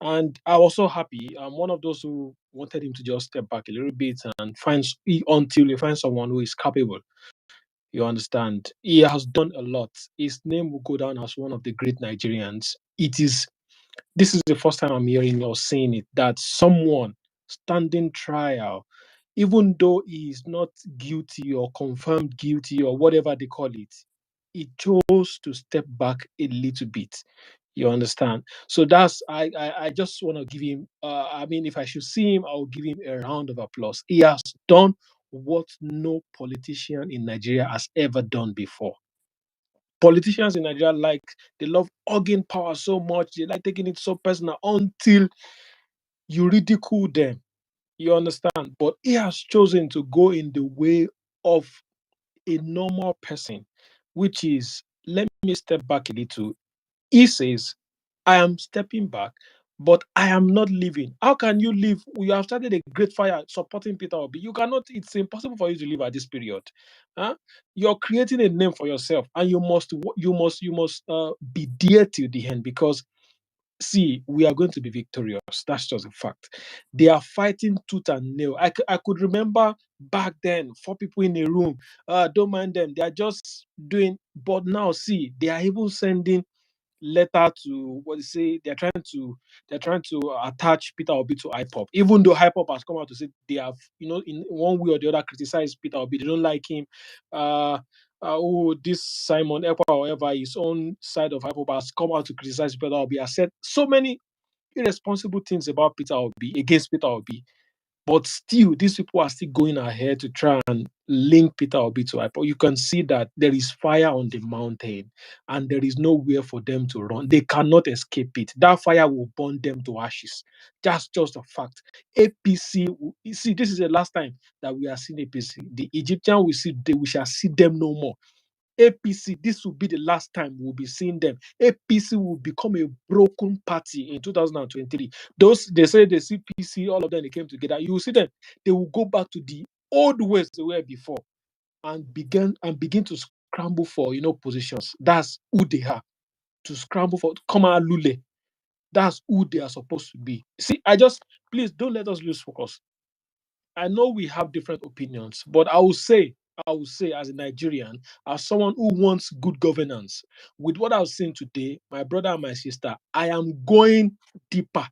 And I'm also happy. I'm one of those who wanted him to just step back a little bit and until he finds someone who is capable. You understand? He has done a lot. His name will go down as one of the great Nigerians. This is the first time I'm hearing or seeing it, that someone standing trial, even though he is not guilty or confirmed guilty or whatever they call it, he chose to step back a little bit. You understand? So I just want to give him. I mean, if I should see him, I will give him a round of applause. He has done what no politician in Nigeria has ever done before. Politicians in Nigeria, they love hugging power so much, they like taking it so personal until you ridicule them. You understand? But he has chosen to go in the way of a normal person, which is, let me step back a little. He says, I am stepping back, but I am not leaving. How can you leave? You have started a great fire supporting Peter Obi. You cannot, it's impossible for you to leave at this period. Huh? You're creating a name for yourself, and you must be there till the end, because see, we are going to be victorious. That's just a fact. They are fighting tooth and nail. I could remember back then, four people in a room. Don't mind them. They are just doing. But now, see, they are even sending letter to what they say. They're trying to attach Peter Obi to IPOP, even though IPOP has come out to say they have, in one way or the other, criticized Peter Obi. They don't like him. Uh, this Simon Ekpa, or whatever, his own side of IPOP has come out to criticize Peter Obi. Has said so many irresponsible things about Peter Obi, against Peter Obi. But still, these people are still going ahead to try and link Peter Obi to IPOB. You can see that there is fire on the mountain and there is nowhere for them to run. They cannot escape it. That fire will burn them to ashes. That's just a fact. APC, you see, this is the last time that we are seeing APC. The Egyptian we shall see them no more. APC, this will be the last time we'll be seeing them. APC will become a broken party in 2023. Those they say they see PC, all of them they came together. You will see them, they will go back to the old ways they were before and begin to scramble for positions. That's who they are. To scramble for come out Lule. That's who they are supposed to be. See, please don't let us lose focus. I know we have different opinions, but I will say, as a Nigerian, as someone who wants good governance, with what I've seen today, my brother and my sister, I am going deeper,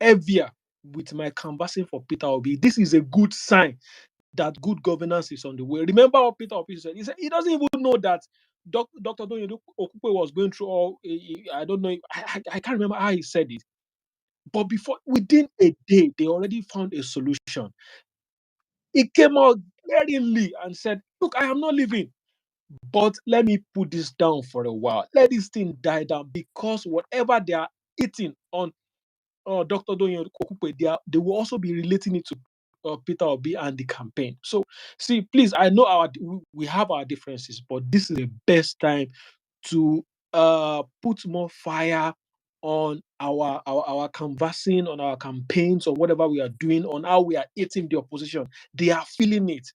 heavier with my canvassing for Peter Obi. This is a good sign that good governance is on the way. Remember what Peter Obi said? He said he doesn't even know that Dr. Doyin Okupe was going through all. I don't know. I can't remember how he said it. But within a day, they already found a solution. He came out glaringly and said, look, I am not leaving, but let me put this down for a while. Let this thing die down, because whatever they are eating on Dr. Doyin Okupe, they will also be relating it to Peter Obi and the campaign. So, see, please, I know we have our differences, but this is the best time to put more fire on our canvassing, on our campaigns, or whatever we are doing, on how we are eating the opposition. They are feeling it.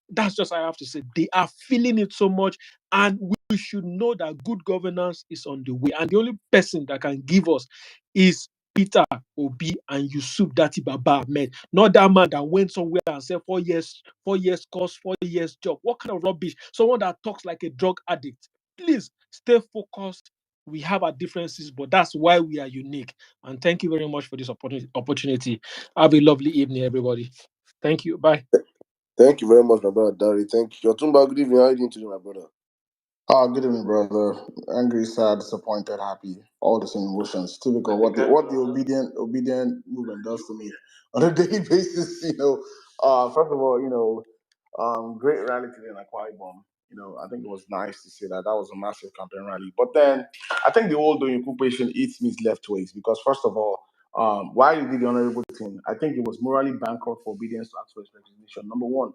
That's just, I have to say, they are feeling it so much, and we should know that good governance is on the way. And the only person that can give us is Peter Obi and Yusuf Dati Baba Ahmed, not that man that went somewhere and said 4 years course, 4 years job. What kind of rubbish? Someone that talks like a drug addict. Please stay focused. We have our differences, but that's why we are unique. And thank you very much for this opportunity. Have a lovely evening, everybody. Thank you. Bye. Thank you very much, my brother Dari. Thank you. Otumba, good evening. How are you doing today, my brother? Good evening, brother. Angry, sad, disappointed, happy, all the same emotions. Typical what the obedient movement does to me on a daily basis. First of all, great rally today in Akwa Ibom. I think it was nice to see that. That was a massive campaign rally. But then I think the whole doing occupation eats me left ways, because first of all, Why he did the honorable thing, I think it was morally bankrupt for obedience to ask for his resignation. Number one,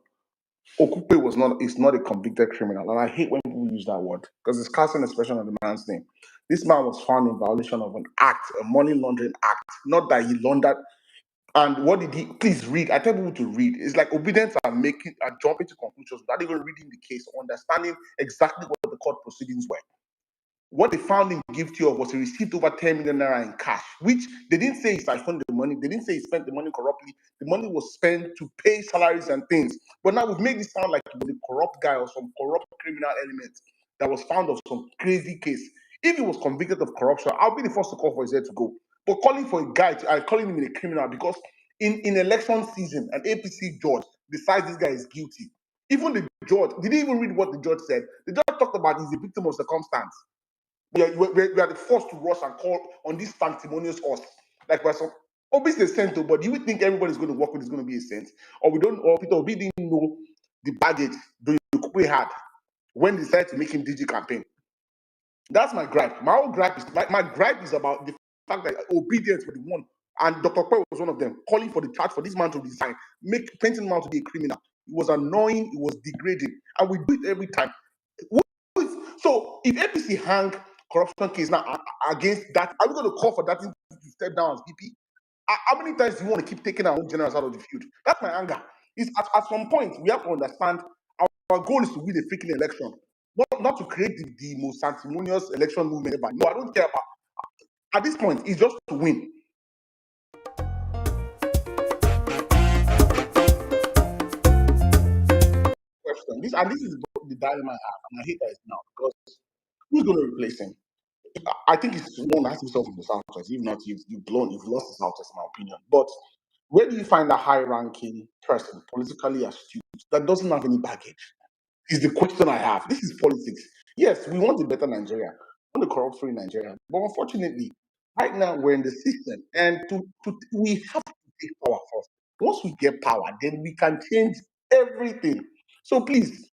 Okupe is not a convicted criminal, and I hate when people use that word because it's casting aspersion on the man's name. This man was found in violation of an act, a money laundering act, not that he laundered. And what did he? Please read. I tell people to read. It's like obedience are jumping to conclusions without even reading the case or understanding exactly what the court proceedings were. What they found him guilty of was he received over 10 million naira in cash, which they didn't say he siphoned the money. They didn't say he spent the money corruptly. The money was spent to pay salaries and things. But now we've made it sound like he was a corrupt guy or some corrupt criminal element that was found of some crazy case. If he was convicted of corruption, I'll be the first to call for his head to go. But calling for a guy, calling him a criminal because in election season, an APC judge decides this guy is guilty. Even the judge, did he even read what the judge said? The judge talked about he's a victim of circumstance. We are the first to rush and call on this sanctimonious us. Like we're some obviously a saint, but do you think everybody's going to work with is going to be a saint? Or we don't, or Peter Obi didn't know the baggage we had when they decided to make him DG campaign. That's my gripe. My whole gripe is my gripe is about the fact that obedience was the one, and Dr. Kwe was one of them, calling for the charge for this man to resign, painting him out to be a criminal. It was annoying, it was degrading, and we do it every time. So if APC hang corruption case now against that, are we going to call for that thing to step down as VP? How many times do you want to keep taking our own generals out of the field? That's my anger. Is at some point we have to understand our goal is to win a freaking election, not to create the most sanctimonious election movement ever. No, I don't care about. At this point, it's just to win. Question. This is the dilemma I have, and I hate that it's now because who's going to replace him? I think it's one that has himself in the Southwest. If not, you've lost the Southwest, in my opinion. But where do you find a high-ranking person, politically astute, that doesn't have any baggage? Is the question I have. This is politics. Yes, we want a better Nigeria, we want a corrupt-free Nigeria, but unfortunately, right now we're in the system, and we have to take power first. Once we get power, then we can change everything. So please,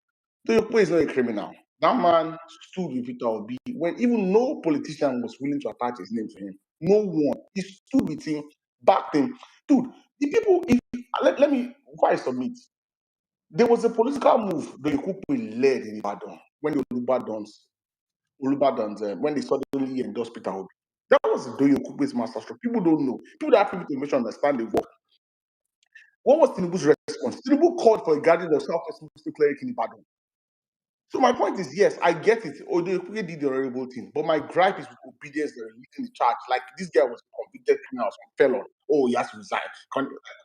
Toyopo is not a criminal. That man stood with Peter Obi when even no politician was willing to attach his name to him. No one. He stood with him, backed him. Dude, the people, let me, before I submit, there was a political move the Okupe led in Ibadan when the Olubadans, when they suddenly endorsed Peter Obi. That was Doyin Okupe's masterstroke. People don't know. People that have information understand the work. What was Tinubu's response? Tinubu called for a gathering of Southwest Muslim cleric in Ibadan. So my point is, yes, I get it. Odo Okupe did the honorable thing, but my gripe is with obedience that are leading the charge. Like this guy was a convicted criminal, some felon. Oh, he has to resign.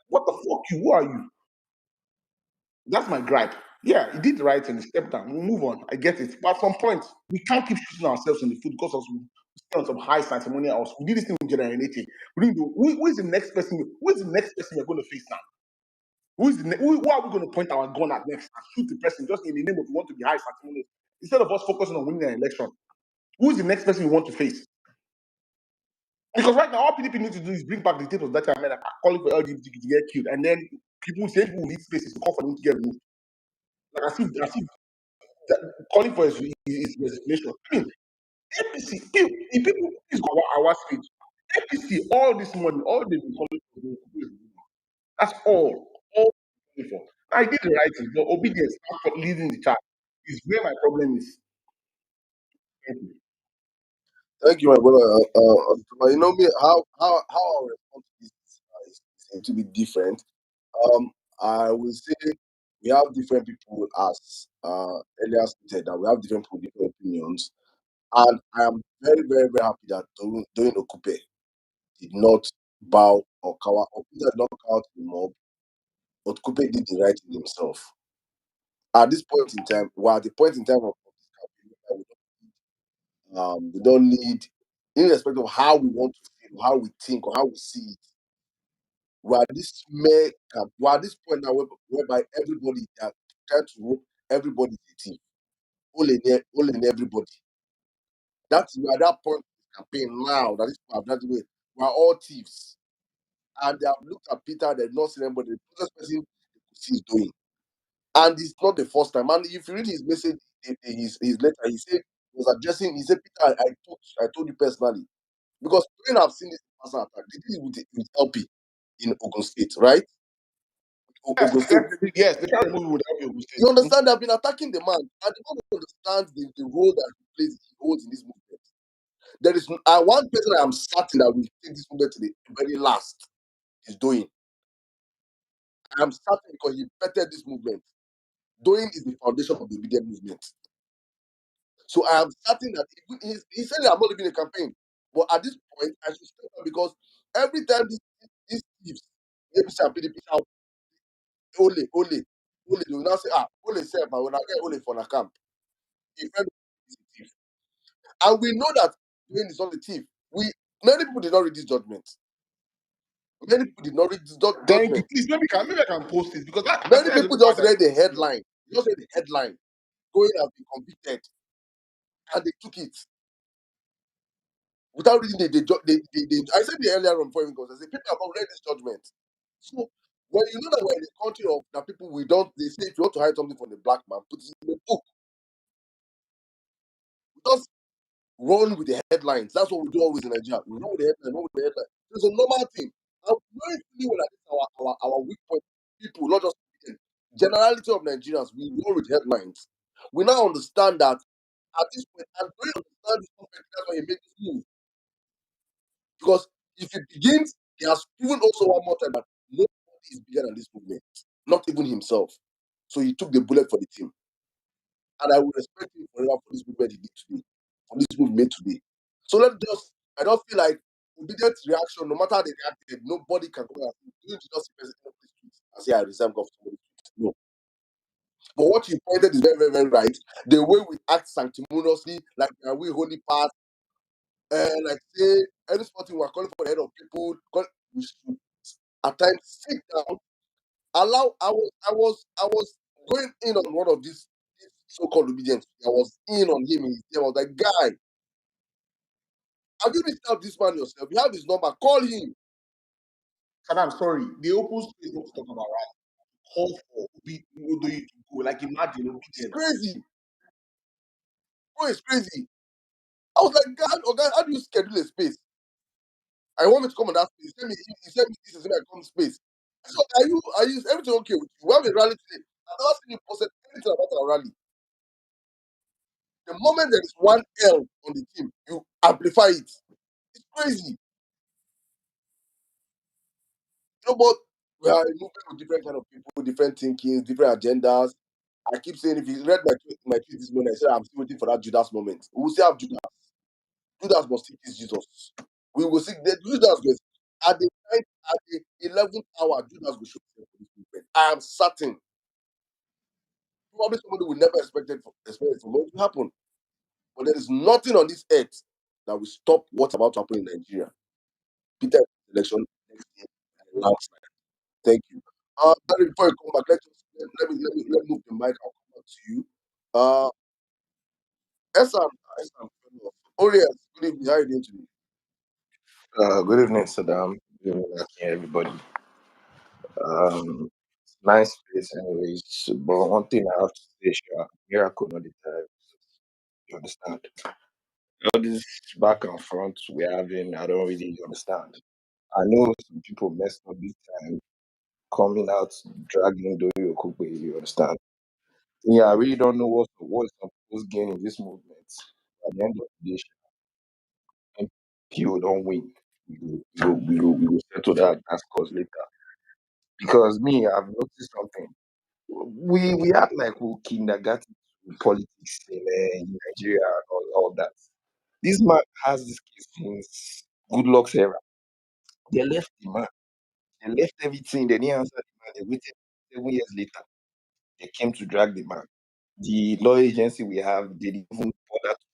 What the fuck you? Who are you? That's my gripe. Yeah, he did the right thing. He stepped down. We'll move on. I get it. But at some point, we can't keep shooting ourselves in the foot because of on some high sanctimonial. We did this thing with generating. We didn't do. Who is the next person? Who is the next person we're going to face now? Who are we going to point our gun at next and shoot the person just in the name of we want to be high sanctimonious instead of us focusing on winning an election? Who is the next person we want to face? Because right now, all PDP need to do is bring back the details that I made, like calling for LGBT to get killed, and then people say people need spaces to call for them to get removed. Like I see calling for his resignation. I mean, APC, people please go our speech. APC, all this money, all they've been calling for, that's all for. I did the right thing, but obedience, not for leading the charge, is where my problem is. Thank you. Thank you, my brother. But you know me, how I respond to this is to be different. Um, I will say we have different people, as earlier stated, that we have different people, different opinions, and I am very, very, very happy that Doyin Okupe did not bow or cower, or did not cower to the mob. But Okupe did the right thing himself. At this point in time, we're at the point in time of this campaign we don't need, irrespective of how we want to feel, how we think, or how we see it. We're at this we're at this point now whereby everybody are trying to rope everybody is a team. All in everybody. We're at that point in the campaign now that is we're all thieves. And they have looked at Peter, they've not seen anybody. The first person they could see is doing. And it's not the first time. And if you read his message, his letter, he said he was addressing, he said, Peter, I told you personally. Because when I've seen this personal attack. They did it with LP in Ogun State, right? Yes, Ogun State. yes, they can't remove with help you. You understand? They've been attacking the man, and the man understands the role that he plays, he holds in this movement. There is one person I am certain that will take this movement to the very last is Doyin. I am certain because he bettered this movement. Doyin is the foundation of the obedient movement. So I am certain that he said that I'm not leaving the campaign. But at this point, I should step down because every time these thieves, APC and PDP shout, Ole, Ole, Ole, they will now say, Ole self, I will not get Ole for the camp. A friend is a thief. And we know that Doyin is not a thief. Many people did not read this judgment. Many people did not read this Thank you. judgment. Please, maybe I can post it because I Many think I people just just find that read the headline. Just read the headline. Doyin has been convicted. And they took it. Without reading I said the earlier on before even because I said people have not read this judgment. So when you know that we're in a country of that people they say if you want to hide something from the black man, put it in a book. Just run with the headlines. That's what we do always in Nigeria. We run with the headline, run with the headline. It's a normal thing. And knowing fully well that it's our weak point, people, not just generality of Nigerians, we run with headlines. We now understand that at this point, and we understand this perfectly, that's why he made this move. Because if it begins, he has proven also one more time that nobody is bigger than this movement, not even himself. So he took the bullet for the team. And I will respect him forever for this movement he did today, for this movement today. So I don't feel like obedient reaction, no matter how they reacted, nobody can come and just and say, I resign because of somebody. No. But what you pointed is very, very, very right. The way we act sanctimoniously, like we holy path, like say any sporting we're calling for the head of people, we should at times sit down, allow I was going in on one of these so-called obedience. I was in on him in his I was like, guy, have you reached out this man yourself? You have his number, call him. And I'm sorry, the open space don't talk about right. Call for Obi to go. Like imagine obedience. It's crazy. Bro, it's crazy. I was like, God, how do you schedule a space? I want me to come on that space. He sent me this is I come space. So are you everything okay with you? We have a rally today. I've never seen you posted anything about our rally. The moment there is one L on the team, you amplify it. It's crazy. But we are moving with different kind of people, different thinkings, different agendas. I keep saying, if you read my tweet this morning, I said I'm still waiting for that Judas moment. We will still have Judas. Judas must still kiss Jesus. We will see the Judas goes at the 11th hour. Judas will show himself for this movement. I am certain. Probably somebody we never expected for what to happen. But there is nothing on this earth that will stop what's about to happen in Nigeria. Peter election next year. Landslide. Thank you. Barry, before you come back, let me move the mic. I'll come back to you. Esam, Orias, good evening. How are you doing today? Good evening, Saddam. Good evening, everybody. Nice place, anyways. But one thing I have to say, sure, miracle not the time. You understand? All this back and front we're having, I don't really understand. I know some people messed up this time, coming out dragging Doyin Okupe. You understand? Yeah, I really don't know what's supposed gain in this movement. At the end of the day, people don't win. We will settle that cause later. Because me, I've noticed something. We act like we kindergarten politics in Nigeria and all that. This man has this case since good luck's era. They left the man. They left everything. They didn't answer the man. They waited 7 years later. They came to drag the man. The law agency we have, they didn't even bother to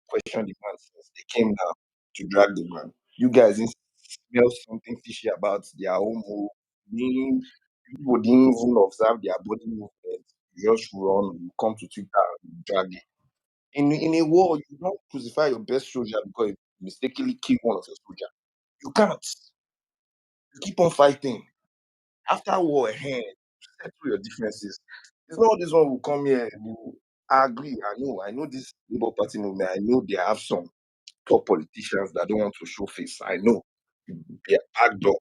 question the man since they came now to drag the man. You guys didn't smell something fishy about their own move. People didn't even observe their body movement. You just run, you come to Twitter and drag it. In a war, you don't crucify your best soldier because you mistakenly kill one of your soldiers. You can't. You keep on fighting. After war, settle your differences. It's not this one will come here. I agree. I know this Labour Party movement. I know they have some top politicians that don't want to show face. I know. their backdoor.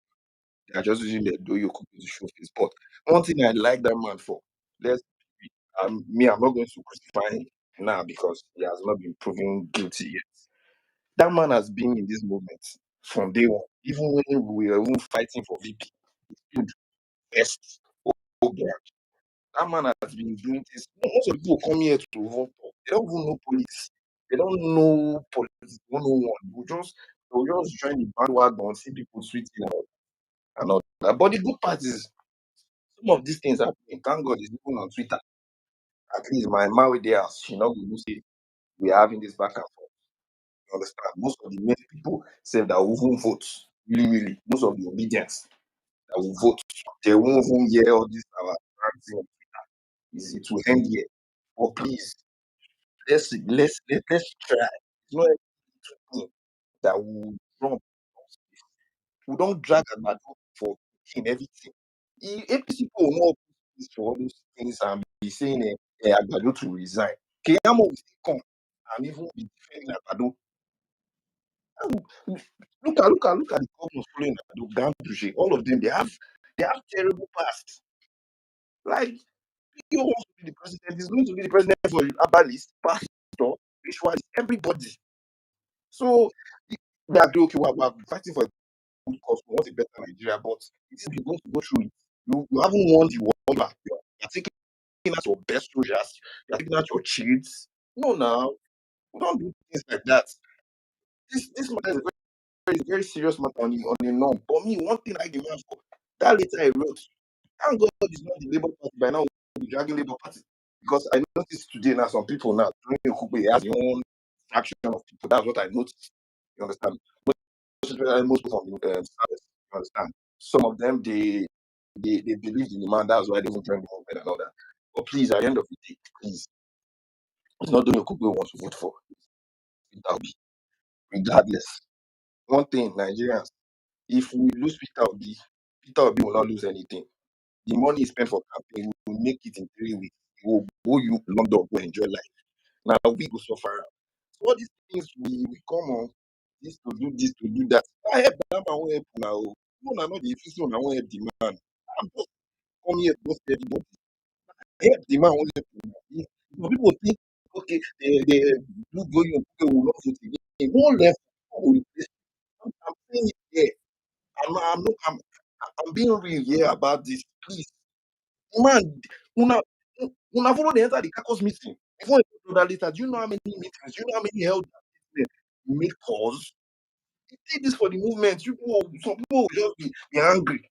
They are just using the Doyo cookie to show face. But one thing I like that man for, let's me, I'm not going to crucify him now because he has not been proven guilty yet. That man has been in this movement from day one. Even when we were even fighting for VP, he stood first. Oh, God. That man has been doing this. Most of the people come here to vote. They don't even know police. They don't know politics. They don't know one. They'll just join the bandwagon, see people tweeting and all that. But the good part is some of these things happening. Thank God it's even on Twitter. At least my man with there, she not going to say we're having this back and forth. You understand? Most of the main people say that we won't vote. Really, really. Most of the obedience that will vote. They won't even hear all this our ranting on Twitter. It will end here. But please, let's try. It's not everything that will run. We don't drag Agbado for in everything. APC people will not put for all those things and be saying Agbado to resign. Keyamo will still come and even be defending Agbado. Look at the governors following Agbado, Ganduje, all of them. They have terrible past. Like he wants to be the president. He's going to be the president for Abalis, Pastor, Rituals, everybody. So we agree, okay, we're fighting for a good cause. We want a better Nigeria, but it is you're going to go through it. You haven't won the war back. You're taking out your best soldiers, you're taking out your chiefs. No, now, we don't do things like that. This matter is a very serious matter on the norm. For me, one thing I demand for that letter I wrote, thank God it's not the Labour Party by now, we'll be dragging Labour Party. Because I noticed today now some people now doing Okupe has their own faction of people. That's what I noticed. You understand? Most people from the service, you understand? Some of them they believed in the man, that's why they won't join the movement and all that. But please, at the end of the day, please, it's not doing Okupe we want to vote for. Peter Obi. Regardless. One thing, Nigerians, if we lose Peter Obi will not lose anything. The money he spent for campaign will make it in 3 weeks. He will go you London, go enjoy life. Now we go suffer. So all these things we come on, this to do that. I help that man won't help now. No, no, not the official, I won't help the man. I'm just come here to just everybody. Help the man won't help him. If people think, okay, they do go you people will not vote again. One left, people will replace. I'm saying it here. I'm not, I'm being real here about this. Please, man, una, una follow the enter the caucus meeting. Before you do that later, do you know how many meetings? Do you know how many held make calls? He did this for the movement. Some people will just be angry.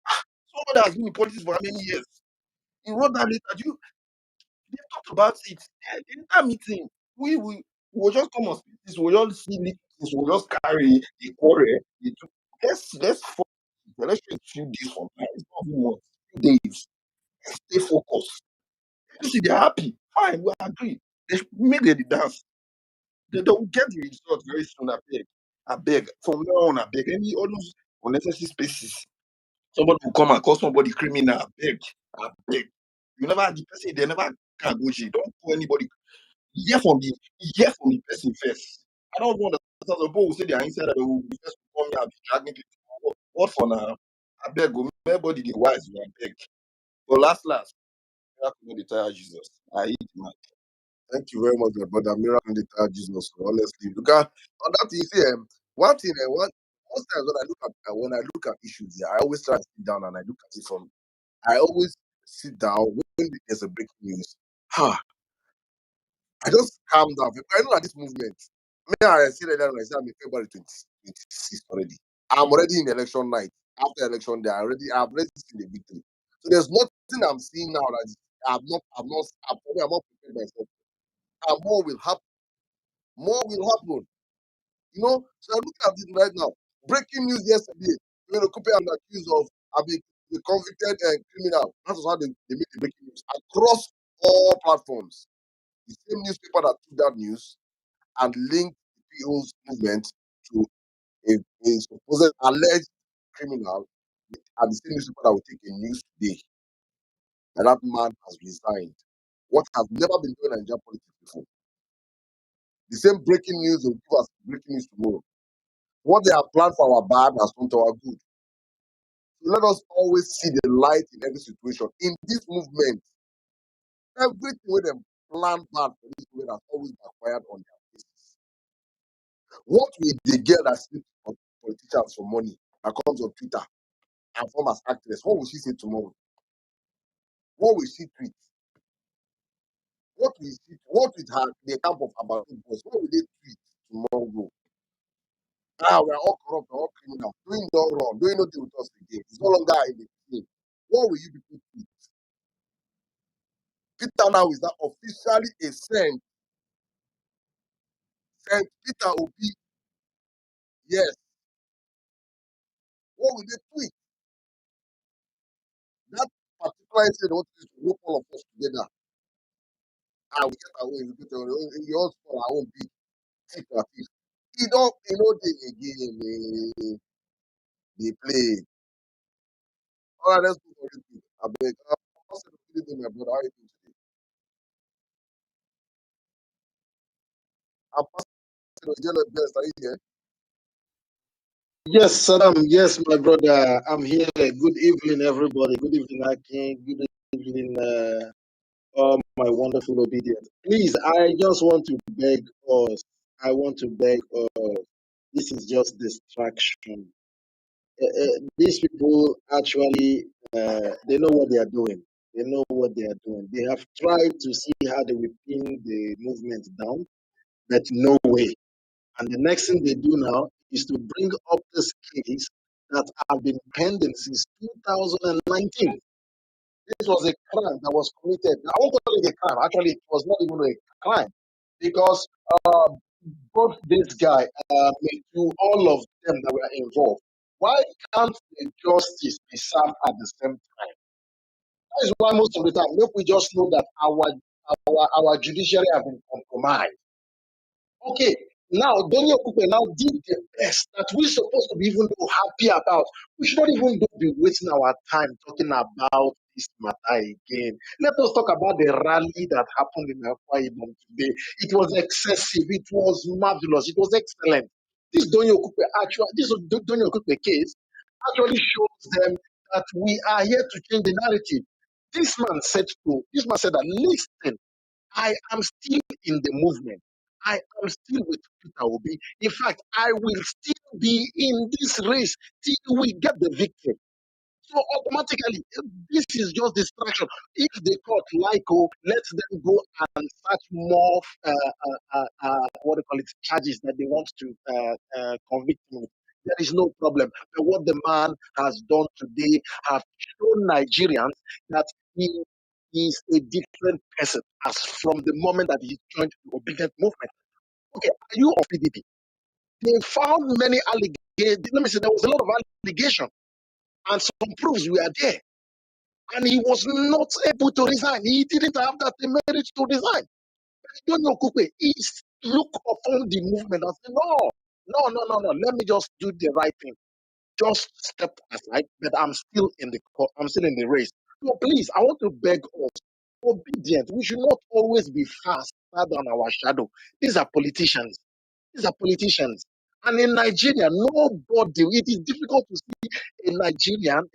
Someone that has been in politics for how many years? He wrote that later. They talked about it. In that meeting, we will just come on speak this. We'll just see little things. We'll just carry the quarrel. Let's focus. Let's take few days from now. It's not even months. Few days. Stay focused. You see, they're happy. Fine, we agree. They should make the dance. They will get the result very soon. I beg. From now on, I beg. All those unnecessary spaces. Somebody will come and call somebody criminal. I beg. I beg. You never the person. They never can go jail. Don't call anybody. Hear from the person first. I don't want the people will say they are inside. They will be first to come here and be dragging people. What for now? I beg. Everybody the wise. I beg. But last, miracle no dey tire Jesus. I hit man. Thank you very much, my brother. Miracle no dey tire Jesus. Honestly, because on that thing, see, one thing, most times when I look at issues, I always try to sit down and I look at it from. I always sit down when there's a breaking news. I just calm down. I know that this movement. Me, I see that I say I'm in February 26 already. I'm already in election night. After election day, I've already seen the victory. So there's nothing I'm seeing now that I'm not prepared myself. And more will happen. More will happen. So I'm looking at it right now. Breaking news yesterday. Okupe and accused of having the convicted criminal. That was how they made the breaking news across all platforms. The same newspaper that took that news and linked the people's movement to a supposed alleged criminal, and the same newspaper that will take a news today that man has resigned. What has never been done in Nigerian politics before. The same breaking news will give us breaking news tomorrow. What they have planned for our bad has come to our good. So let us always see the light in every situation. In this movement, everything with them plan bad for this movement has always backfired on their faces. What will the girl that sleeps on politicians for money that comes on Twitter and form as actress? What will she say tomorrow? What will she tweet? What will she? What with her? The camp of about boys. What will they tweet tomorrow? Ah, we're all corrupt, we're all criminal, doing no wrong, doing nothing with us again. It's no longer in the team. What will you people tweet? Peter now is that officially a Saint Peter Obi. Yes. What will they tweet? That particular incident what is to group all of us together. Ah, we get our own, we get our own, we all for our own big thief or thief. You know, they play. All right, let's go for it. I beg. I'm not saying my brother. How are you doing today? I'm passing the yellow best. Are you here? Yes, Saddam. Yes, my brother. I'm here. Good evening, everybody. Good evening, Akin. Good evening, all my wonderful obedience. Please, I just want to beg us. I want to beg us. This is just distraction. These people actually, they know what they are doing. They know what they are doing. They have tried to see how they will pin the movement down, but no way. And the next thing they do now is to bring up this case that have been pending since 2019. This was a crime that was committed. I won't call it a crime. Actually, it was not even a crime because both this guy, to all of them that were involved, why can't the justice be served at the same time? That is why most of the time, look, we just know that our judiciary have been compromised. Okay, now Daniel Okupe now did the best that we're supposed to be even happy about. We should not even be wasting our time talking about this matter again. Let us talk about the rally that happened in Akwa Ibom today. It was excessive. It was marvelous. It was excellent. This Daniel Okupe case actually shows them that we are here to change the narrative. This man said that listen, I am still in the movement. I am still with Peter Obi. In fact, I will still be in this race till we get the victory. So automatically, this is just distraction. If the court like, let them go and start more, what do you call it, charges that they want to convict him with. There is no problem. But what the man has done today have shown Nigerians that he is a different person as from the moment that he joined the obedient movement. Okay, are you of PDP? They found many allegations. Let me say, there was a lot of allegations and some proofs were there. And he was not able to resign. He didn't have that merit to resign. Don't know Kupe. He look upon the movement and say, no. Let me just do the right thing. Just step aside, but I'm still in the race. So please, I want to beg us, obedient. We should not always be faster than our shadow. These are politicians. These are politicians. And in Nigeria, nobody, it is difficult to see a Nigerian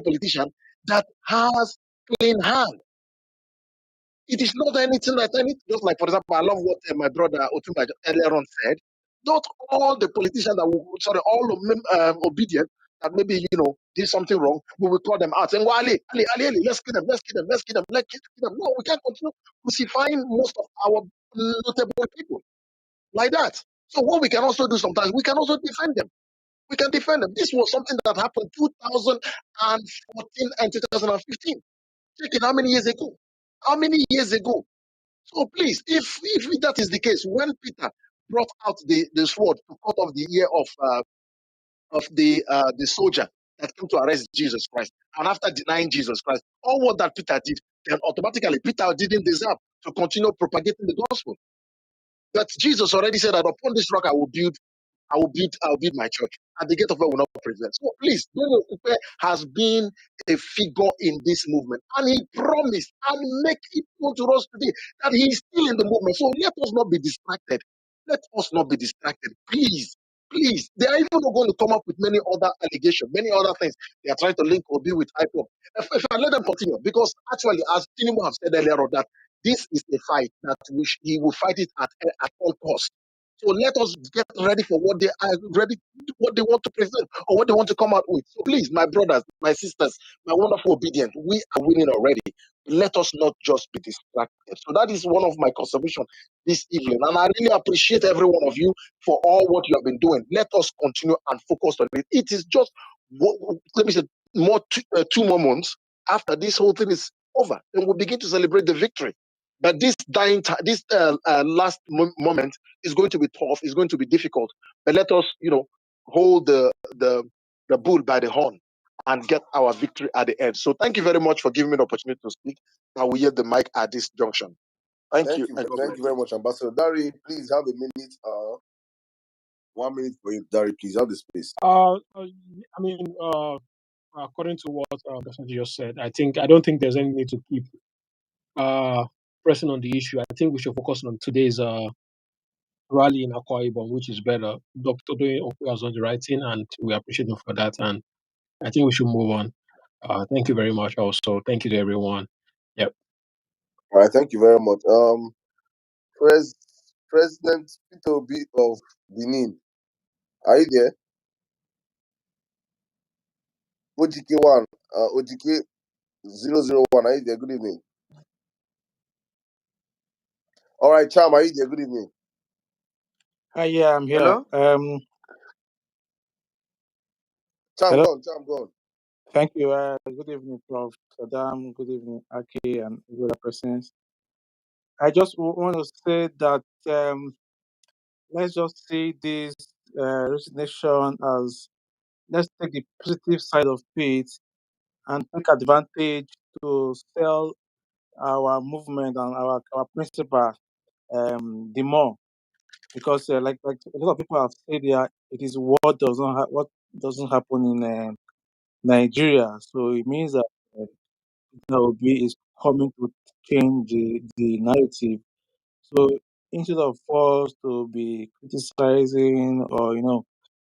politician that has clean hand. It is not anything like anything. Just like, for example, I love what my brother Otumba earlier on said. Not all the politicians all of them obedient that maybe did something wrong, we will call them out saying, well, Ali, let's kill them, let's kill them, let's kill them, let's kill them. No, we can't continue crucifying most of our notable people like that. So what we can also do sometimes, we can also defend them. We can defend them. This was something that happened 2014 and 2015. Check it, how many years ago? How many years ago? So please, if that is the case, when Peter brought out the sword to cut off the ear of the soldier that came to arrest Jesus Christ, and after denying Jesus Christ, all what that Peter did, then automatically Peter didn't deserve to continue propagating the gospel. But Jesus already said that upon this rock I will build my church, and the gate of hell will not prevail. So please, Daniel Okupe has been a figure in this movement, and he promised and make it known to us today that he is still in the movement. So let us not be distracted. Let us not be distracted, please. Please, they are even not going to come up with many other allegations, many other things. They are trying to link Obi with IPOP. If I let them continue, because actually, as Tinubu have said earlier on, that this is a fight that he will fight it at all costs. So let us get ready for what they are ready, what they want to present or what they want to come out with. So please, my brothers, my sisters, my wonderful obedient, we are winning already. Let us not just be distracted. So that is one of my contributions this evening. And I really appreciate every one of you for all what you have been doing. Let us continue and focus on it. It is just, let me say, 2 more months after this whole thing is over. Then we'll begin to celebrate the victory. But this dying time, this last moment is going to be tough. It's going to be difficult. But let us, hold the bull by the horn and get our victory at the end. So thank you very much for giving me the opportunity to speak. I will yield the mic at this junction. Thank you, and God Thank bless. you very much, Ambassador. Dari, please have a minute. 1 minute for you, Dari. Please have the space. I mean, according to what Dr. just said, I don't think there's any need to keep pressing on the issue. I think we should focus on today's rally in Akwa Ibom, which is better. Dr. Doyin Okupe has done the right thing, and we appreciate him for that. And I think we should move on. Thank you very much. Also, thank you to everyone. Yep. All right, thank you very much. President Peter Obi of Benin, are you there? OGK1, OGK001, are you there? Good evening. All right, Cham, are you there? Good evening. Yeah, I'm here. Hello? Cham, Hello. go on. Thank you. Good evening, Prof. Saddam. Good evening, Aki and other persons. I just want to say that let's just see this resignation as, let's take the positive side of it and take advantage to sell our movement and our principle the more, because like a lot of people have said there, it is what doesn't happen in Nigeria. So it means that Obi is coming to change the narrative. So instead of us to be criticizing, or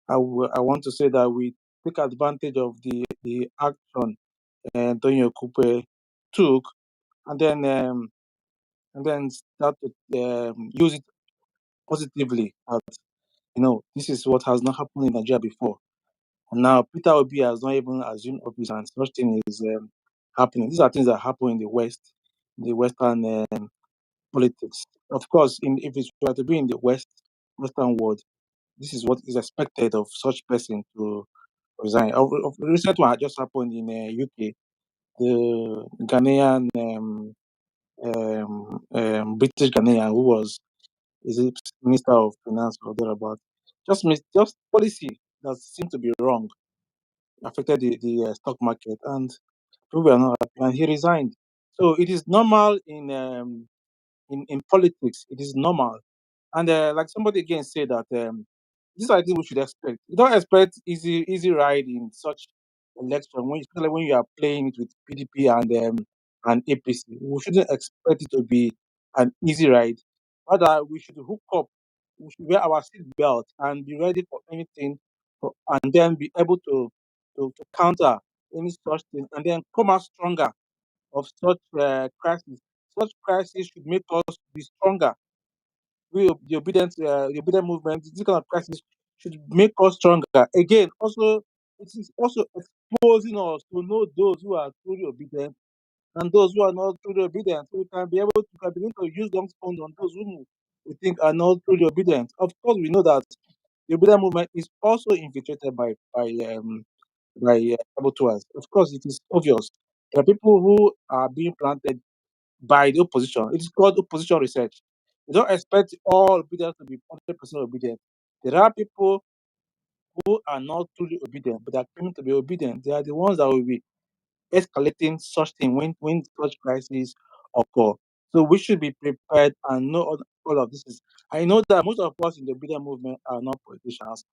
I want to say that we take advantage of the action Doyin Okupe took, and then start to use it positively. That this is what has not happened in Nigeria before. And now Peter Obi has not even assumed office, and such thing is happening. These are things that happen in the West, in the Western politics. Of course, if it were to be in the Western world, this is what is expected of such person to resign. Of recent one had just happened in UK. The Ghanaian, British Ghanaian, who was is it Minister of Finance or thereabout, just policy that seemed to be wrong affected the stock market, and people were not happy, and he resigned. So it is normal in politics. It is normal. And like somebody again said that these are things we should expect. You don't expect easy ride in such election when, especially when you are playing it with PDP and APC. We shouldn't expect it to be an easy ride. Rather, we should hook up. We should wear our seat belt and be ready for anything, and then be able to counter any such thing, and then come out stronger of such crisis. Such crisis should make us be stronger. The obedient movement, this kind of crisis should make us stronger. Again, also, it is also exposing us to know those who are truly obedient and those who are not truly obedient. So we can begin to use them fund on those whom we think are not truly obedient. Of course, we know that the obedient movement is also infiltrated by saboteurs. Of course, it is obvious. There are people who are being planted by the opposition. It is called opposition research. You don't expect all obedience to be 100% obedient. There are people who are not truly obedient, but are claiming to be obedient. They are the ones that will be escalating such thing when such crises occur. So we should be prepared and know all of this is. I know that most of us in the obedient movement are not politicians,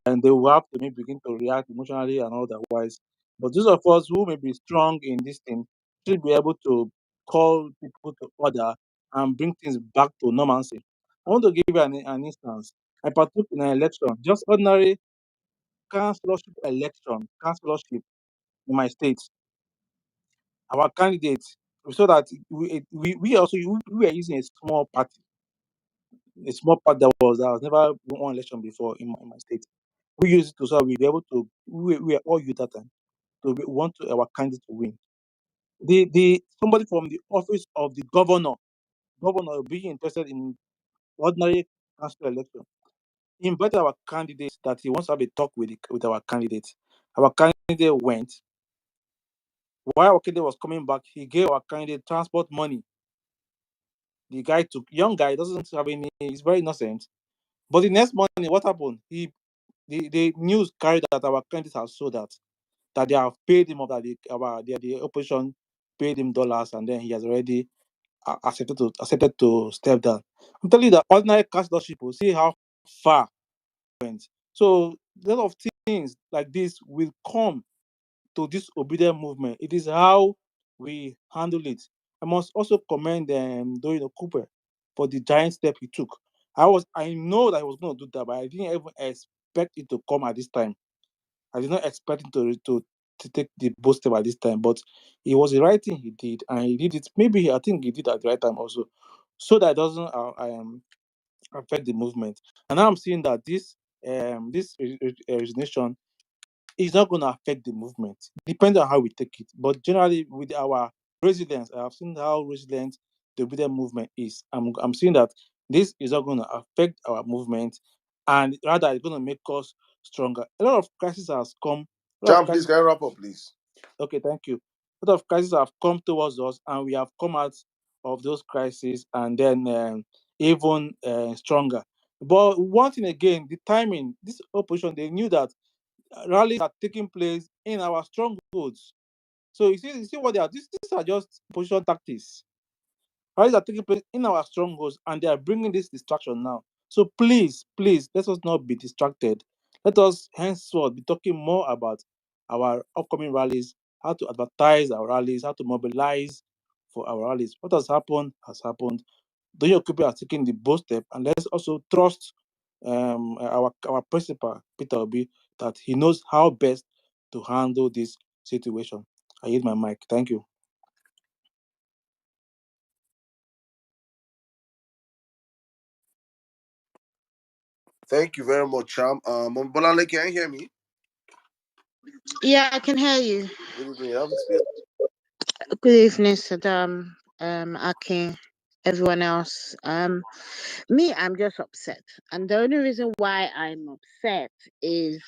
and they will have to maybe begin to react emotionally and otherwise. But those of us who may be strong in this thing should be able to call people to order and bring things back to normalcy. I want to give you an instance. I partook in an election, just ordinary councillorship in my state. Our candidate, we saw that we also we were using a small party, that was never won election before in my state. We used it to so we be able to we were all youth that time to want to our candidate to win. The somebody from the office of the governor being interested in ordinary council election, he invited our candidate that he wants to have a talk with our candidate. Our candidate went. While our candidate was coming back, he gave our candidate transport money. The guy took, young guy, doesn't have any, he's very innocent. But the next morning, what happened? The news carried that our candidate has sold that they have paid him off, that the opposition paid him dollars, and then he has already accepted to step down. I'm telling you that ordinary councillorship will see how far it went. So a lot of things like this will come to this obedient movement. It is how we handle it. I must also commend Doyin Okupe for the giant step he took. I know that he was going to do that, but I didn't even expect it to come at this time. I did not expect him to take the bold step at this time, but it was the right thing he did, and he did it. Maybe I think he did at the right time also, so that it doesn't affect the movement. And now I'm seeing that this resignation is not going to affect the movement, depending on how we take it. But generally, with our resilience, I have seen how resilient the obedient movement is. I'm seeing that this is not going to affect our movement, and rather it's going to make us stronger. A lot of crises has come. A lot of Jam, please, crises. can you wrap up, please? Okay, thank you. A lot of crises have come towards us, and we have come out of those crises, and then even stronger. But one thing again, the timing. This opposition, they knew that rallies are taking place in our strongholds. So you see what they are. These are just position tactics. Rallies are taking place in our strongholds, and they are bringing this distraction now. So please, please, let us not be distracted. Let us henceforth be talking more about our upcoming rallies, how to advertise our rallies, how to mobilize for our rallies. What has happened has happened. Doyin Okupe has taken the bold step, and let's also trust our principal, Peter Obi, that he knows how best to handle this situation. I use my mic. Thank you. Thank you very much, Cham. Bolale, can you hear me? Yeah, I can hear you. Good evening. You have the space. Good evening, Saddam, Akin, everyone else. I'm just upset, and the only reason why I'm upset is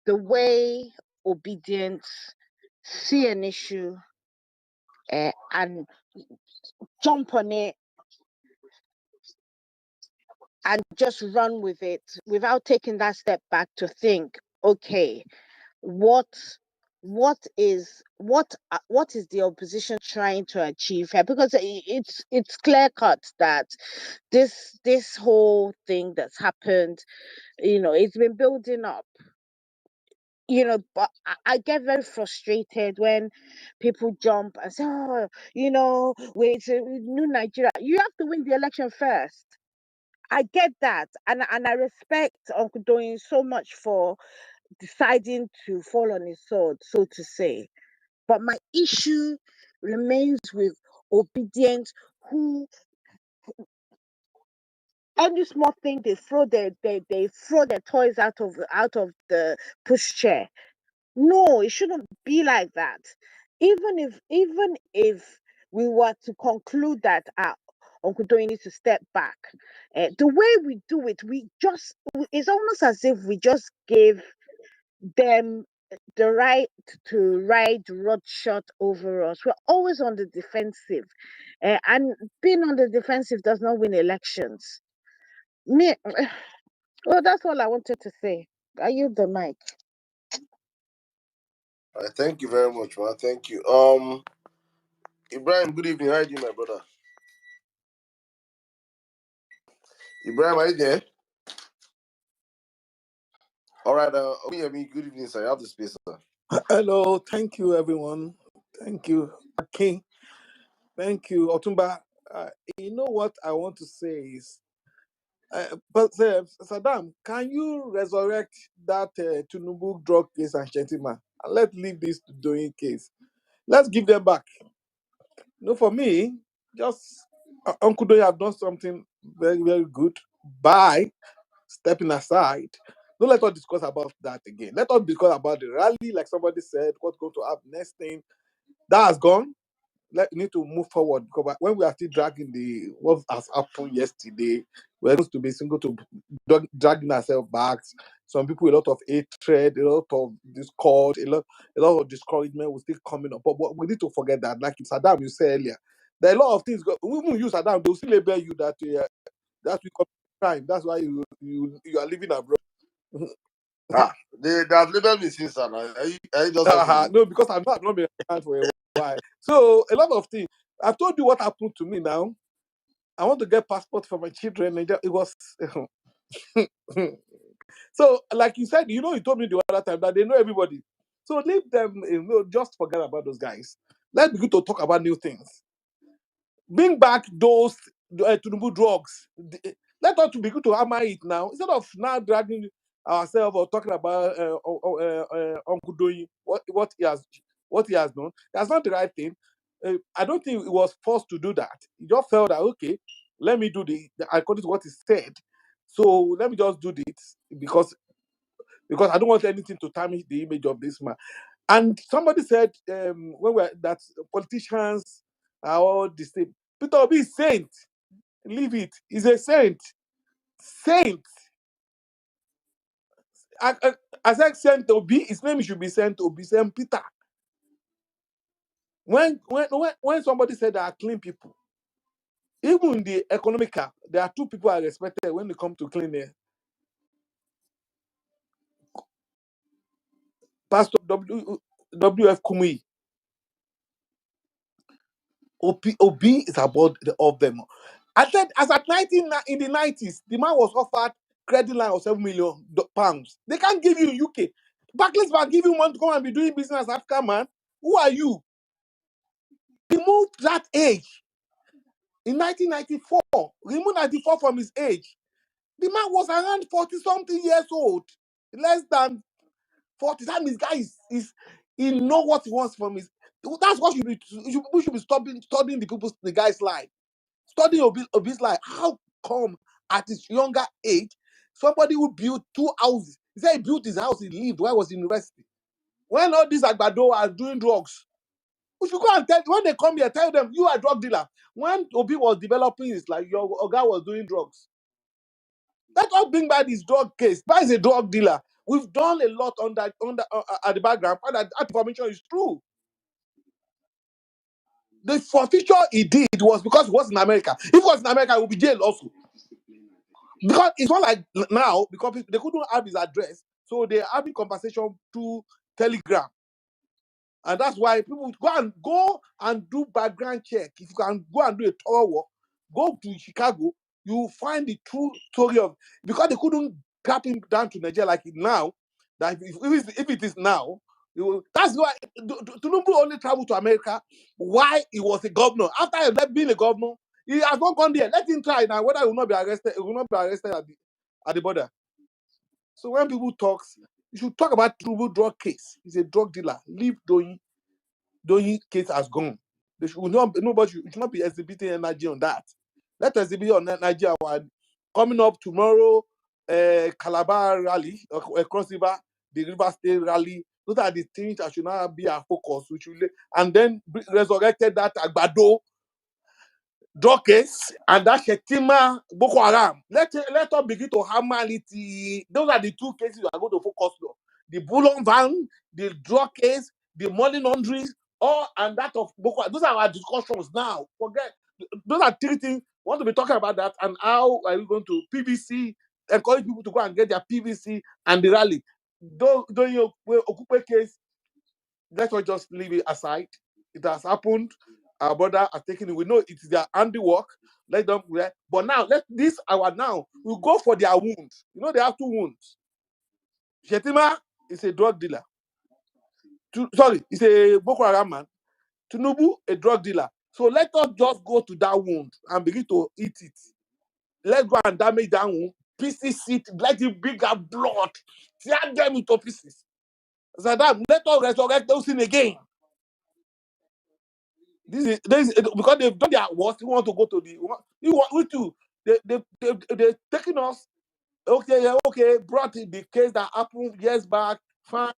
the way obedience see an issue and jump on it and just run with it without taking that step back to think, okay, what what is the opposition trying to achieve here? Because it's clear cut that this whole thing that's happened, it's been building up. But I get very frustrated when people jump and say, oh, wait, new Nigeria. You have to win the election first. I get that, and I respect Uncle Doyin so much for deciding to fall on his sword, so to say. But my issue remains with obedience, who any small thing they throw their toys out of the pushchair. No, it shouldn't be like that. Even if we were to conclude that Uncle Doyin needs to step back, the way we do it, it's almost as if we just gave them the right to ride shot over us. We're always on the defensive, and being on the defensive does not win elections. Me, well, that's all I wanted to say. I yield the mic. All right, thank you very much, man. Thank you. Ibrahim, good evening. How are you, my brother? Ibrahim, are you there? All right, good evening, sir. You have the space, sir. Hello, thank you, everyone. Thank you, Akin. Thank you, Otumba. You know what I want to say is, But Saddam, can you resurrect that Tinubu drug case and Shettima? And let's leave this to Doyin case. Let's give them back. No, for me, just Uncle Doyin have done something very, very good by stepping aside. Don't let us discuss about that again. Let us discuss about the rally, like somebody said, what's going to happen next thing. That has gone. We need to move forward because when we are still dragging what has happened yesterday, we're going to be single to dragging ourselves back. Some people a lot of hatred, a lot of discord, a lot of discouragement will still coming up. But we need to forget that. Like Saddam, you said earlier, there are a lot of things. We won't use Saddam. They'll still label you that we commit crime. That's why you are living abroad. They have labeled me since, and I just have to. No, because I've not been around for a while. So a lot of things. I've told you what happened to me now. I want to get passport for my children. And it was so, like you said, you told me the other time that they know everybody. So leave them, just forget about those guys. Let's begin to talk about new things. Bring back those Tinubu drugs. Let us begin to hammer it now instead of now dragging ourselves or talking about Uncle Doyin, what he has done. That's not the right thing. I don't think it was forced to do that. He just felt that okay, let me do according to what he said. So let me just do this because I don't want anything to tarnish the image of this man. And somebody said that politicians are all the same. Peter Obi is saint. Leave it. He's a saint. Saint. I said Saint Obi. His name should be Saint Obi. Saint Peter. When somebody said there are clean people, even in the economical, there are two people I respected when it comes to clean air. Pastor W.F. Kumuyi. Obi is about of them. I said, as at in the 90s, the man was offered credit line of £7 million. They can't give you in UK. Barclays Bank give you money to come and be doing business as African man. Who are you? Remove that age. In 1994, remove 94 from his age. The man was around 40-something years old. Less than 40. That means guy he know what he wants from his. That's what we should be studying the guy's life. Studying Obi's life. How come at his younger age, somebody who built 2 houses? He said he built his house, he lived while he was in university. When all these Agbado are doing drugs, we should go and tell, when they come here, tell them you are a drug dealer. When Obi was developing his life, your guy was doing drugs. Let us bring back this drug case. That is a drug dealer. We've done a lot on that at the background, and that information is true. The forfeiture he did was because he was in America. If he was in America, he would be jailed also. Because it's not like now, because they couldn't have his address, so they're having conversation through Telegram. And that's why people go and do background check. If you can go and do a thorough work, go to Chicago, you find the true story of, because they couldn't tap him down to Nigeria like it now. That if it is now, that's why Tinubu only traveled to America while he was a governor. After he left being a governor, he has not gone there. Let him try now whether he will not be arrested. He will not be arrested at the border. So when people talk, you should talk about Tinubu drug case. He's a drug dealer. Leave Doyin case has gone. Nobody should not be exhibiting energy on that. Let us exhibit on Nigeria. Coming up tomorrow, Calabar rally, across river, the River State rally. Those are the things that should not be our focus. And then resurrected that Agbado drug case and that Shetima Boko Haram. Let us begin to hammer it. Those are the 2 cases we are going to focus on. The Bullion van, the drug case, the money laundering, and that of Boko Haram. Those are our discussions now. Forget. Those are 3 things. We want to be talking about that and how are we going to PVC, encourage people to go and get their PVC and the rally. Doyin Okupe case, let us just leave it aside. It has happened. Our brother has taken it. We know it is their handiwork. Let them. But now, we go for their wounds. They have 2 wounds. Shetima is a drug dealer. He's a Boko Haram man. Tinubu, a drug dealer. So let us just go to that wound and begin to eat it. Let's go and damage that one. Pieces it, let it bring up blood. Tear them into pieces. Saddam, let us resurrect those things again. This is because they've done their worst. We want to go to the. We too. They're taking us. Okay, yeah, okay. Brought in the case that happened years back. Fine.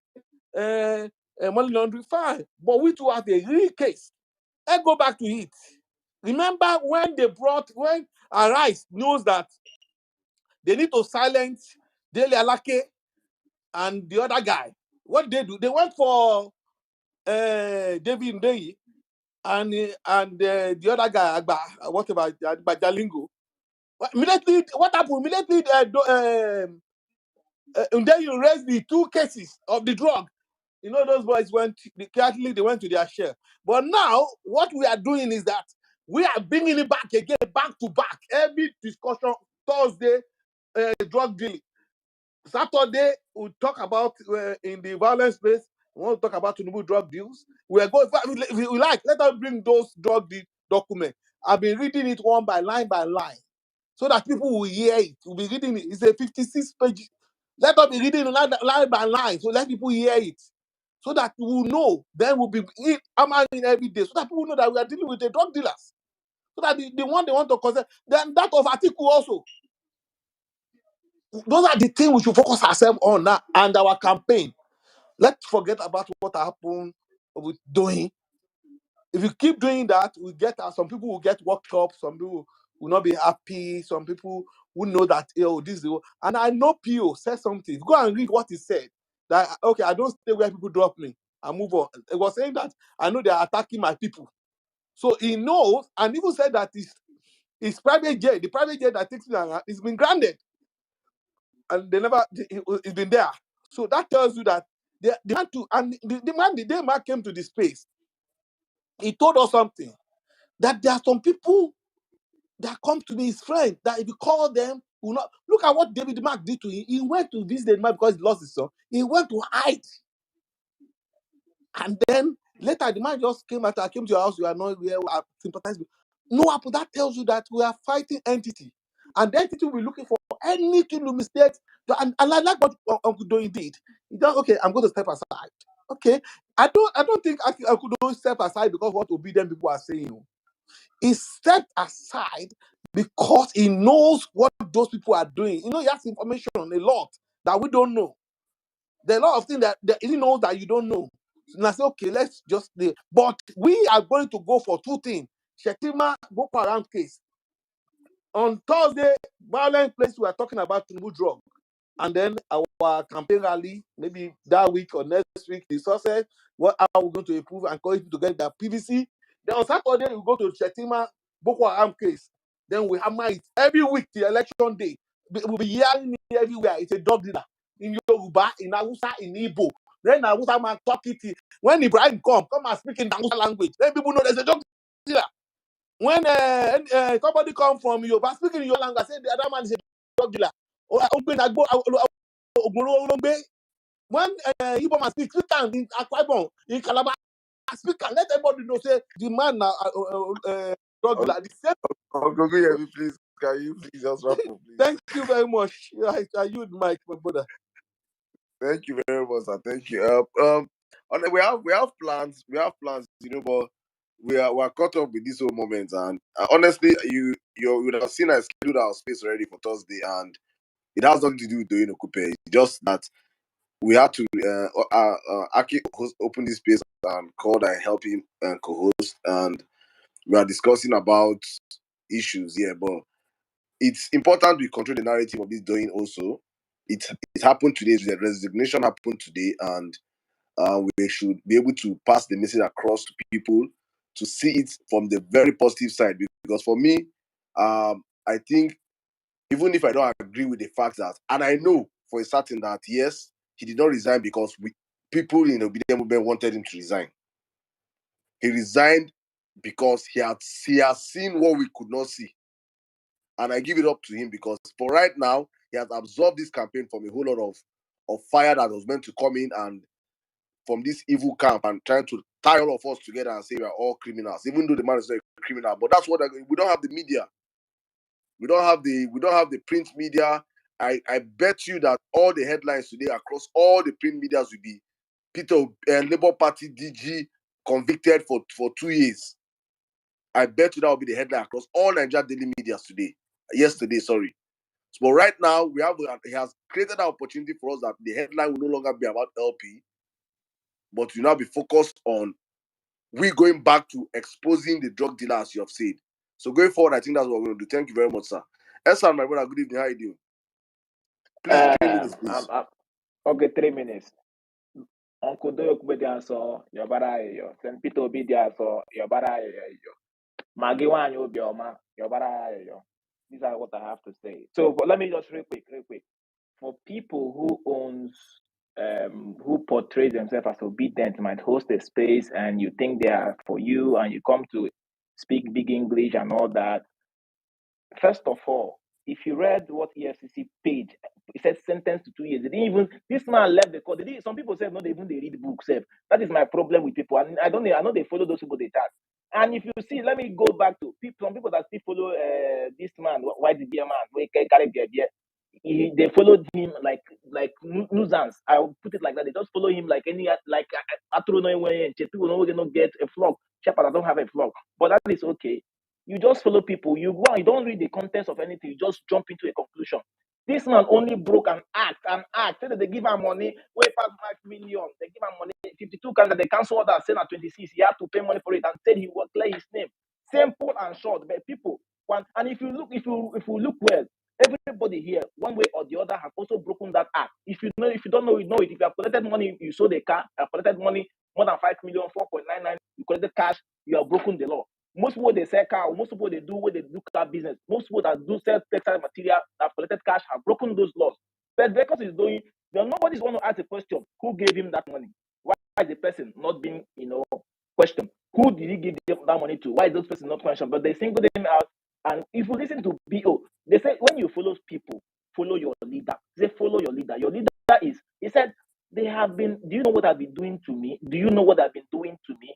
Money laundering, fine. But we too have a real case. Let's go back to it. Remember when Arise knows that they need to silence Dele Alake and the other guy. What did they do? They went for David Ndenyi and the other guy, Agba, whatever, Bajalingo. Immediately, what happened? Immediately, Ndenyi raised the two cases of the drug. You know, those boys they went to their share. But now, what we are doing is that we are bringing it back again, back to back. Every discussion, Thursday, drug dealing. Saturday, we talk about in the violence space. We want to talk about Tinubu drug deals. We are going. If you like, let us bring those drug deal documents. I've been reading it one by line, so that people will hear it. We'll be reading it. It's a 56 page. Let us be reading line by line, so let people hear it, so that we will know. Then we'll be hammering every day, so that people know that we are dealing with the drug dealers. So that the one they want to concern. Then that of article also. Those are the things we should focus ourselves on now and our campaign. Let's forget about what happened with Doyin. If you keep doing that, we get some people will get worked up, some people will not be happy, some people will know that this is the and I know Pio said something. Go and read what he said. That okay, I don't stay where people drop me. I move on. It was saying that I know they are attacking my people. So he knows, and even said that his private jet, the private jet that takes me around, it's been granted. And it's been there. So that tells you that they want to, and the day man came to the space, he told us something, that there are some people that come to be his friend, that if you call them, will not. Look at what David Mark did to him. He went to visit the man because he lost his son. He went to hide. And then later the man just came out. I came to your house, you are not here, I sympathize with. No, Apple, that tells you that we are fighting entity. And the entity will be looking for anything to mistake. And I like what Uncle Doyin did. He just, okay, I'm going to step aside. Okay. I don't think Uncle Doyin step aside because what obedient people are saying. He stepped aside because he knows what those people are doing. You know, he has information on a lot that we don't know. There are a lot of things that he knows that you don't know. And I say, okay, let's just but we are going to go for two things. Shetima Boko Haram case. On Thursday, violent place we are talking about Tinubu drug. And then our campaign rally, maybe that week or next week, the success, what are we going to improve and encourage people to get that PVC. Then on Saturday, we go to Shetima Boko Haram case. Then we hammer it every week, the election day. We'll be hearing it everywhere. It's a drug dealer. In Yoruba, in Hausa, in Igbo. Then Hausa man talk it. When Ibrahim come and speak in the Hausa language, then people know there's a drug dealer. When somebody come from Yoruba speaking in your language, say the other man is a drug dealer. When Igbo man speak in Akwa Ibom, in Calabar, speak and let everybody know say the man na drug dealer. The same. Uncle, please, can you please just wrap up, please? Thank you very much. I yield mic, my brother. Thank you very much, sir. Thank you. We have plans. We have plans, but we're caught up with this whole moment. And honestly, you would have seen I scheduled our space already for Thursday, and it has nothing to do with Doyin Okupe. It's just that we had to Aki open this space and called and help him and co-host, and we are discussing about issues here. But it's important we control the narrative of this Doyin also. It happened today. The resignation happened today, and we should be able to pass the message across to people to see it from the very positive side. Because for me, I think even if I don't agree with the fact that, and I know for a certain that yes, he did not resign because people in the obedient movement wanted him to resign. He resigned because he has seen what we could not see. And I give it up to him because for right now, he has absorbed this campaign from a whole lot of fire that was meant to come in and from this evil camp and trying to tie all of us together and say we are all criminals, even though the man is not a criminal. But that's what we don't have the media. We don't have the print media. I bet you that all the headlines today across all the print medias will be Peter and Labour Party DG convicted for 2 years. I bet you that will be the headline across all Nigeria daily medias today. Yesterday, sorry. But right now, he has created an opportunity for us that the headline will no longer be about LP, but will now be focused on we going back to exposing the drug dealer, as you have said. So going forward, I think that's what we're going to do. Thank you very much, sir. Esan, my brother, good evening. How are you doing? Please, 3 minutes, please. Okay, 3 minutes. Uncle Doyo Kubediaso, Yobara, St. Peter Obidiaso, Yobara, Magiwan Yobioma, Yobara. These are what I have to say. So, but let me just real quick. For people who portray themselves as obedient, might host a space and you think they are for you and you come to speak big English and all that. First of all, if you read what EFCC paid, it said sentence to 2 years. They didn't even, this man left the court. Some people say no, they read books. That is my problem with people. And I know they follow those people they chat. And if you see, let me go back to people, some people that still follow this man, why the beer man, they followed him like nuisance. I'll put it like that. They just follow him like any like Atro no way and Chetu no going to get a flock. Shepherd, I don't have a flock, but that is okay. You just follow people. You go. You don't read the contents of anything. You just jump into a conclusion. This man only broke an act. Say that they give him money, way past 5 million. They give him money. 52 candidates. They cancel order. Saying at 26, he had to pay money for it and said he would clear his name. Simple and short. But people want. And if you look well, everybody here, one way or the other, have also broken that act. If you don't know, you know it. If you have collected money, you sold a car. You have collected money more than 5 million, 4.99. You collected cash. You have broken the law. Most people they sell car, most people they do car business. Most people that do sell textile material that have collected cash have broken those laws. But because he's doing, nobody's going to ask a question: who gave him that money? Why is the person not being, questioned? Who did he give that money to? Why is those person not questioned? But they single them out. And if you listen to BO, they say when you follow people, follow your leader. They follow your leader. Your leader is, he said, they have been, do you know what I've been doing to me? Do you know what I've been doing to me?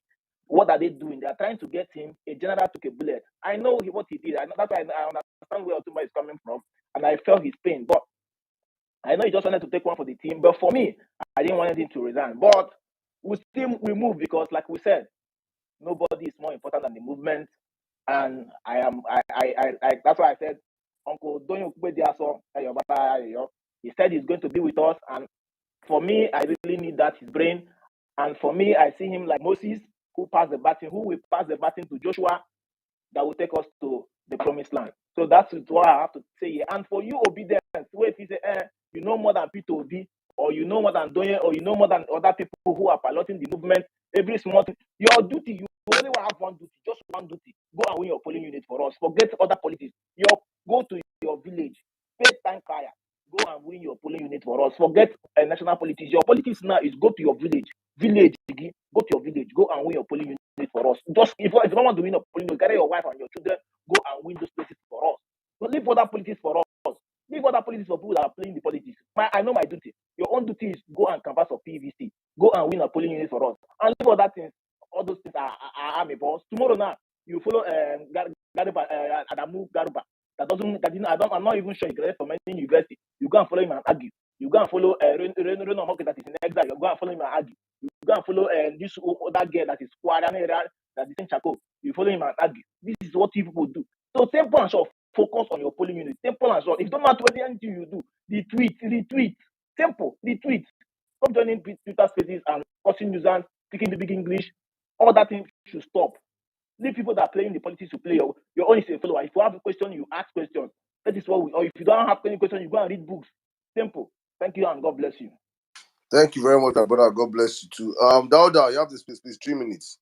What are they doing? They are trying to get him. A general took a bullet. I know what he did. That's why I understand where Otumba is coming from, and I felt his pain. But I know he just wanted to take one for the team. But for me, I didn't want him to resign. But we move because, like we said, nobody is more important than the movement. And that's why I said, Uncle Doyin Okupe, he said he's going to be with us. And for me, I really need that, his brain. And for me, I see him like Moses, who will pass the baton to Joshua, that will take us to the promised land. So that's what I have to say here. And for you, obedience, where if you say, you know more than Peter Obi, or you know more than Doyen, or you know more than other people who are piloting the movement, every small thing, your duty, you only have one duty, just one duty. Go and win your polling unit for us. Forget other politics. Go to your village, pay time fire. Go and win your polling unit for us. Forget national politics. Your politics now is go to your village. Go to your village. Go and win your polling unit for us. Just if you don't want to win a polling unit, carry your wife and your children. Go and win those places for us. But leave other politics for us. Leave other politics for people that are playing the politics. I know my duty. Your own duty is go and canvass for PVC. Go and win a polling unit for us. And leave other things. All those things are my boss. Tomorrow now, you follow Garuba, Adamu Garuba. I'm not even sure he graduated from any university. You go and follow him and argue. You go and follow Reno Moke that is in exile. You go and follow him and argue. You go and follow this other girl that is that is in Chaco. You follow him and argue. This is what people do. So simple and short, focus on your polling unit. Simple and short. If you don't matter anything you do, retweet. Simple, retweet. Stop joining Twitter spaces and causing nuisance, speaking the big English. All that thing should stop. Leave people that are playing the politics to play your own is a follower. If you have a question, you ask questions. That is what or if you don't have any question, you go and read books. Simple. Thank you and God bless you. Thank you very much, my brother. God bless you too. Dauda, you have the space, please. 3 minutes.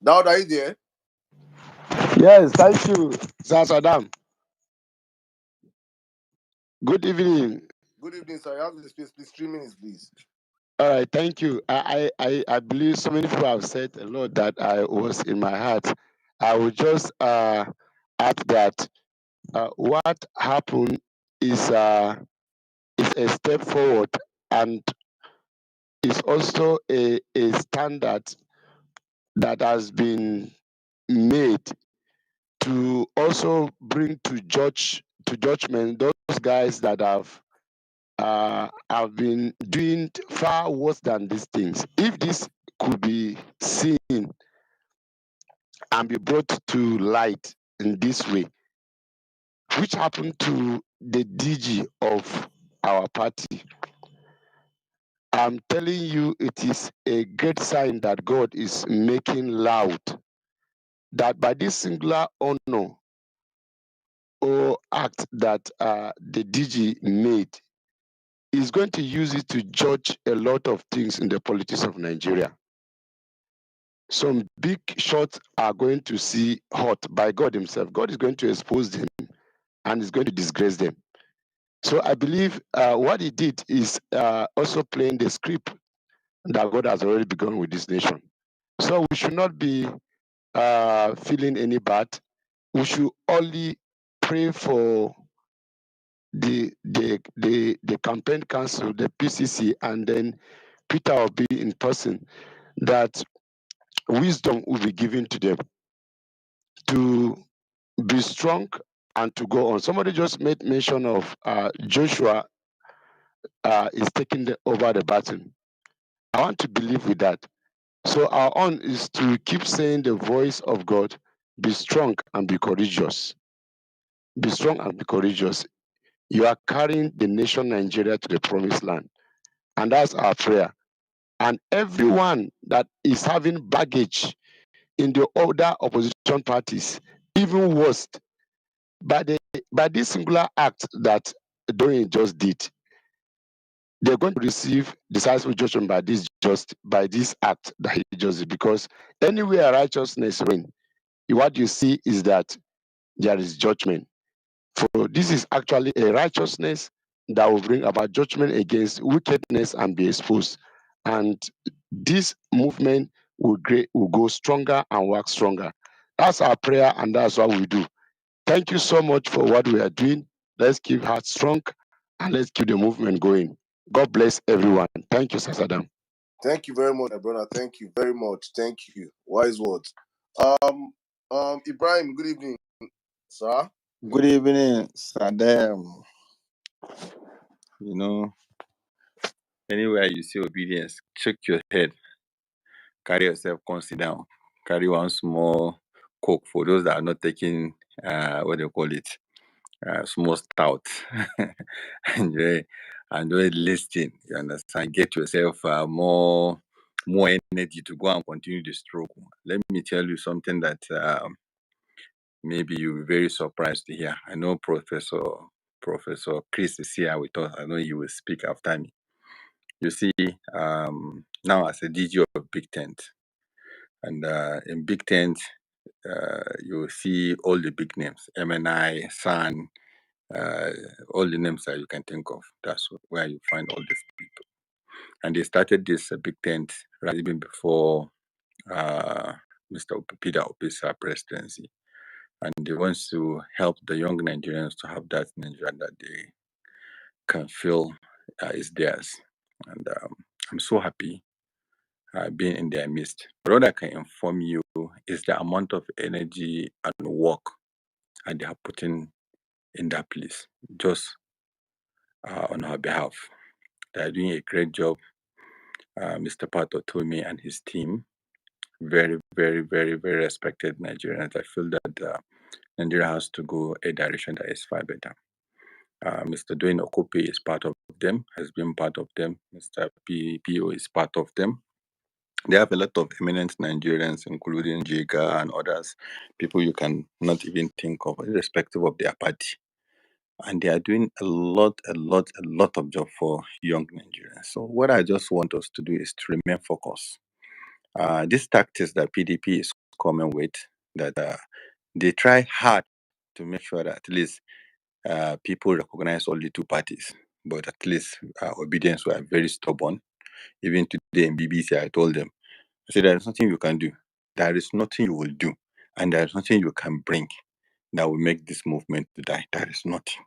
Dauda, are you there? Yes, thank you, Sir Saddam. Good evening. Good evening, sir. You have the space, please. 3 minutes, please. All right, thank you. I believe so many people have said a lot that I was in my heart. I will just add that what happened is a step forward and is also a standard that has been made to also bring to judgment those guys that have been doing far worse than these things. If this could be seen and be brought to light in this way, which happened to the DG of our party, I'm telling you, it is a great sign that God is making loud that by this singular honor or act that the DG made, is going to use it to judge a lot of things in the politics of Nigeria. Some big shots are going to see hot by God Himself. God is going to expose them and is going to disgrace them. So I believe what He did is also playing the script that God has already begun with this nation. So we should not be feeling any bad. We should only pray for the campaign council, the PCC, and then Peter Obi in person, that wisdom will be given to them to be strong and to go on. Somebody just made mention of Joshua is taking over the baton. I want to believe with that. So our own is to keep saying the voice of God, be strong and be courageous. Be strong and be courageous. You are carrying the nation Nigeria to the promised land. And that's our prayer. And everyone that is having baggage in the other opposition parties, even worse, by this singular act that Doyin just did, they're going to receive decisive judgment by this act that he just did. Because anywhere righteousness reigns, what you see is that there is judgment. For this is actually a righteousness that will bring about judgment against wickedness and be exposed. And this movement will go stronger and work stronger. That's our prayer, and that's what we do. Thank you so much for what we are doing. Let's keep heart strong and let's keep the movement going. God bless everyone. Thank you, Sasadam. Thank you very much, my brother. Thank you very much. Thank you. Wise words. Ibrahim, good evening, sir. Good evening, Sadam. You know, anywhere you see obedience, check your head, carry yourself, come sit down, carry one small coke for those that are not taking what they call it, small stout. enjoy, enjoy listening. You understand? Get yourself more energy to go and continue the stroke. Let me tell you something that maybe you'll be very surprised to hear. I know Professor Chris is here with us. I know he will speak after me. You see, now as a DG of Big Tent, and in Big Tent, you will see all the big names, MNI, San, all the names that you can think of. That's where you find all these people. And they started this Big Tent right even before Mr. Peter Obi's presidency. And they want to help the young Nigerians to have that Nigeria that they can feel is theirs. And I'm so happy being in their midst. But what I can inform you is the amount of energy and work they have put in that place, just on our behalf. They are doing a great job. Mr. Pato Tomi and his team, very, very, very, very respected Nigerians. I feel that Nigeria has to go a direction that is far better. Mr. Doyin Okupe is part of them, has been part of them. Mr. PO is part of them. They have a lot of eminent Nigerians, including Jiga and others, people you can not even think of, irrespective of their party. And they are doing a lot of job for young Nigerians. So what I just want us to do is to remain focused. These tactics that PDP is coming with, that they try hard to make sure that at least people recognize only two parties. But at least obedience were very stubborn. Even today in BBC, I told them, I said, there is nothing you can do. There is nothing you will do. And there is nothing you can bring that will make this movement to die. There is nothing.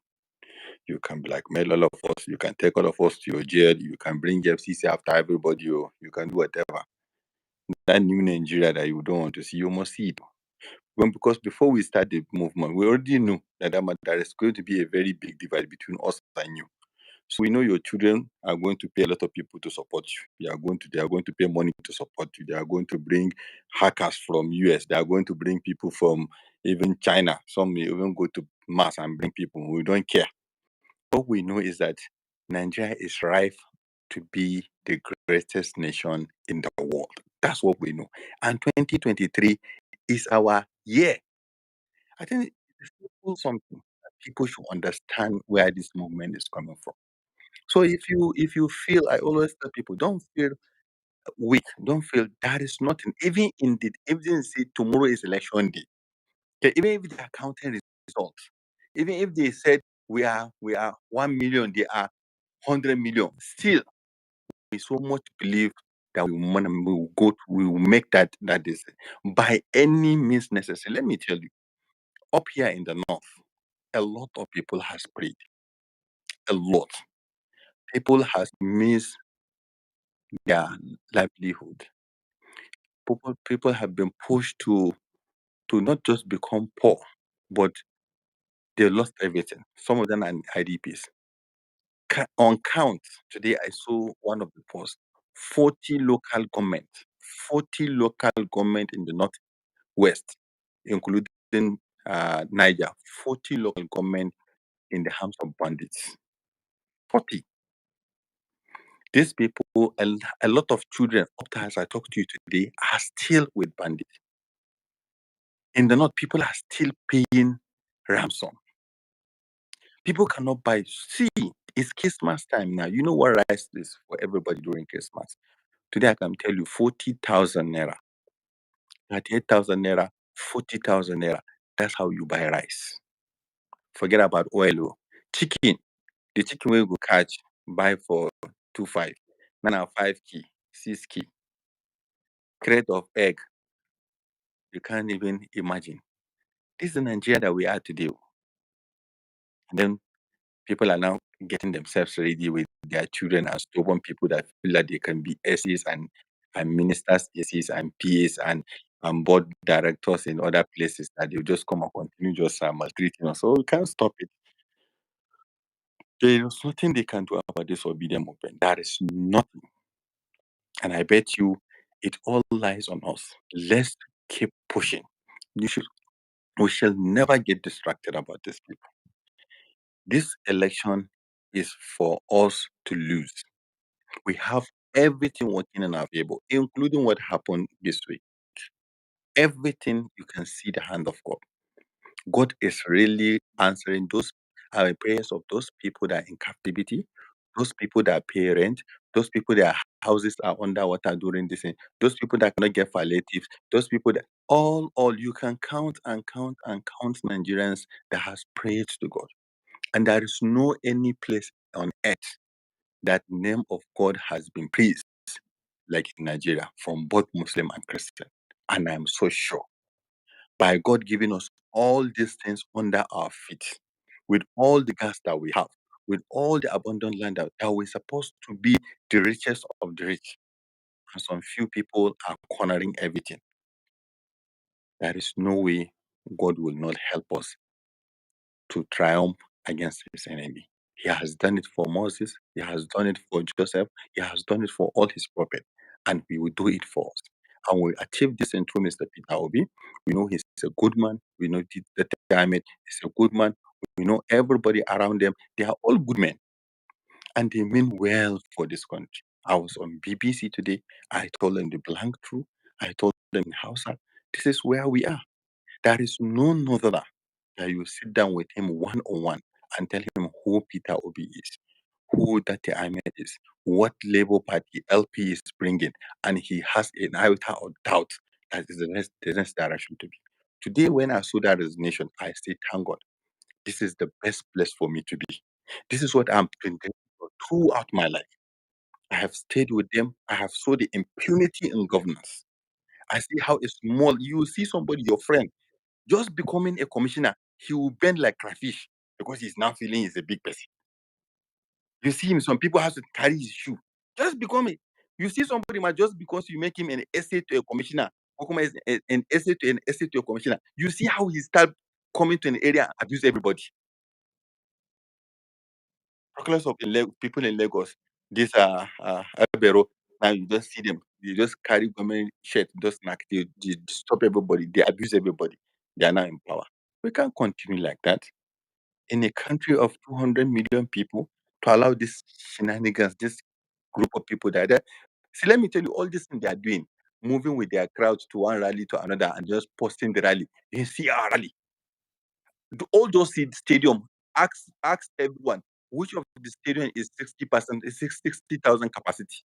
You can blackmail all of us. You can take all of us to your jail. You can bring FCC after everybody. You can do whatever. That new Nigeria that you don't want to see, you must see it. because before we start the movement, we already knew that there is going to be a very big divide between us and you. So we know your children are going to pay a lot of people to support you. They are going to pay money to support you. They are going to bring hackers from US. They are going to bring people from even China. Some may even go to Mars and bring people. We don't care. What we know is that Nigeria is ripe to be the greatest nation in the world. That's what we know. And 2023 is our year. I think it's something that people should understand where this movement is coming from. So if you feel, I always tell people, don't feel weak, don't feel that is nothing. Even say tomorrow is election day, okay, even if they are counting results, even if they said we are 1 million, they are 100 million, still we so much believe that we will make that decision by any means necessary. Let me tell you, up here in the north, a lot of people has prayed. A lot. People has missed their livelihood. People have been pushed to not just become poor, but they lost everything. Some of them are IDPs. On count, today I saw one of the posts, 40 local government, 40 local government in the northwest, including Niger, 40 local government in the hands of bandits. 40. These people, a lot of children, up to as I talk to you today, are still with bandits. In the north, people are still paying ransom. People cannot buy. See, it's Christmas time now. You know what rice is for everybody during Christmas. Today, I can tell you 40,000 naira, 38,000 naira, 40,000 naira. That's how you buy rice. Forget about oil. Chicken, the chicken we go catch, buy for 2.5. Now 5 key, 6 key. Crate of egg, you can't even imagine. This is the Nigeria that we are today. And then people are now getting themselves ready with their children as stubborn people that feel that they can be SEs and ministers, SEs and PAs and board directors in other places, that they'll just come and continue just maltreating us. So we can't stop it. There is nothing they can do about this obedient movement. There is nothing. And I bet you it all lies on us. Let's keep pushing. We shall never get distracted about this, people. This election is for us to lose. We have everything working in our favor, including what happened this week. Everything, you can see the hand of God. God is really answering those prayers of those people that are in captivity, those people that pay rent, those people their houses are underwater during this thing, those people that cannot get palliatives, those people that all you can count and count and count Nigerians that has prayed to God. And there is no any place on earth that name of God has been praised like in Nigeria from both Muslim and Christian. And I'm so sure by God giving us all these things under our feet, with all the gas that we have, with all the abundant land that we're supposed to be the richest of the rich, and some few people are cornering everything. There is no way God will not help us to triumph against his enemy. He has done it for Moses, he has done it for Joseph, he has done it for all his prophets, and he will do it for us. And we achieve this in through Mr. Peter Obi. We know he's a good man. We know the Ahmed is a good man. We know everybody around them, they are all good men. And they mean well for this country. I was on BBC today. I told them the blank truth. I told them in Hausa, this is where we are. There is no other that you sit down with him one on one and tell him who Peter Obi is, who Dati Ahmed is, what Labour Party LP is bringing, and he has an iota of doubt that is the next direction to be. Today, when I saw that resignation, I said, thank God, this is the best place for me to be. This is what I'm doing throughout my life. I have stayed with them. I have saw the impunity in governance. I see how it's small. You see somebody, your friend, just becoming a commissioner, he will bend like crayfish because he's now feeling he's a big person. You see him, some people have to carry his shoe. Just become it. You see somebody might just because you make him an essay to a commissioner Okuma is an SA to a commissioner. You see how he start coming to an area and abuse everybody. Proclus of people in Lagos, these are Albero. Now you just see them. They just carry government shirt, just like they stop everybody. They abuse everybody. They are now in power. We can't continue like that in a country of 200 million people to allow this shenanigans, this group of people that are there. See, let me tell you all this thing they are doing, moving with their crowds to one rally to another and just posting the rally. You see our rally. All those stadium, ask everyone which of the stadium is 60%, is 60,000 capacity.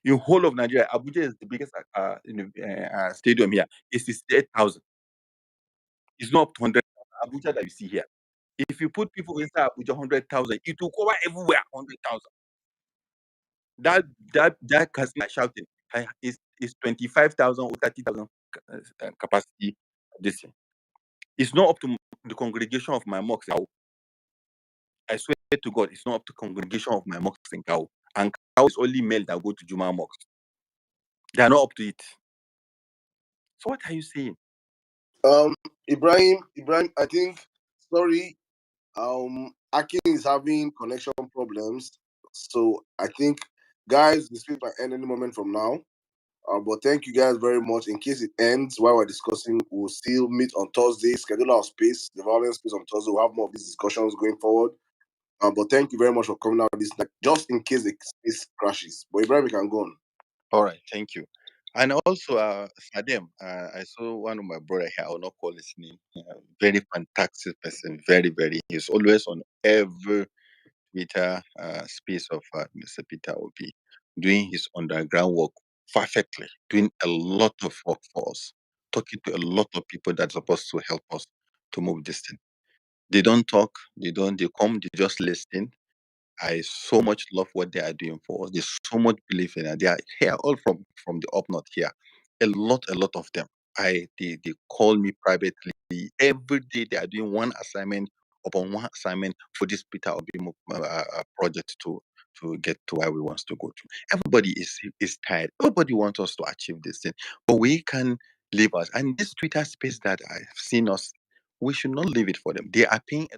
In whole of Nigeria, Abuja is the biggest stadium here. It's 68,000. It's not up to 100,000. Abuja that you see here. If you put people inside Abuja 100,000, it will cover everywhere 100,000. That casino shouting is 25,000 or 30,000 capacity. This thing. It's not up to the congregation of my mosque. I swear to God, it's not up to congregation of my mosque in Kao. And Kao is only male that go to Juma mosque. They are not up to it. So what are you saying? Ibrahim, I think, sorry, Akin is having connection problems. So I think, guys, the speech might end any moment from now. But thank you guys very much. In case it ends while we're discussing, we'll still meet on Thursday, schedule our space, the violence space on Thursday. We'll have more of these discussions going forward. But thank you very much for coming out this night, just in case the space crashes. But Ibrahim, you can go on. All right, thank you. And also, Sadem, I saw one of my brother here. I will not call his name. Very fantastic person. Very, very. He's always on every Twitter space of Mr. Peter Obi, doing his underground work perfectly, doing a lot of work for us, talking to a lot of people that's supposed to help us to move this thing. They don't talk. They come. They just listen. I so much love what they are doing for us. There's so much belief in it. They are here all from the up north here. A lot of them. They call me privately every day. They are doing one assignment upon one assignment for this Peter Obi project to get to where we want to go to. Everybody is tired. Everybody wants us to achieve this thing, but we can leave us. And this Twitter space that I've seen us, we should not leave it for them. They are paying